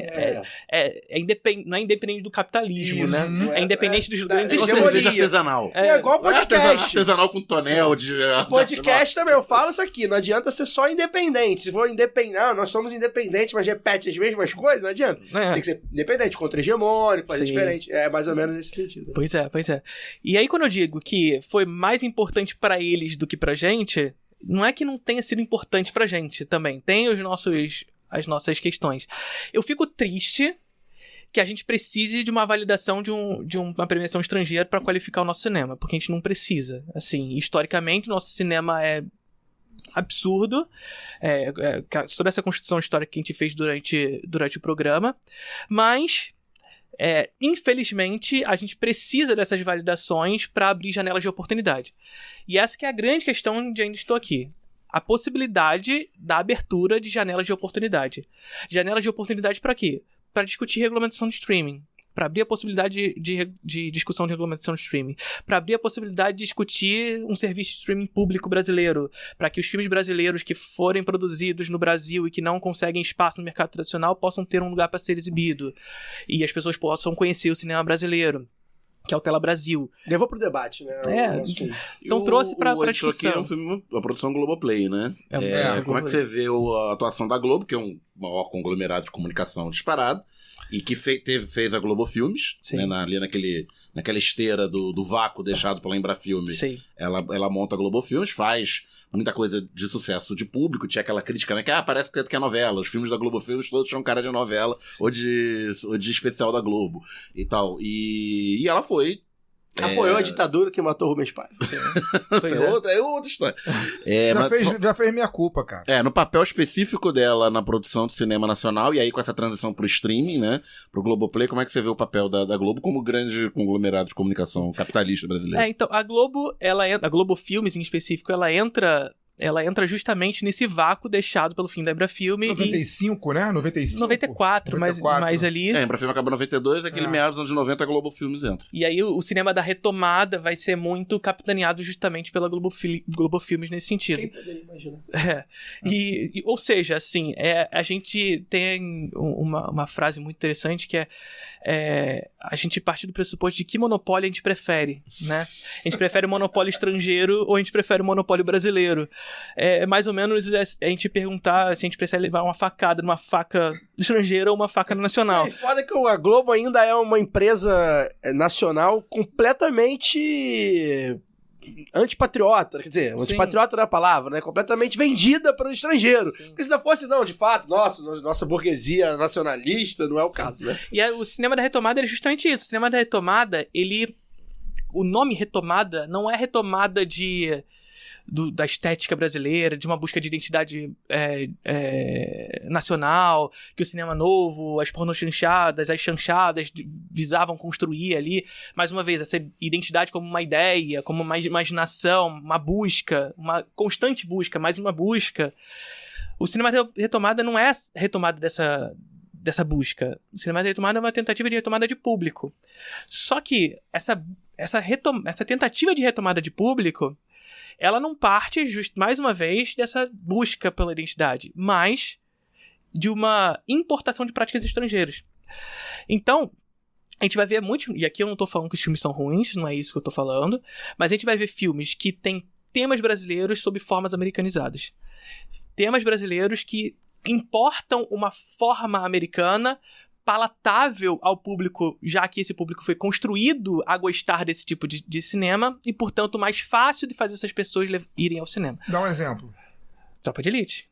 não é independente do capitalismo, né? É independente dos grandes estúdios. Artesanal. É igual podcast. Artesanal com tonel de... Podcast também, eu falo isso aqui, não adianta ser só independente. Se for independente, nós somos independentes, mas repete as mesmas coisas, não adianta. Tem que ser independente, contra-hegemônico, fazer diferente. É mais ou menos nesse sentido. Pois é. E aí quando eu digo que foi mais importante pra eles do que pra gente, não é que não tenha sido importante pra gente também. Tem as nossas questões. Eu fico triste que a gente precise de uma validação de uma premiação estrangeira para qualificar o nosso cinema, porque a gente não precisa. Assim, historicamente, nosso cinema é absurdo, toda essa construção histórica que a gente fez durante o programa, mas infelizmente a gente precisa dessas validações para abrir janelas de oportunidade. E essa que é a grande questão de Ainda Estou Aqui. A possibilidade da abertura de janelas de oportunidade. Janelas de oportunidade para quê? Para discutir regulamentação de streaming. Para abrir a possibilidade de discussão de regulamentação de streaming. Para abrir a possibilidade de discutir um serviço de streaming público brasileiro. Para que os filmes brasileiros que forem produzidos no Brasil e que não conseguem espaço no mercado tradicional possam ter um lugar para ser exibido. E as pessoas possam conhecer o cinema brasileiro, que é o Tela Brasil. Levou pro debate, né? Então trouxe pra discussão. Aqui é um filme, a produção Globoplay, né? Como é que você vê a atuação da Globo, que é um maior conglomerado de comunicação disparado, e que fez a Globo Filmes, né, ali naquela esteira do vácuo deixado pela Embrafilme. Sim. Ela monta a Globo Filmes, faz muita coisa de sucesso de público, tinha aquela crítica, né, que parece que é novela, os filmes da Globo Filmes todos são cara de novela ou de especial da Globo e tal. E ela foi... Apoiou a ditadura que matou Rubens Paiva. É outra história. Já fez minha culpa, cara. No papel específico dela na produção de cinema nacional, e aí com essa transição pro streaming, né? Pro Globoplay, como é que você vê o papel da Globo como grande conglomerado de comunicação capitalista brasileiro? Então, a Globo Filmes em específico, ela entra ela entra justamente nesse vácuo deixado pelo fim da Embrafilme. 95, né? 95? 94, mas ali... A Embrafilme acaba em 92, aquele meados dos anos 90 a Globo Filmes entra. E aí o cinema da retomada vai ser muito capitaneado justamente pela Globo Filmes nesse sentido. Quem poderia imaginar? Ou seja, assim, a gente tem uma frase muito interessante que a gente parte do pressuposto de que monopólio a gente prefere, né? A gente prefere o monopólio estrangeiro ou a gente prefere o monopólio brasileiro? É mais ou menos a gente perguntar se a gente precisa levar uma facada numa faca estrangeira ou uma faca nacional. Foda que a Globo ainda é uma empresa nacional completamente antipatriota, quer dizer, antipatriota não é a palavra, né? Completamente vendida para o estrangeiro. Sim. Porque se não fosse, não, de fato, nossa burguesia nacionalista, não é o caso, né? E o cinema da retomada é justamente isso. O cinema da retomada, o nome retomada não é retomada da estética brasileira, de uma busca de identidade nacional, que o cinema novo, as pornochanchadas, as chanchadas visavam construir ali, mais uma vez, essa identidade como uma ideia, como uma imaginação, uma busca, uma constante busca, mais uma busca. O cinema da retomada não é retomada dessa busca. O cinema da retomada é uma tentativa de retomada de público. Só que essa tentativa de retomada de público, ela não parte, mais uma vez, dessa busca pela identidade, mas de uma importação de práticas estrangeiras. Então, a gente vai ver muitos... E aqui eu não tô falando que os filmes são ruins, não é isso que eu tô falando, mas a gente vai ver filmes que têm temas brasileiros sob formas americanizadas. Temas brasileiros que importam uma forma americana palatável ao público, já que esse público foi construído a gostar desse tipo de cinema e, portanto, mais fácil de fazer essas pessoas irem ao cinema. Dá um exemplo. Tropa de Elite.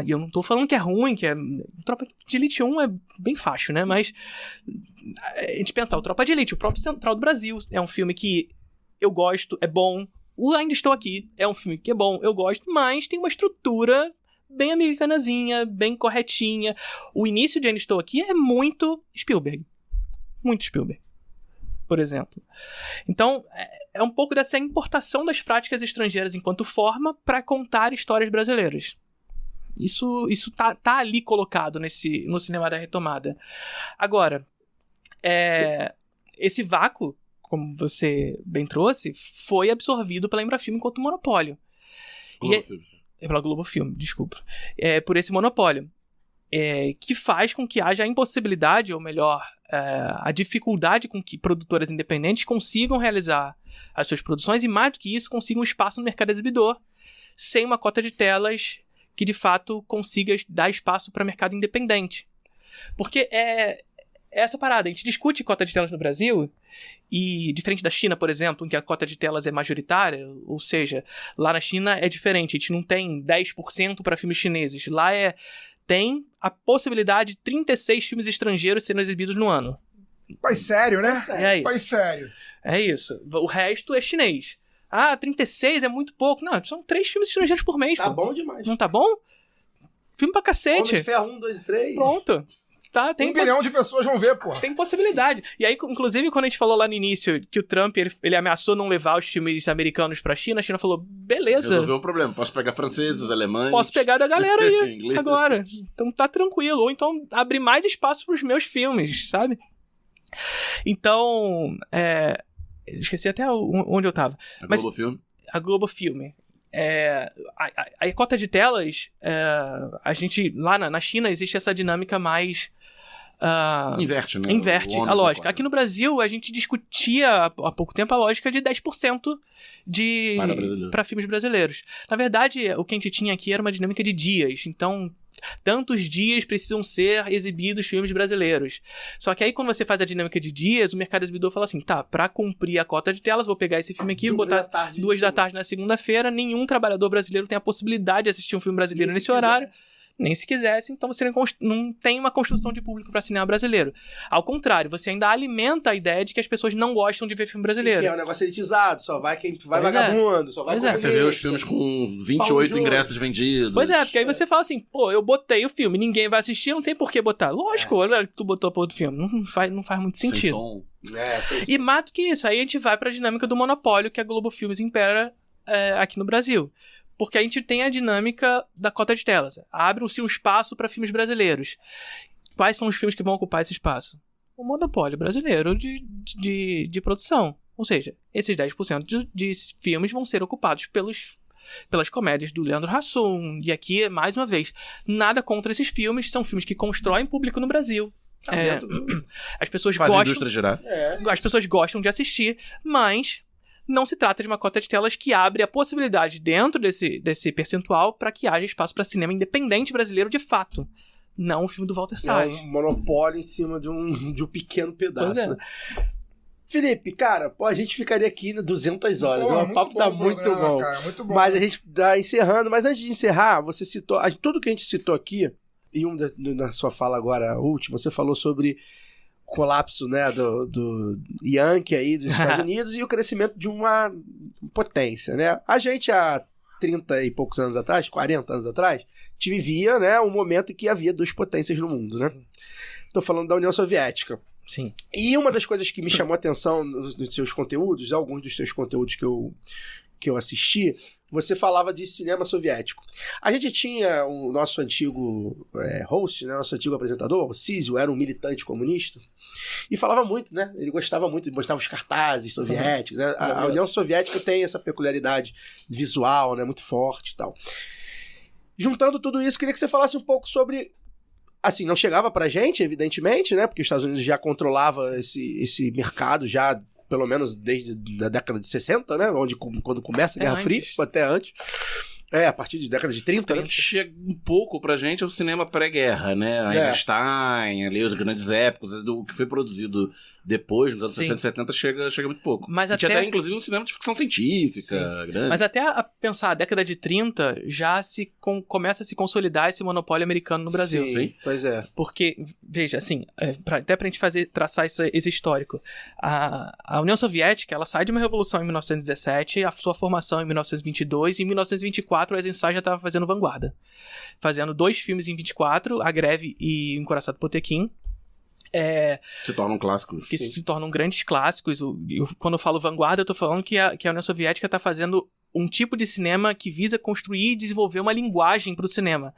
E eu não tô falando que é ruim, Tropa de Elite 1 é bem fácil, né? Mas a gente pensa, o Tropa de Elite, o próprio Central do Brasil, é um filme que eu gosto, é bom. O Ainda Estou Aqui é um filme que é bom, eu gosto, mas tem uma estrutura bem americanazinha, bem corretinha. O início de Ainda Estou Aqui é muito Spielberg. Muito Spielberg, por exemplo. Então, é um pouco dessa importação das práticas estrangeiras enquanto forma para contar histórias brasileiras. Isso tá ali colocado no cinema da retomada. Agora, esse vácuo, como você bem trouxe, foi absorvido pela Embrafilme enquanto monopólio. Pela Globo Filme, desculpa. Por esse monopólio. Que faz com que haja a impossibilidade, ou melhor, a dificuldade com que produtoras independentes consigam realizar as suas produções e, mais do que isso, consigam espaço no mercado exibidor, sem uma cota de telas que, de fato, consiga dar espaço para mercado independente. Porque essa parada. A gente discute cota de telas no Brasil e, diferente da China, por exemplo, em que a cota de telas é majoritária, ou seja, lá na China é diferente. A gente não tem 10% para filmes chineses. Lá tem a possibilidade de 36 filmes estrangeiros sendo exibidos no ano. Pai sério, né? É isso. Pai sério. É isso. O resto é chinês. 36 é muito pouco. Não, são 3 filmes estrangeiros por mês. Tá bom demais. Não tá bom? Filme pra cacete. Homem de Ferro 1, 2 e 3. Pronto. Tá, tem 1 bilhão de pessoas vão ver, pô. Tem possibilidade. E aí, inclusive, quando a gente falou lá no início que o Trump, ele ameaçou não levar os filmes americanos pra China, a China falou, beleza. Resolveu o problema. Posso pegar franceses, alemães. Posso pegar da galera aí, agora. Então tá tranquilo. Ou então abrir mais espaço pros meus filmes, sabe? Então, esqueci até onde eu tava. Globo Filme? A Globo Filme. A cota de telas, a gente, lá na China, existe essa dinâmica mais... Inverte, né? Inverte a lógica. Aqui no Brasil, a gente discutia há pouco tempo a lógica de 10% para filmes brasileiros. Na verdade, o que a gente tinha aqui era uma dinâmica de dias. Então, tantos dias precisam ser exibidos filmes brasileiros. Só que aí, quando você faz a dinâmica de dias, o mercado exibidor fala assim, tá, pra cumprir a cota de telas, vou pegar esse filme aqui, vou botar 2 da tarde na segunda-feira, nenhum trabalhador brasileiro tem a possibilidade de assistir um filme brasileiro nesse horário. Nem se quisesse, então você não tem uma construção de público para cinema brasileiro. Ao contrário, você ainda alimenta a ideia de que as pessoas não gostam de ver filme brasileiro. Que é um negócio elitizado, só vai quem vai vagabundo, só vai Você vê os filmes com 28 ingressos vendidos. Pois é, porque aí você fala assim, pô, eu botei o filme, ninguém vai assistir, não tem por que botar. Lógico, olha que tu botou a porra do filme, não faz muito sentido. Sem som. E mais do que isso, aí a gente vai pra dinâmica do monopólio que a Globo Filmes impera aqui no Brasil. Porque a gente tem a dinâmica da cota de telas. Abre-se um espaço para filmes brasileiros. Quais são os filmes que vão ocupar esse espaço? O monopólio brasileiro de produção. Ou seja, esses 10% de filmes vão ser ocupados pelas comédias do Leandro Hassum. E aqui, mais uma vez, nada contra esses filmes. São filmes que constroem público no Brasil. As pessoas Faz a gostam. indústria girar. As pessoas gostam de assistir, mas não se trata de uma cota de telas que abre a possibilidade dentro desse percentual para que haja espaço para cinema independente brasileiro de fato. Não o filme do Walter Salles. Um monopólio em cima de um pequeno pedaço. Pois é. Né? Felipe, cara, a gente ficaria aqui 200 horas. O papo tá muito bom. Cara, muito bom. Mas a gente tá encerrando. Mas antes de encerrar, você citou... Tudo que a gente citou aqui, e na sua fala agora, última, você falou sobre o colapso, né, do Yankee aí dos Estados Unidos e o crescimento de uma potência, né? A gente, há 30 e poucos anos atrás, 40 anos atrás, te vivia, né, um momento em que havia duas potências no mundo, né? Tô falando da União Soviética. Sim. E uma das coisas que me chamou a atenção nos seus conteúdos, alguns dos seus conteúdos que eu assisti, você falava de cinema soviético. A gente tinha o nosso antigo host, né, nosso antigo apresentador, o Císio, era um militante comunista, e falava muito, né? Ele gostava muito, mostrava os cartazes soviéticos. Né? A União Soviética tem essa peculiaridade visual, né, muito forte e tal. Juntando tudo isso, queria que você falasse um pouco sobre... Assim, não chegava pra gente, evidentemente, né? Porque os Estados Unidos já controlava esse mercado já, pelo menos desde a década de 60, né? Quando começa a Guerra Fria, até antes. A partir de década de 30, né? Chega um pouco pra gente o cinema pré-guerra, né? Einstein, ali, os grandes épocos, do que foi produzido depois, nos anos 60 e 70, chega muito pouco. Mas tinha até, inclusive, um cinema de ficção científica grande. Mas até a pensar, a década de 30, já começa a se consolidar esse monopólio americano no Brasil. Sim, pois é. Porque, veja, assim, até pra gente traçar esse histórico, a União Soviética, ela sai de uma revolução em 1917, a sua formação em 1922, e em 1924 o Eisenstein já estava fazendo vanguarda. Fazendo 2 filmes em 24, A Greve e O Encoraçado Potemkin. Se tornam clássicos. Que se tornam grandes clássicos. Quando eu falo vanguarda, eu tô falando que a União Soviética está fazendo um tipo de cinema que visa construir e desenvolver uma linguagem para o cinema.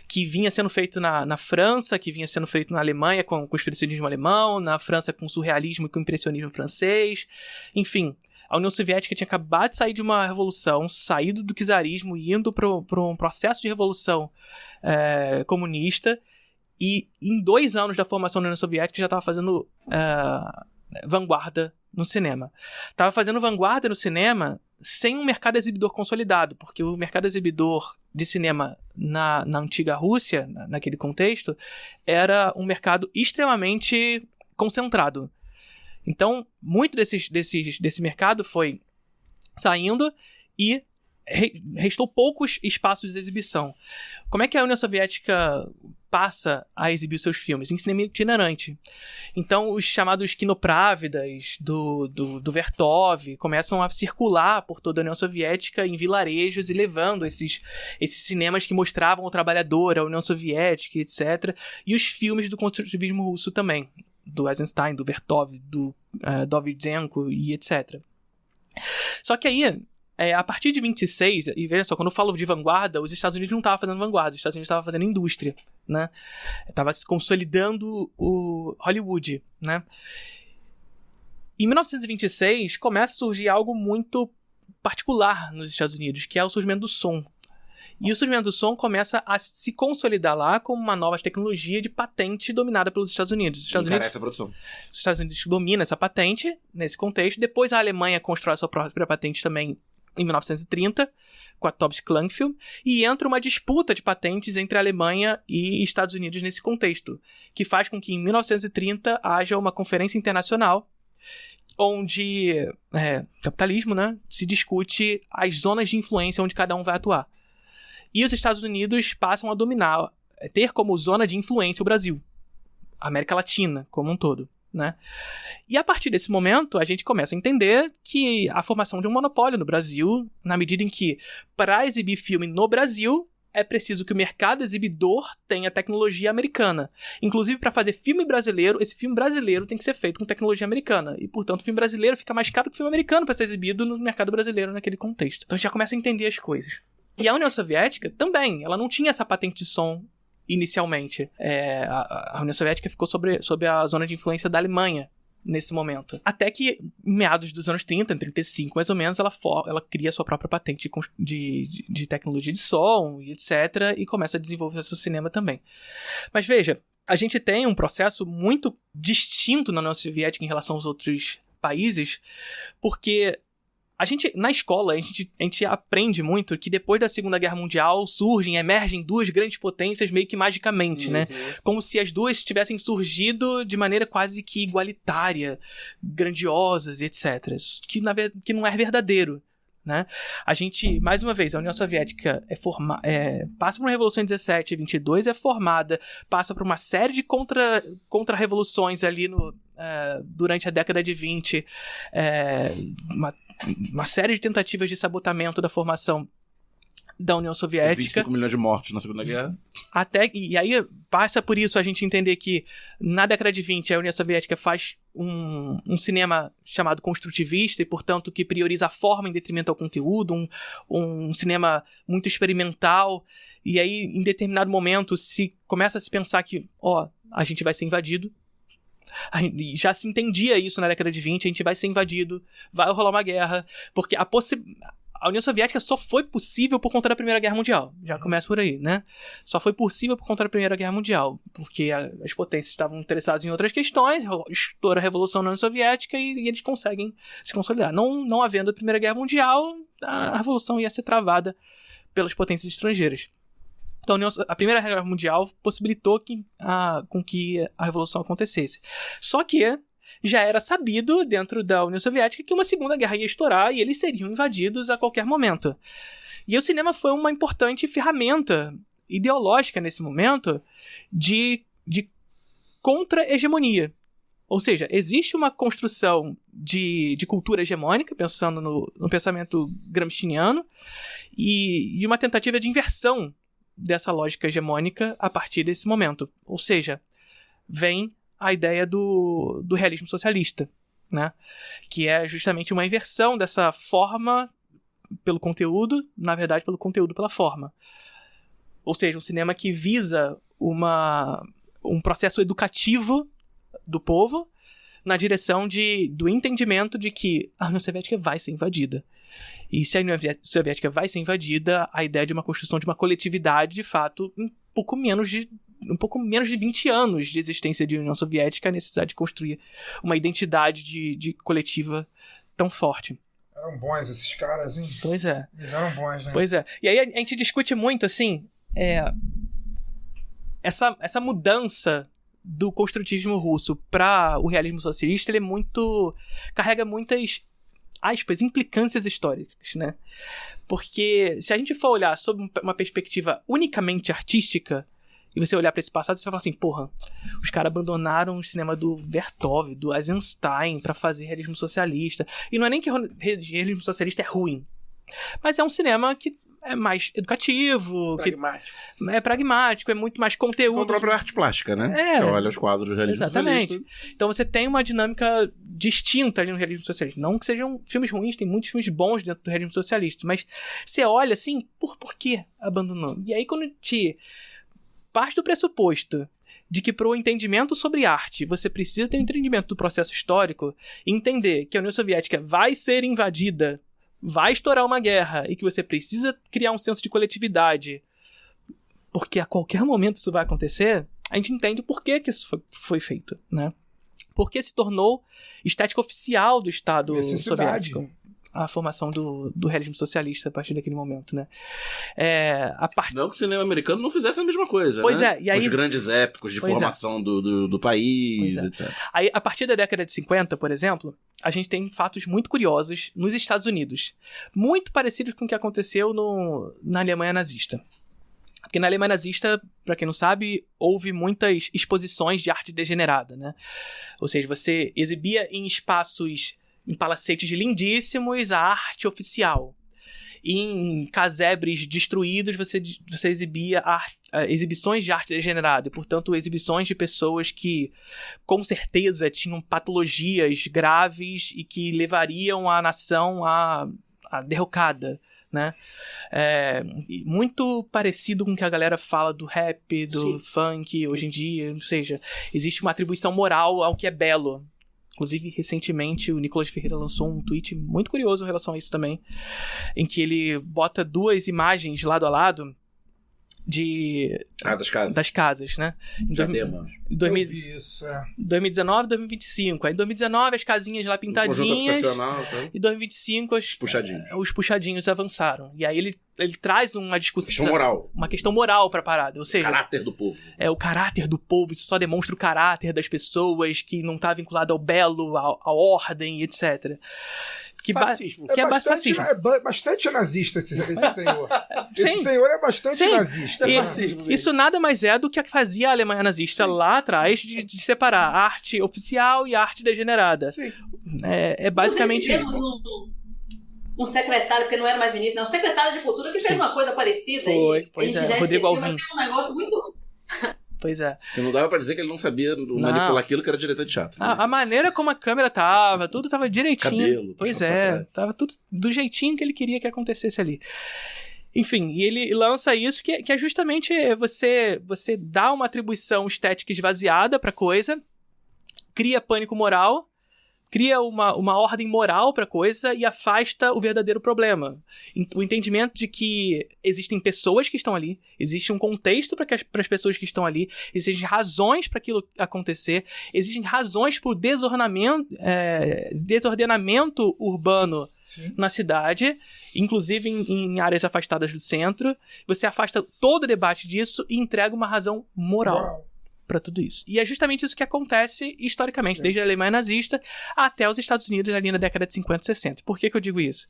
Que vinha sendo feito na França, que vinha sendo feito na Alemanha com o expressionismo alemão, na França com o surrealismo e com o impressionismo francês. Enfim, a União Soviética tinha acabado de sair de uma revolução, saído do czarismo e indo para um processo de revolução comunista. E em 2 anos da formação da União Soviética já estava fazendo vanguarda no cinema. Estava fazendo vanguarda no cinema sem um mercado exibidor consolidado, porque o mercado exibidor de cinema na antiga Rússia, naquele contexto, era um mercado extremamente concentrado. Então, muito desse mercado foi saindo e restou poucos espaços de exibição. Como é que a União Soviética passa a exibir seus filmes? Em cinema itinerante. Então, os chamados kinoprávidas do Vertov começam a circular por toda a União Soviética em vilarejos e levando esses cinemas que mostravam o trabalhador, a União Soviética, etc. E os filmes do construtivismo russo também. Do Eisenstein, do Vertov, do Dovzhenko e etc. Só que aí, a partir de 26, e veja só, quando eu falo de vanguarda, os Estados Unidos não estavam fazendo vanguarda, os Estados Unidos estavam fazendo indústria, né? Estava se consolidando o Hollywood, né? Em 1926, começa a surgir algo muito particular nos Estados Unidos, que é o surgimento do som. E o surgimento do som começa a se consolidar lá como uma nova tecnologia de patente dominada pelos Estados Unidos. Os Estados Unidos dominam essa patente nesse contexto. Depois a Alemanha constrói a sua própria patente também em 1930, com a Tobsky Klangfilm, e entra uma disputa de patentes entre a Alemanha e Estados Unidos nesse contexto, que faz com que em 1930 haja uma conferência internacional onde, capitalismo, né, se discute as zonas de influência onde cada um vai atuar. E os Estados Unidos passam a dominar, ter como zona de influência o Brasil, a América Latina como um todo, né? E a partir desse momento, a gente começa a entender que a formação de um monopólio no Brasil, na medida em que, para exibir filme no Brasil, é preciso que o mercado exibidor tenha tecnologia americana. Inclusive, para fazer filme brasileiro, esse filme brasileiro tem que ser feito com tecnologia americana. E, portanto, o filme brasileiro fica mais caro que o filme americano para ser exibido no mercado brasileiro naquele contexto. Então, a gente já começa a entender as coisas. E a União Soviética também, ela não tinha essa patente de som inicialmente. A União Soviética ficou sob a zona de influência da Alemanha nesse momento. Até que, em meados dos anos 30, em 35 mais ou menos, ela cria sua própria patente de tecnologia de som e etc. E começa a desenvolver seu cinema também. Mas veja, a gente tem um processo muito distinto na União Soviética em relação aos outros países, porque na escola, a gente aprende muito que depois da Segunda Guerra Mundial emergem duas grandes potências meio que magicamente, né? Como se as duas tivessem surgido de maneira quase que igualitária, grandiosas, etc. Que não é verdadeiro, né? A gente, mais uma vez, a União Soviética passa por uma revolução em 17 e 22, é formada, passa por uma série de contra-revoluções ali durante a década de 20, uma série de tentativas de sabotamento da formação da União Soviética. 25 milhões de mortos na Segunda Guerra. E aí passa por isso a gente entender que na década de 20 a União Soviética faz um cinema chamado construtivista e, portanto, que prioriza a forma em detrimento ao conteúdo, um cinema muito experimental. E aí, em determinado momento, começa a se pensar que, a gente vai ser invadido. Já se entendia isso na década de 20, a gente vai ser invadido, vai rolar uma guerra, porque a União Soviética só foi possível por conta da Primeira Guerra Mundial. Já começa por aí, né? Só foi possível por conta da Primeira Guerra Mundial, porque as potências estavam interessadas em outras questões, estoura a Revolução na União Soviética e eles conseguem se consolidar. Não havendo a Primeira Guerra Mundial, a Revolução ia ser travada pelas potências estrangeiras. Então, a Primeira Guerra Mundial possibilitou com que a Revolução acontecesse. Só que já era sabido dentro da União Soviética que uma Segunda Guerra ia estourar e eles seriam invadidos a qualquer momento. E o cinema foi uma importante ferramenta ideológica nesse momento de contra-hegemonia. Ou seja, existe uma construção de cultura hegemônica, pensando no pensamento gramsciano, e uma tentativa de inversão dessa lógica hegemônica a partir desse momento. Ou seja, vem a ideia do realismo socialista, né? Que é justamente uma inversão dessa forma pelo conteúdo, na verdade, pelo conteúdo pela forma. Ou seja, um cinema que visa um processo educativo do povo na direção do entendimento de que a União Soviética vai ser invadida. E se a União Soviética vai ser invadida, a ideia de uma construção de uma coletividade, de fato, um pouco menos de 20 anos de existência de União Soviética, a necessidade de construir uma identidade de coletiva tão forte. Eram bons esses caras, hein? Pois é. Eles eram bons, né? Pois é. E aí a gente discute muito, assim, essa mudança do construtivismo russo para o realismo socialista, ele carrega muitas, aspas, implicâncias históricas, né? Porque se a gente for olhar sob uma perspectiva unicamente artística, e você olhar para esse passado, você vai falar assim, porra, os caras abandonaram o cinema do Vertov, do Eisenstein, para fazer realismo socialista. E não é nem que o realismo socialista é ruim, mas é um cinema que é mais educativo, pragmático, é muito mais conteúdo. Com a própria arte plástica, né? Você olha os quadros do realismo exatamente. socialista. Então você tem uma dinâmica distinta ali no realismo socialista. Não que sejam filmes ruins, tem muitos filmes bons dentro do realismo socialista, mas você olha assim, por que abandonou? E aí quando te parte do pressuposto de que para o entendimento sobre arte você precisa ter um entendimento do processo histórico e entender que a União Soviética vai ser invadida, vai estourar uma guerra e que você precisa criar um senso de coletividade porque a qualquer momento isso vai acontecer, a gente entende por que isso foi feito, né? Porque se tornou estética oficial do Estado soviético. A formação do realismo socialista a partir daquele momento, né? Não que o cinema americano não fizesse a mesma coisa, pois né? E aí, os grandes épicos de formação do país, etc. Aí, a partir da década de 50, por exemplo, a gente tem fatos muito curiosos nos Estados Unidos, muito parecidos com o que aconteceu na Alemanha nazista. Porque na Alemanha nazista, pra quem não sabe, houve muitas exposições de arte degenerada, né? Ou seja, você exibia em espaços, em palacetes lindíssimos, a arte oficial. em casebres destruídos você exibia exibições de arte degenerada, e, portanto, exibições de pessoas que, com certeza, tinham patologias graves e que levariam a nação à derrocada, né? Muito parecido com o que a galera fala do rap, do funk hoje em dia, ou seja, existe uma atribuição moral ao que é belo. Inclusive, recentemente, o Nicolas Ferreira lançou um tweet muito curioso em relação a isso também, em que ele bota 2 imagens lado a lado das casas, né? Eu vi isso, 2019 e 2025. Aí em 2019 as casinhas lá pintadinhas, e em 2025 os puxadinhos avançaram. E aí ele traz uma discussão, uma questão moral pra parada, ou seja, o caráter do povo. O caráter do povo, isso só demonstra o caráter das pessoas, que não tá vinculado ao belo, à ordem, etc. Fascismo. Que é fascismo. É bastante nazista esse senhor. Esse senhor é bastante nazista. Isso nada mais é do que fazia a Alemanha nazista lá atrás, de separar a arte oficial e a arte degenerada. Sim. É basicamente isso. Um secretário, porque não era mais ministro, não, um secretário de cultura que fez uma coisa parecida. Pois é, Rodrigo Alvim. Um negócio muito... Pois é. Que não dava pra dizer que ele não sabia manipular aquilo, que era diretor de teatro. A maneira como a câmera tava, tudo tava direitinho. Cabelo. Pois é, tava tudo do jeitinho que ele queria que acontecesse ali. Enfim, e ele lança isso, que é justamente você dá uma atribuição estética esvaziada pra coisa, cria pânico moral, cria uma ordem moral pra coisa e afasta o verdadeiro problema. O entendimento de que existem pessoas que estão ali, existe um contexto para as pessoas que estão ali, existem razões para aquilo acontecer, existem razões por desordenamento urbano na cidade, inclusive em áreas afastadas do centro. Você afasta todo o debate disso e entrega uma razão moral para tudo isso. E é justamente isso que acontece historicamente, desde a Alemanha nazista até os Estados Unidos ali na década de 50 e 60. Por que eu digo isso?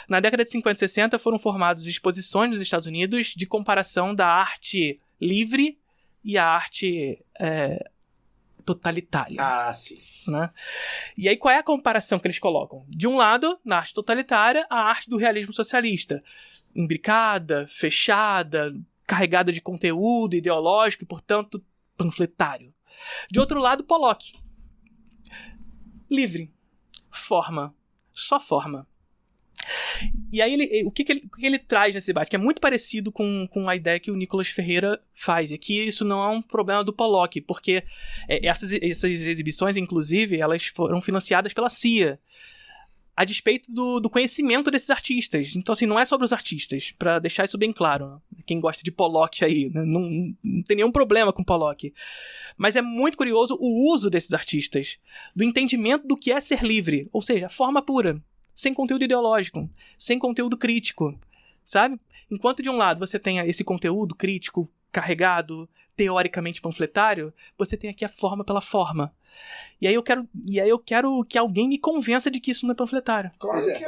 Na década de 50 e 60 foram formadas exposições nos Estados Unidos de comparação da arte livre e a arte totalitária. Sim. Né? E aí qual é a comparação que eles colocam? De um lado, na arte totalitária, a arte do realismo socialista. Imbricada, fechada, carregada de conteúdo ideológico e, portanto, panfletário. De outro lado, Pollock. Livre. Forma. Só forma. E aí, o que ele traz nesse debate? Que é muito parecido com a ideia que o Nicolas Ferreira faz. E que isso não é um problema do Pollock, porque essas exibições, inclusive, elas foram financiadas pela CIA, a despeito do conhecimento desses artistas. Então, assim, não é sobre os artistas, pra deixar isso bem claro. Quem gosta de Pollock aí, né? Não tem nenhum problema com Pollock. Mas é muito curioso o uso desses artistas, do entendimento do que é ser livre, ou seja, forma pura, sem conteúdo ideológico, sem conteúdo crítico, sabe? Enquanto de um lado você tem esse conteúdo crítico, carregado, teoricamente panfletário, você tem aqui a forma pela forma. E aí eu quero que alguém me convença de que isso não é panfletário. Pois é,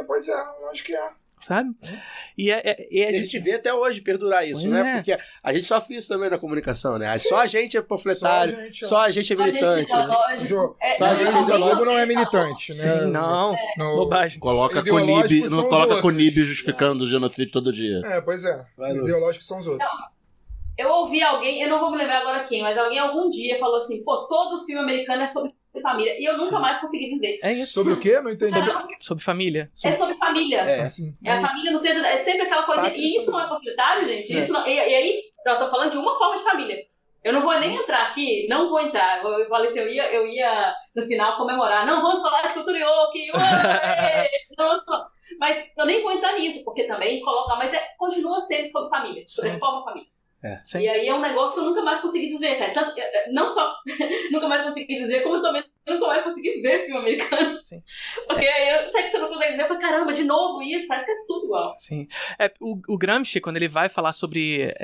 acho que é. Sabe? E a gente vê até hoje perdurar isso, né? Porque a gente sofre isso também na comunicação, né? Só a gente é panfletário, só a gente é militante. Só a gente é Globo não é militante, né? Sim, não. Bobagem. Coloca Conib justificando o genocídio todo dia. Pois é. Ideológicos são os outros. Eu ouvi alguém, eu não vou me lembrar agora quem, mas alguém algum dia falou assim, todo filme americano é sobre família. E eu nunca mais consegui dizer. É isso. Sobre o quê? Não entendi. Sobre família. É sobre família. É a família no centro, é sempre aquela coisa. E isso não é panfletário, gente? Isso não, e aí, nós estamos falando de uma forma de família. Eu não vou nem entrar aqui, não vou entrar. Eu falei assim, eu ia no final comemorar. Não vamos falar de cultura yoke. Mas eu nem vou entrar nisso, porque também coloca, mas continua sendo sobre família, sobre forma família. E aí é um negócio que eu nunca mais consegui desver, cara. Tanto, não só nunca mais consegui desver, como eu também nunca mais consegui ver filme americano. Sim. Porque aí, sabe que você não consegue ver? Eu falei, caramba, de novo isso, parece que é tudo igual. Sim. O Gramsci, quando ele vai falar sobre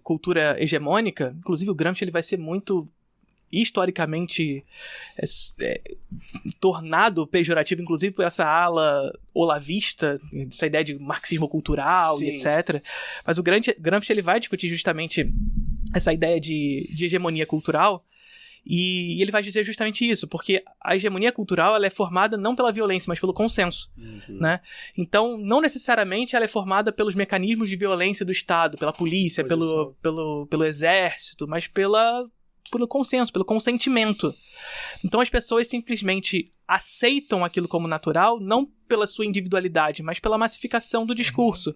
cultura hegemônica, inclusive o Gramsci ele vai ser muito historicamente tornado pejorativo, inclusive por essa ala olavista, essa ideia de marxismo cultural e etc. Mas o Gramsci ele vai discutir justamente essa ideia de hegemonia cultural E ele vai dizer justamente isso, porque a hegemonia cultural ela é formada não pela violência, mas pelo consenso, né? Então, não necessariamente ela é formada pelos mecanismos de violência do Estado, pela polícia, pelo exército, mas pelo consenso, pelo consentimento. Então as pessoas simplesmente aceitam aquilo como natural, não pela sua individualidade, mas pela massificação do discurso.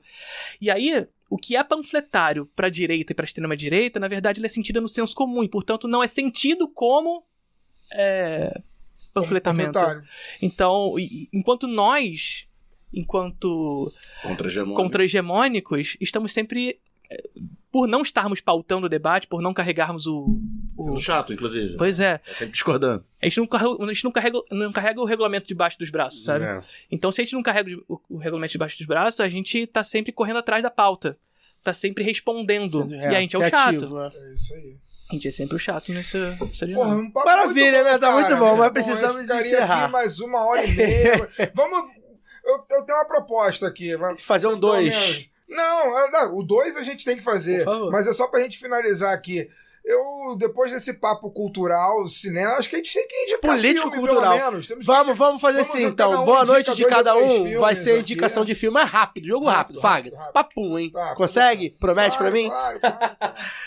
E aí, o que é panfletário para a direita e para a extrema-direita, na verdade, ele é sentido no senso comum, e, portanto, não é sentido como panfletamento. Então, enquanto nós, contra-hegemônicos, estamos sempre... Por não estarmos pautando o debate, por não carregarmos Sendo chato, inclusive. Pois é. Sempre discordando. A gente não carrega o regulamento debaixo dos braços, sabe? Então, se a gente não carrega o regulamento debaixo dos braços, a gente tá sempre correndo atrás da pauta. Tá sempre respondendo. E a gente é o chato. É isso aí. A gente é sempre o chato nessa dinâmica. Maravilha, né? Tá muito bom, mas precisamos encerrar. Aqui mais 1h30. Vamos... Eu tenho uma proposta aqui. Fazer um 2. Não, o 2 a gente tem que fazer, mas é só pra gente finalizar aqui. Depois desse papo cultural, cinema, acho que a gente tem que indicar político-cultural. Pelo menos. Vamos fazer assim, então. Boa noite de cada um. Vai ser indicação de filme. É rápido, jogo rápido, Fagner. Papum, hein? Consegue? Promete pra mim? Claro.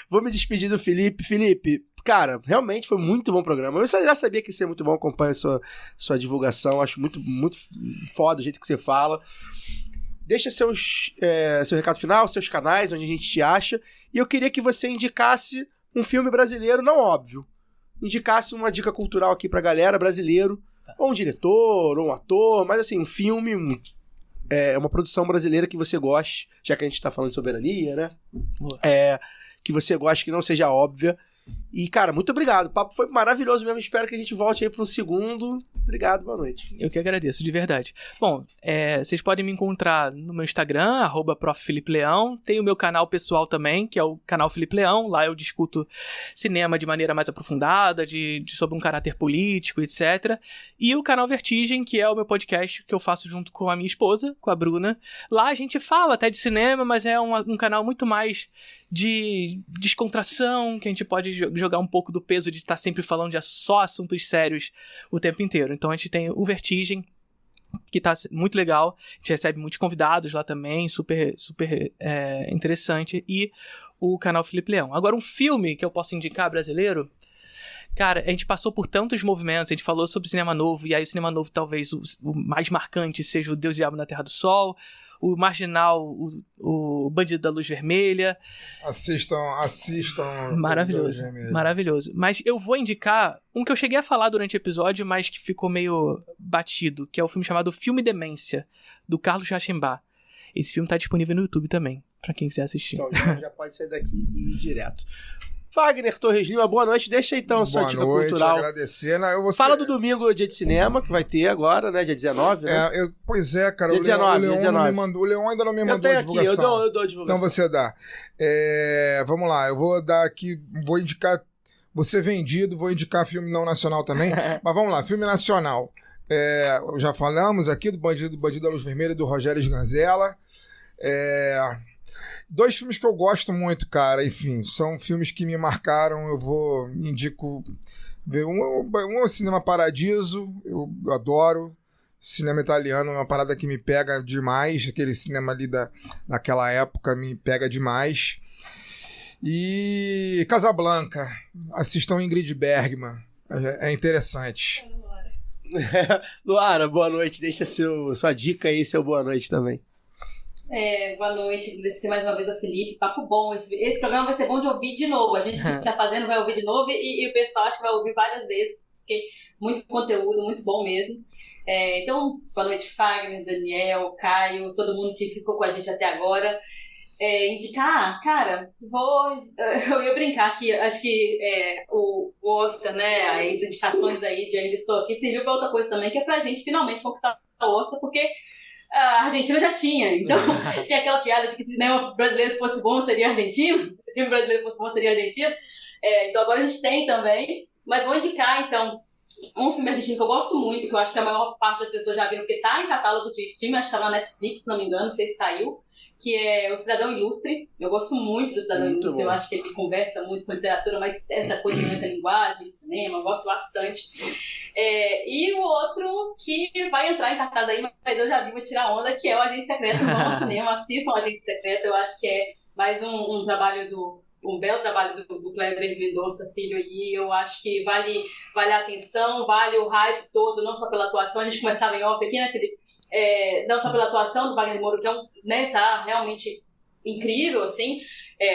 Vou me despedir do Felipe. Felipe, cara, realmente foi muito bom o programa. Eu já sabia que ia ser muito bom, acompanho sua divulgação. Acho muito, muito foda o jeito que você fala. Deixa seu recado final, seus canais, onde a gente te acha. E eu queria que você indicasse um filme brasileiro, não óbvio. Indicasse uma dica cultural aqui pra galera, brasileiro. Ou um diretor, ou um ator. Mas assim, um filme, uma produção brasileira que você goste. Já que a gente tá falando de soberania, né? Que você goste, que não seja óbvia. E, cara, muito obrigado. O papo foi maravilhoso mesmo. Espero que a gente volte aí para um segundo. Obrigado, boa noite. Eu que agradeço, de verdade. Bom, vocês podem me encontrar no meu Instagram, @profFelipeLeão. Tem o meu canal pessoal também, que é o canal Felipe Leão. Lá eu discuto cinema de maneira mais aprofundada, sobre um caráter político, etc. E o canal Vertigem, que é o meu podcast que eu faço junto com a minha esposa, com a Bruna. Lá a gente fala até de cinema, mas é um canal muito mais de descontração, que a gente pode jogar um pouco do peso de estar sempre falando de só assuntos sérios o tempo inteiro. Então a gente tem o Vertigem, que tá muito legal, a gente recebe muitos convidados lá também, super, super interessante, e o canal Felipe Leão. Agora, um filme que eu posso indicar brasileiro, cara, a gente passou por tantos movimentos, a gente falou sobre cinema novo, e aí o cinema novo talvez o mais marcante seja o Deus e o Diabo na Terra do Sol, o Marginal, o Bandido da Luz Vermelha. Assistam. Maravilhoso, maravilhoso. Mas eu vou indicar um que eu cheguei a falar durante o episódio, mas que ficou meio batido, que é o filme chamado Filme Demência, do Carlos Rauschenbach. Esse filme tá disponível no YouTube também, pra quem quiser assistir. Então, já pode sair daqui e ir direto. Fagner Torres Lima, boa noite. Deixa então a sua dica cultural. Agradecer. Fala do domingo, dia de cinema, que vai ter agora, né? Dia 19, né? Pois é, cara. Dia 19, o Leon ainda não me mandou a divulgação. Eu dou a divulgação. Então você dá. Vamos lá, eu vou dar aqui, vou indicar, vou ser vendido, vou indicar filme não nacional também, mas vamos lá, filme nacional. Já falamos aqui do Bandido da Luz Vermelha, do Rogério Sganzella. 2 filmes que eu gosto muito, cara, enfim, são filmes que me marcaram, indico ver um é Cinema Paradiso, eu adoro, cinema italiano é uma parada que me pega demais, aquele cinema ali daquela época me pega demais, e Casablanca, assistam Ingrid Bergman, é interessante. Luara, boa noite, deixa sua dica aí, seu boa noite também. Boa noite, agradecer mais uma vez ao Felipe, papo bom, esse programa vai ser bom de ouvir de novo, a gente que tá fazendo vai ouvir de novo e o pessoal acho que vai ouvir várias vezes, porque muito conteúdo, muito bom mesmo. Então, boa noite Fagner, Daniel, Caio, todo mundo que ficou com a gente até agora. Indicar, cara, eu ia brincar que acho que o Oscar, né, as indicações aí de Ainda Estou Aqui serviu pra outra coisa também, que é pra gente finalmente conquistar o Oscar, porque a Argentina já tinha, então tinha aquela piada de que se cinema brasileiro fosse bom seria argentino, se filme brasileiro fosse bom seria argentino, então agora a gente tem também, mas vou indicar então Um filme argentino que eu gosto muito, que eu acho que a maior parte das pessoas já viram, porque tá em catálogo de streaming, acho que tá na Netflix, se não me engano, não sei se saiu, que é O Cidadão Ilustre. Eu gosto muito do Cidadão Ilustre, bom. Eu acho que ele conversa muito com literatura, mas essa coisa de muita linguagem, cinema, eu gosto bastante. E o outro que vai entrar em cartaz aí, mas eu já vi, vou tirar onda, que é o Agente Secreto. Vão ao cinema, assistam o Agente Secreto, eu acho que é mais um trabalho um belo trabalho do Kleber Mendonça Filho, e eu acho que vale a atenção, vale o hype todo, não só pela atuação. A gente começava em off aqui, né, Felipe? Não só pela atuação do Wagner Moura, que né, tá realmente incrível, assim,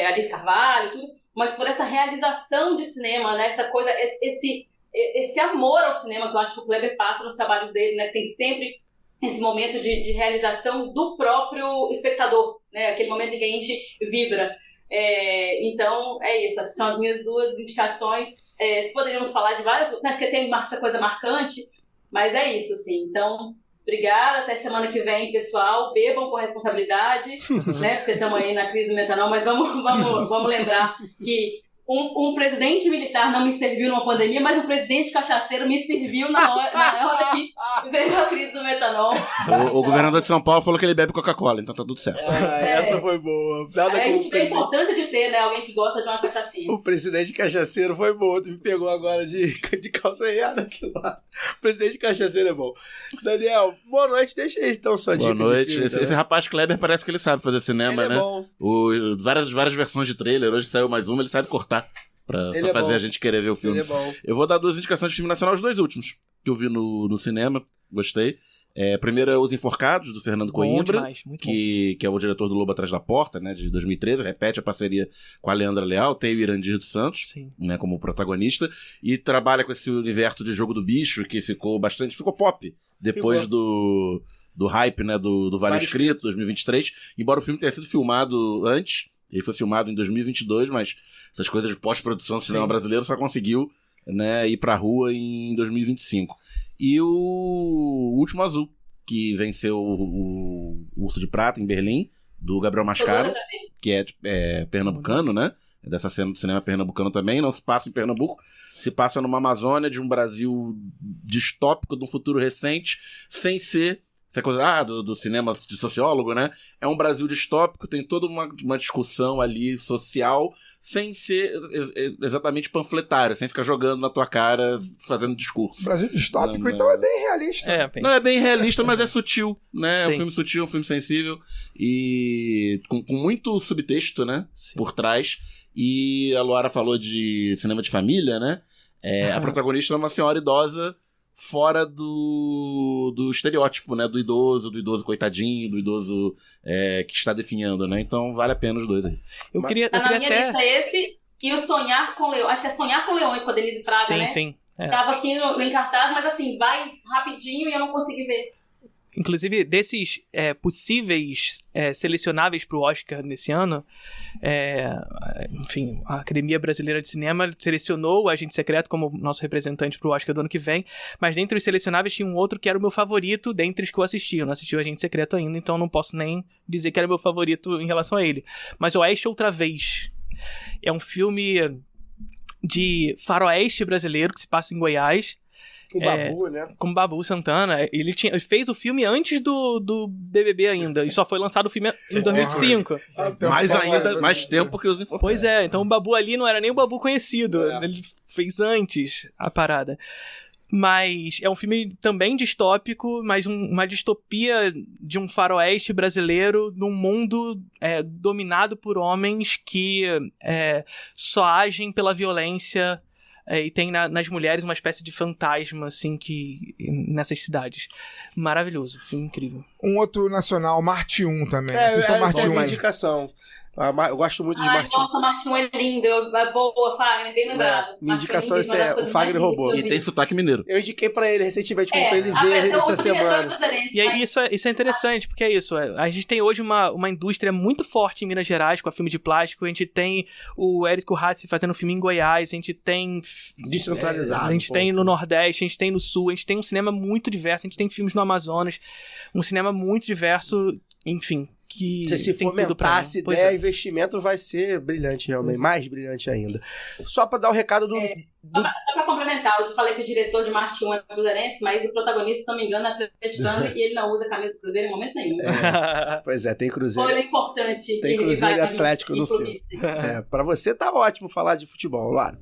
Alice Carvalho, tudo, mas por essa realização de cinema, né, essa coisa, esse amor ao cinema que eu acho que o Kleber passa nos trabalhos dele, né, tem sempre esse momento de realização do próprio espectador, né, aquele momento em que a gente vibra. Então, é isso. Acho que são as minhas 2 indicações. Poderíamos falar de várias, né, porque tem essa coisa marcante, mas é isso, assim. Então, obrigada. Até semana que vem, pessoal. Bebam com responsabilidade, né, porque estamos aí na crise do metanol, mas vamos lembrar que um presidente militar não me serviu numa pandemia, mas um presidente cachaceiro me serviu na hora que veio a crise do metanol. O governador de São Paulo falou que ele bebe Coca-Cola, então tá tudo certo. Essa foi boa. A gente vê a importância de ter, né, alguém que gosta de uma cachaçinha. O presidente cachaceiro foi bom. Tu me pegou agora de calça errada aqui lá. O presidente cachaceiro é bom. Daniel, boa noite. Deixa aí então sua dica. Boa noite. Filme, esse rapaz Kleber parece que ele sabe fazer cinema, ele né? É bom. Várias versões de trailer. Hoje saiu mais uma, ele sabe cortar. Pra fazer a gente querer ver o filme. Ele é bom. Eu vou dar 2 indicações de filme nacional, os 2 últimos que eu vi no cinema, gostei. Primeiro é Os Enforcados, do Fernando Coimbra, demais, muito que é o diretor do Lobo Atrás da Porta, né, de 2013, repete a parceria com a Leandra Leal, tem o Irandir dos Santos, né, como protagonista, e trabalha com esse universo de Jogo do Bicho, que ficou pop, depois do hype, né, do Vale Escrito, 2023, embora o filme tenha sido filmado antes. Ele foi filmado em 2022, mas essas coisas de pós-produção do cinema brasileiro só conseguiu, né, ir pra rua em 2025. E o Último Azul, que venceu o Urso de Prata em Berlim, do Gabriel Mascaro, que é pernambucano, né? É dessa cena do cinema pernambucano também. Não se passa em Pernambuco, se passa numa Amazônia de um Brasil distópico, de um futuro recente, sem ser essa coisa do cinema de sociólogo, né? É um Brasil distópico, tem toda uma discussão ali social, sem ser exatamente panfletário, sem ficar jogando na tua cara, fazendo discurso. Brasil distópico, então é bem realista. Não é bem realista, mas é sutil, né? Sim. É um filme sutil, um filme sensível, e com muito subtexto, né? Sim. Por trás. E a Luara falou de cinema de família, né? A protagonista é uma senhora idosa fora do estereótipo, né? Do idoso coitadinho, do idoso que está definhando, né? Então vale a pena os 2 aí. Eu queria na minha lista esse e o Sonhar com Leões. Acho que é Sonhar com Leões com a Denise Fraga, né? Sim. Tava aqui no cartaz, mas assim, vai rapidinho e eu não consegui ver. Inclusive, desses possíveis selecionáveis para o Oscar nesse ano, enfim, a Academia Brasileira de Cinema selecionou o Agente Secreto como nosso representante para o Oscar do ano que vem, mas dentre os selecionáveis tinha um outro que era o meu favorito dentre os que eu assisti. Eu não assisti o Agente Secreto ainda, então não posso nem dizer que era o meu favorito em relação a ele. Mas Oeste Outra Vez é um filme de faroeste brasileiro que se passa em Goiás. Com o Babu, né? Com o Babu Santana. Ele fez o filme antes do BBB ainda. E só foi lançado o filme em 2005. Mais tempo que os Enforcados. Pois é, então o Babu ali não era nem o Babu conhecido. Ele fez antes a parada. Mas é um filme também distópico, mas uma distopia de um faroeste brasileiro num mundo dominado por homens que só agem pela violência. E tem nas mulheres uma espécie de fantasma, assim, nessas cidades. Maravilhoso, filme incrível. Um outro nacional, Marte 1 também. Assistam Marte 1. É uma indicação. Eu gosto muito de Marte 1. Nossa, Marte 1 é lindo. Boa, Fagner, bem lembrado. Minha indicação é o Fagner roubou. E tem sotaque mineiro. Eu indiquei pra ele recentemente, pra ele ver essa semana. E aí, isso é interessante, porque é isso. A gente tem hoje uma indústria muito forte em Minas Gerais, com a filme de plástico. A gente tem o Érico Rassi fazendo filme em Goiás. A gente tem... Descentralizado. A gente tem no Nordeste, a gente tem no Sul. A gente tem um cinema muito diverso. A gente tem filmes no Amazonas. Um cinema muito diverso. Enfim, que se tem tudo pra fomentar essa ideia, investimento vai ser brilhante, realmente. Mais brilhante ainda. Só para dar o recado do... Só para complementar, eu te falei que o diretor de Marte 1 é cruzeirense, mas o protagonista, se não me engano, é atleticano e ele não usa camisa do Cruzeiro em momento nenhum. Pois é, tem Cruzeiro. Ou ele é importante. Tem Cruzeiro e Atlético no filme. Para você tá ótimo falar de futebol, Lara.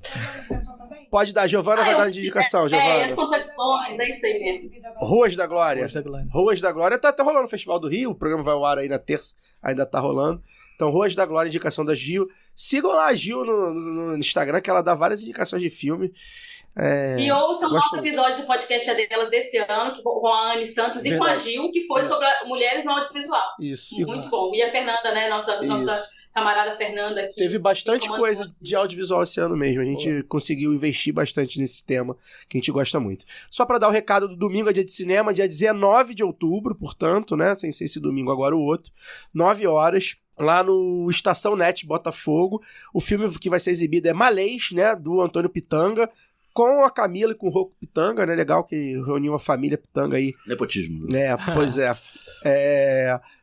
Pode dar, Giovana vai dar indicação, Giovana. As contradições, é isso aí mesmo. Ruas da Glória. Ruas da Glória. Tá até rolando no Festival do Rio, o programa vai ao ar aí na terça, ainda tá rolando. Então, Ruas da Glória, indicação da Gil. Sigam lá a Gil no Instagram, que ela dá várias indicações de filme. E ouçam o nosso episódio do podcast delas desse ano, com a Anne Santos e com a Gil, que foi sobre mulheres no audiovisual. Isso. Muito bom. E a Fernanda, né? Nossa camarada Fernanda aqui. Teve bastante coisa de audiovisual esse ano mesmo. A gente conseguiu investir bastante nesse tema, que a gente gosta muito. Só para dar o recado do domingo, é dia de cinema, dia 19 de outubro, portanto, né? Sem ser esse domingo, agora o outro. 9 horas. Lá no Estação Net Botafogo. O filme que vai ser exibido é Malês, né? Do Antônio Pitanga. Com a Camila e com o Rocco Pitanga, né? Legal que reuniu a família Pitanga aí. Nepotismo. Pois é.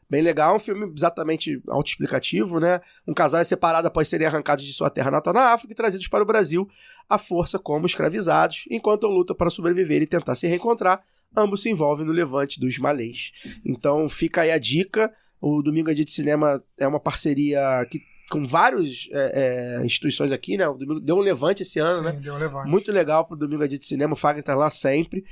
Bem legal, um filme exatamente autoexplicativo, né? Um casal é separado após serem arrancados de sua terra natal na África e trazidos para o Brasil à força como escravizados, enquanto lutam para sobreviver e tentar se reencontrar. Ambos se envolvem no levante dos malês. Então fica aí a dica. O Domingo é Dia de Cinema é uma parceria com várias instituições aqui, né? O Domingo deu um levante esse ano, né? Deu um levante. Muito legal pro Domingo é Dia de Cinema. O Fagner tá lá sempre.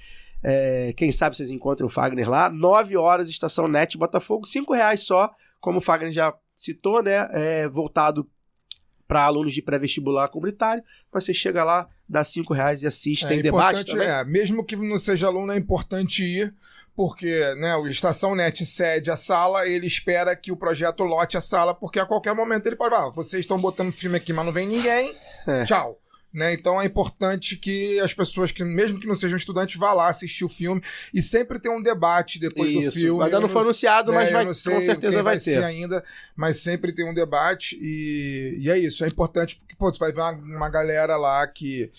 Quem sabe vocês encontram o Fagner lá. 9 horas, Estação Net Botafogo. R$5 só, como o Fagner já citou, né? Voltado para alunos de pré-vestibular comunitário. Você chega lá, dá R$5 e assiste. Tem debate também. Mesmo que não seja aluno, é importante ir. Porque, né, o Estação Net cede a sala, ele espera que o projeto lote a sala, porque a qualquer momento ele pode vocês estão botando filme aqui, mas não vem ninguém, tchau. Né? Então é importante que as pessoas, que mesmo que não sejam estudantes, vá lá assistir o filme e sempre tem um debate depois do filme. Ainda não foi anunciado, mas com certeza vai ter. Ainda, mas sempre tem um debate e é isso, é importante porque você vai ver uma galera lá que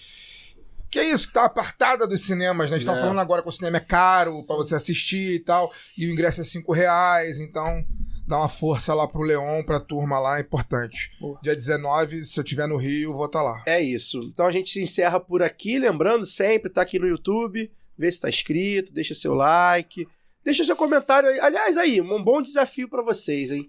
é isso, que tá apartada dos cinemas, né? A gente tá falando agora que o cinema é caro pra você assistir e tal, e o ingresso é R$5, então dá uma força lá pro Leon, pra turma lá, é importante. Dia 19, se eu estiver no Rio, vou estar lá. É isso. Então a gente se encerra por aqui, lembrando sempre, tá aqui no YouTube, vê se tá inscrito, deixa seu like, deixa seu comentário aí. Aliás, aí, um bom desafio pra vocês, hein?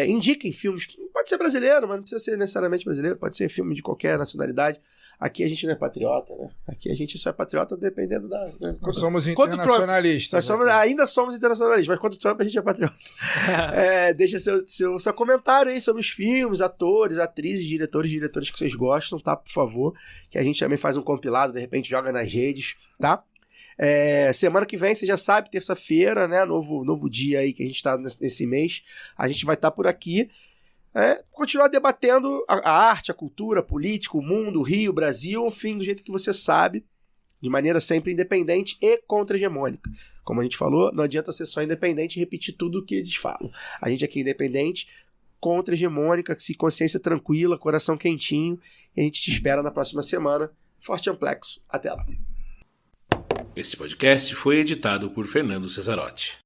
Indiquem filmes, pode ser brasileiro, mas não precisa ser necessariamente brasileiro, pode ser filme de qualquer nacionalidade. Aqui a gente não é patriota, né? Aqui a gente só é patriota dependendo da... Né? Nós somos internacionalistas. Ainda somos internacionalistas, mas contra o Trump a gente é patriota. Deixa seu comentário aí sobre os filmes, atores, atrizes, diretores que vocês gostam, tá? Por favor. Que a gente também faz um compilado, de repente joga nas redes, tá? Semana que vem, você já sabe, terça-feira, né? Novo dia aí que a gente tá nesse mês. A gente vai estar por aqui. Continuar debatendo a arte, a cultura, a política, o mundo, o Rio, o Brasil, enfim, do jeito que você sabe, de maneira sempre independente e contra-hegemônica. Como a gente falou, não adianta ser só independente e repetir tudo o que eles falam. A gente aqui é independente, contra-hegemônica, consciência tranquila, coração quentinho, e a gente te espera na próxima semana. Forte amplexo. Até lá. Esse podcast foi editado por Fernando Cesarotti.